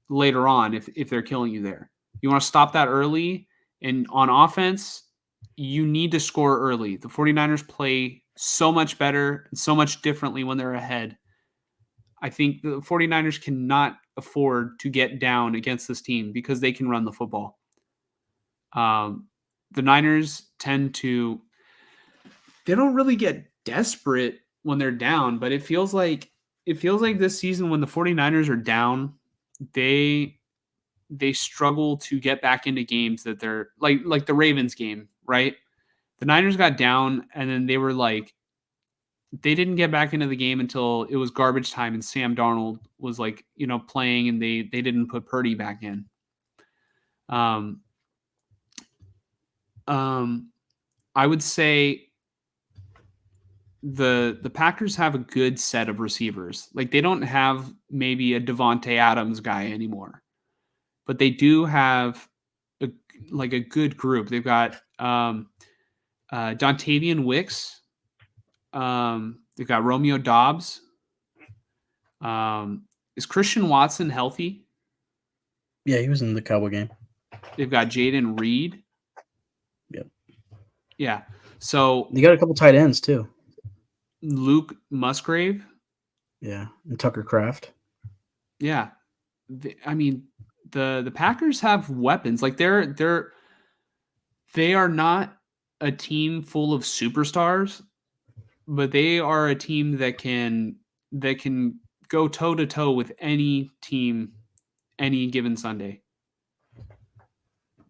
A: later on if they're killing you there. You want to stop that early, and on offense, you need to score early. The 49ers play so much better and so much differently when they're ahead. I think the 49ers cannot afford to get down against this team because they can run the football. The Niners they don't really get desperate when they're down, but it feels like this season when the 49ers are down, they struggle to get back into games that they're like the Ravens game, right? The Niners got down and then they were like, they didn't get back into the game until it was garbage time and Sam Darnold was like, playing, and they didn't put Purdy back in. I would say the Packers have a good set of receivers. Like they don't have maybe a Devontae Adams guy anymore, but they do have a good group. They've got Dontavian Wicks. They've got Romeo Doubs. Is Christian Watson healthy?
B: Yeah, he was in the Cowboy game.
A: They've got Jaden Reed.
B: Yep.
A: Yeah. So
B: you got a couple tight ends too.
A: Luke Musgrave.
B: Yeah, and Tucker Kraft.
A: Yeah. The Packers have weapons. Like they are not a team full of superstars, they are a team that can go toe to toe with any team any given Sunday.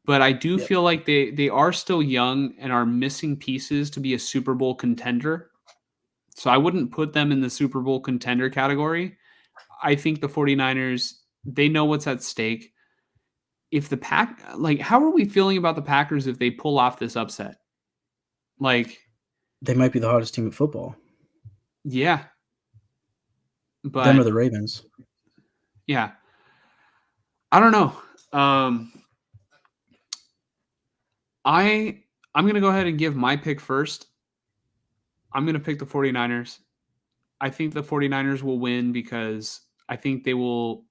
A: But I do feel like they are still young and are missing pieces to be a Super Bowl contender. So I wouldn't put them in the Super Bowl contender category. I think the 49ers, they know what's at stake. If the how are we feeling about the Packers if they pull off this upset? Like,
B: they might be the hottest team in football.
A: Yeah. But
B: them or the Ravens.
A: Yeah. I don't know. I'm going to go ahead and give my pick first. I'm going to pick the 49ers. I think the 49ers will win because I think they'll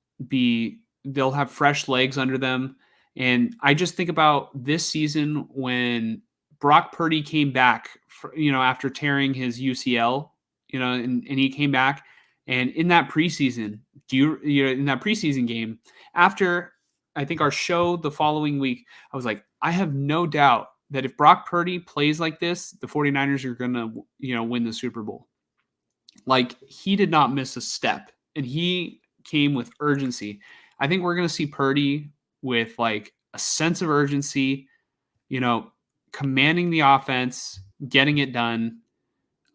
A: have fresh legs under them. And I just think about this season when Brock Purdy came back, after tearing his UCL, and he came back. And in that preseason, in that preseason game, after I think our show the following week, I was like, I have no doubt that if Brock Purdy plays like this, the 49ers are going to, win the Super Bowl. Like, he did not miss a step, and he came with urgency. I think we're going to see Purdy with like a sense of urgency, commanding the offense, getting it done.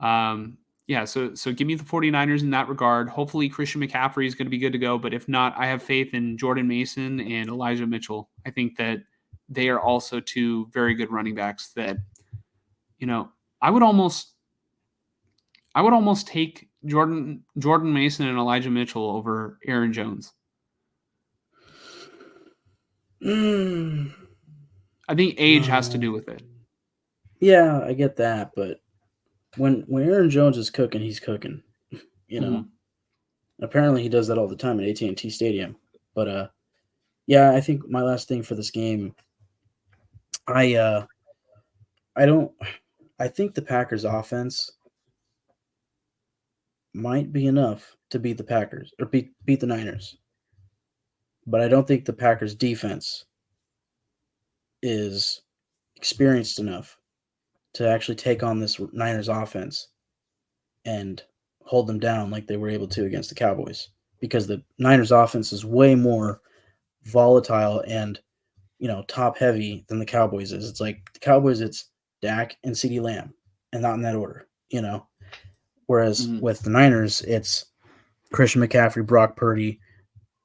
A: So give me the 49ers in that regard. Hopefully Christian McCaffrey is going to be good to go, but if not, I have faith in Jordan Mason and Elijah Mitchell. I think that they are also two very good running backs that, I would almost take Jordan Mason and Elijah Mitchell over Aaron Jones. I think age has to do with it.
B: Yeah, I get that, but when Aaron Jones is cooking, he's cooking.
A: Mm-hmm.
B: Apparently he does that all the time at AT&T Stadium. But yeah, I think my last thing for this game, I think the Packers offense might be enough to beat the Packers or beat the Niners. But I don't think the Packers defense is experienced enough to actually take on this Niners offense and hold them down like they were able to against the Cowboys, because the Niners offense is way more volatile and, top heavy than the Cowboys is. It's like the Cowboys, it's Dak and CeeDee Lamb, and not in that order, Whereas with the Niners, it's Christian McCaffrey, Brock Purdy,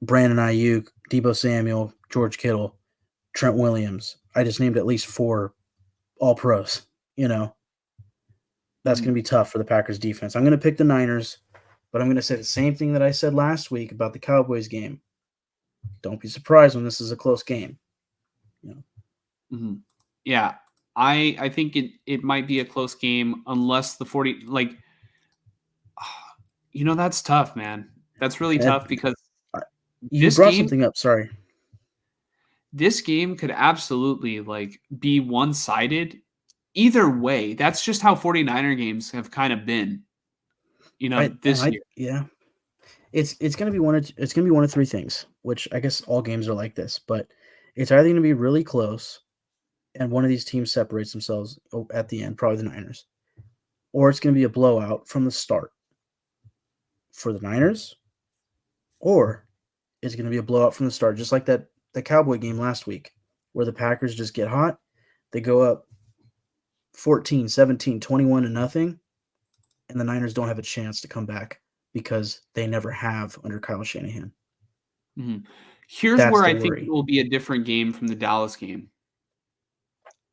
B: Brandon Ayuk, Deebo Samuel, George Kittle, Trent Williams. I just named at least 4 all-pros, That's going to be tough for the Packers defense. I'm going to pick the Niners, but I'm going to say the same thing that I said last week about the Cowboys game. Don't be surprised when this is a close game.
A: Yeah, I think it might be a close game unless the 40 that's tough, man. That's really tough because
B: you brought something up. Sorry.
A: This game could absolutely be one-sided. Either way, that's just how 49er games have kind of been, this year.
B: Yeah. It's going to be one of 3 things, which I guess all games are like this, but it's either going to be really close and one of these teams separates themselves at the end, probably the Niners, or it's going to be a blowout from the start for the Niners, or it's going to be a blowout from the start, just like the Cowboy game last week, where the Packers just get hot, they go up 14, 17, 21-0, and the Niners don't have a chance to come back because they never have under Kyle Shanahan.
A: Mm-hmm. Here's where I think it will be a different game from the Dallas game.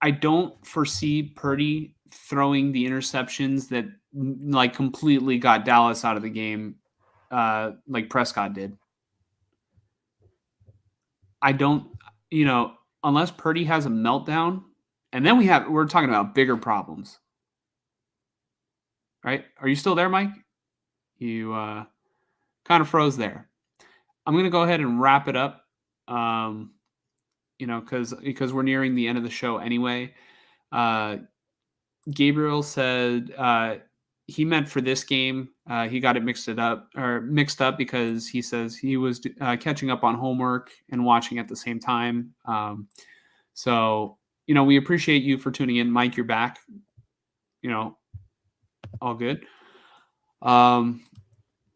A: I don't foresee Purdy throwing the interceptions that completely got Dallas out of the game, like Prescott did. I don't, unless Purdy has a meltdown, and then we're talking about bigger problems, right? Are you still there, Mike? You kind of froze there. I'm going to go ahead and wrap it up, because we're nearing the end of the show anyway. Gabriel said he meant for this game. He got it mixed up because he says he was catching up on homework and watching at the same time. So we appreciate you for tuning in. Mike, you're back. All good.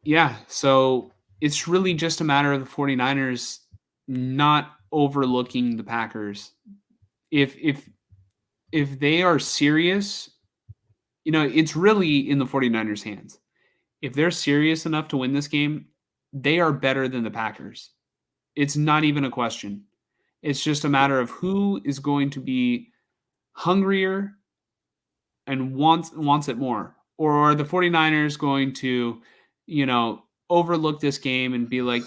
A: Yeah, so it's really just a matter of the 49ers not overlooking the Packers. If they are serious, it's really in the 49ers' hands. If they're serious enough to win this game, they are better than the Packers. It's not even a question. It's just a matter of who is going to be hungrier and wants it more. Or are the 49ers going to, overlook this game and be like,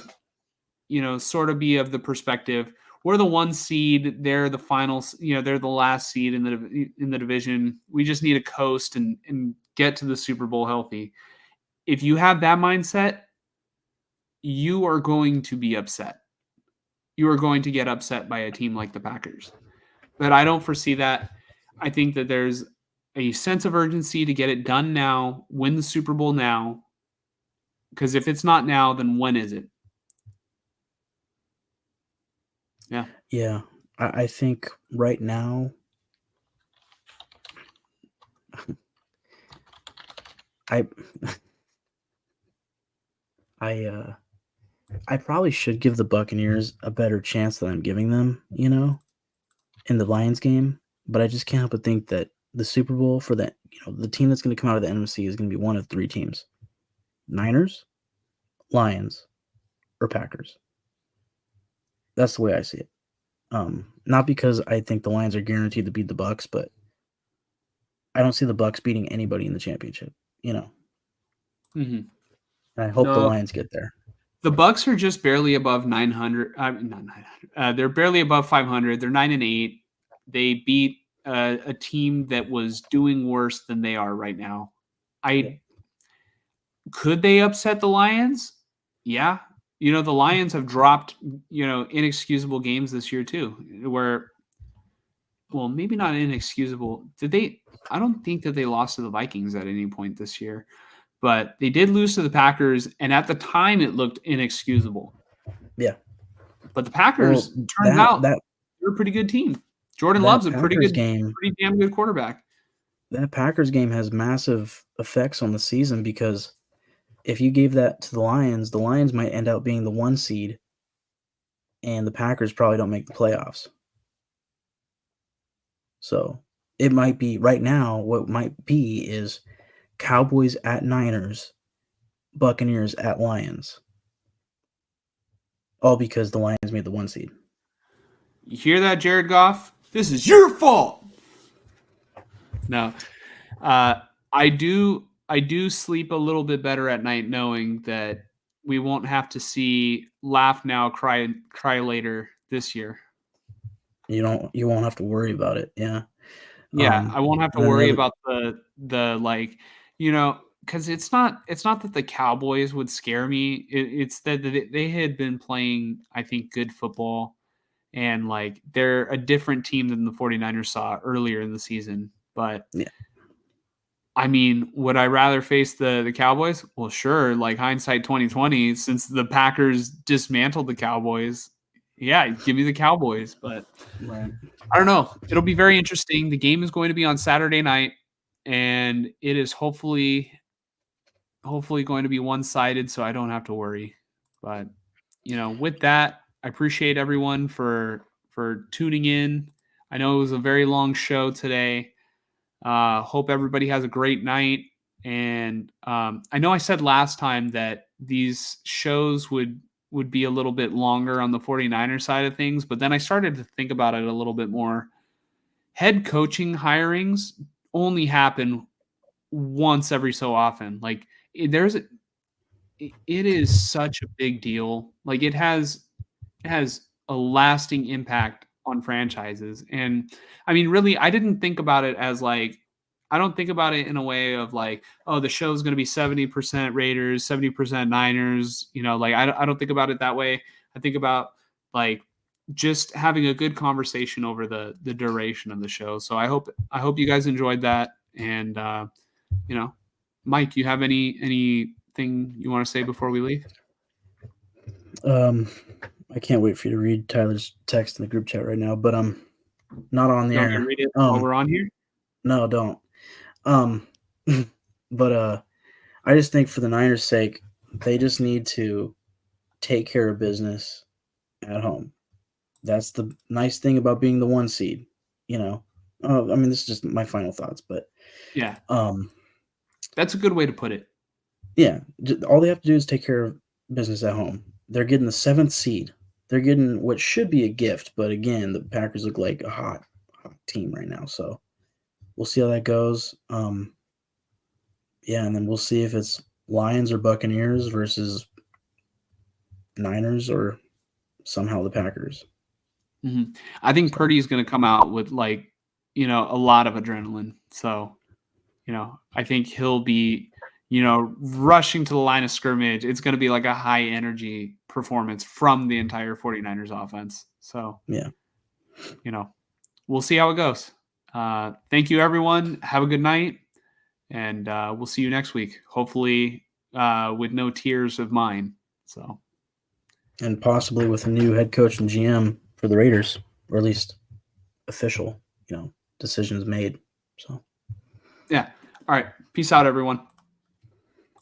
A: sort of be of the perspective, we're the 1 seed, they're the finals, they're the last seed in the division. We just need to coast and get to the Super Bowl healthy. If you have that mindset, you are going to be upset. You are going to get upset by a team like the Packers. But I don't foresee that. I think that there's a sense of urgency to get it done now, win the Super Bowl now. Because if it's not now, then when is it? Yeah.
B: Yeah. I think right now, I probably should give the Buccaneers a better chance than I'm giving them, in the Lions game. But I just can't help but think that the Super Bowl for that, the team that's going to come out of the NFC is going to be one of 3 teams: Niners, Lions, or Packers. That's the way I see it. Not because I think the Lions are guaranteed to beat the Bucs, but I don't see the Bucs beating anybody in the championship.
A: Mm-hmm.
B: And I hope the Lions get there.
A: The Bucs are just barely above 900. Not 900. They're barely above 500. They're 9-8. They beat a team that was doing worse than they are right now. Could they upset the Lions? Yeah. The Lions have dropped, inexcusable games this year too, where, well, maybe not inexcusable. I don't think that they lost to the Vikings at any point this year, but they did lose to the Packers. And at the time it looked inexcusable.
B: Yeah.
A: But the Packers turned out they're a pretty good team. Jordan Love's a pretty damn good quarterback.
B: That Packers game has massive effects on the season because if you gave that to the Lions might end up being the 1 seed, and the Packers probably don't make the playoffs. So it might be right now. What might be is Cowboys at Niners, Buccaneers at Lions, all because the Lions made the 1 seed.
A: You hear that, Jared Goff? This is your fault. No, I do sleep a little bit better at night knowing that we won't have to see laugh now, cry later this year.
B: You won't have to worry about it. Yeah.
A: Yeah, I won't have to worry about the because it's not that the Cowboys would scare me. It's that they had been playing, I think, good football, and they're a different team than the 49ers saw earlier in the season. But
B: yeah.
A: I mean, would I rather face the Cowboys? Well, sure. Hindsight 2020, since the Packers dismantled the Cowboys, yeah, give me the Cowboys. But
B: right.
A: I don't know. It'll be very interesting. The game is going to be on Saturday night, and it is hopefully going to be one-sided, so I don't have to worry. But with that, I appreciate everyone for tuning in. I know it was a very long show today. Hope everybody has a great night. And I know I said last time that these shows would be a little bit longer on the 49ers side of things, but then I started to think about it a little bit more. Head coaching hirings only happen once every so often. It is such a big deal. It has a lasting impact on franchises. And I mean, really, I didn't think about it as I don't think about it in a way of oh, the show's going to be 70% Raiders, 70% Niners. I don't think about it that way. I think about just having a good conversation over the duration of the show. So I hope you guys enjoyed that. And Mike, you have anything you want to say before we leave?
B: I can't wait for you to read Tyler's text in the group chat right now, but I'm not on the air.
A: Read it while we're on here?
B: No, don't. But I just think for the Niners' sake, they just need to take care of business at home. That's the nice thing about being the 1 seed, you know. I mean, this is just my final thoughts, but
A: Yeah,
B: um,
A: that's a good way to put it.
B: yeah, all they have to do is take care of business at home. They're getting the 7th seed. They're getting what should be a gift, but again, the Packers look like a hot team right now. So we'll see how that goes. Yeah, and then we'll see if it's Lions or Buccaneers versus Niners or somehow the Packers.
A: Mm-hmm. I think Purdy's going to come out with a lot of adrenaline. So, I think he'll be, rushing to the line of scrimmage. It's going to be like a high energy performance from the entire 49ers offense. So,
B: yeah,
A: we'll see how it goes. Thank you, everyone. Have a good night. And we'll see you next week, hopefully with no tears of mine. So,
B: and possibly with a new head coach and GM for the Raiders, or at least official, decisions made. So,
A: yeah. All right. Peace out, everyone.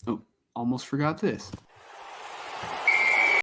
A: Oh, almost forgot this.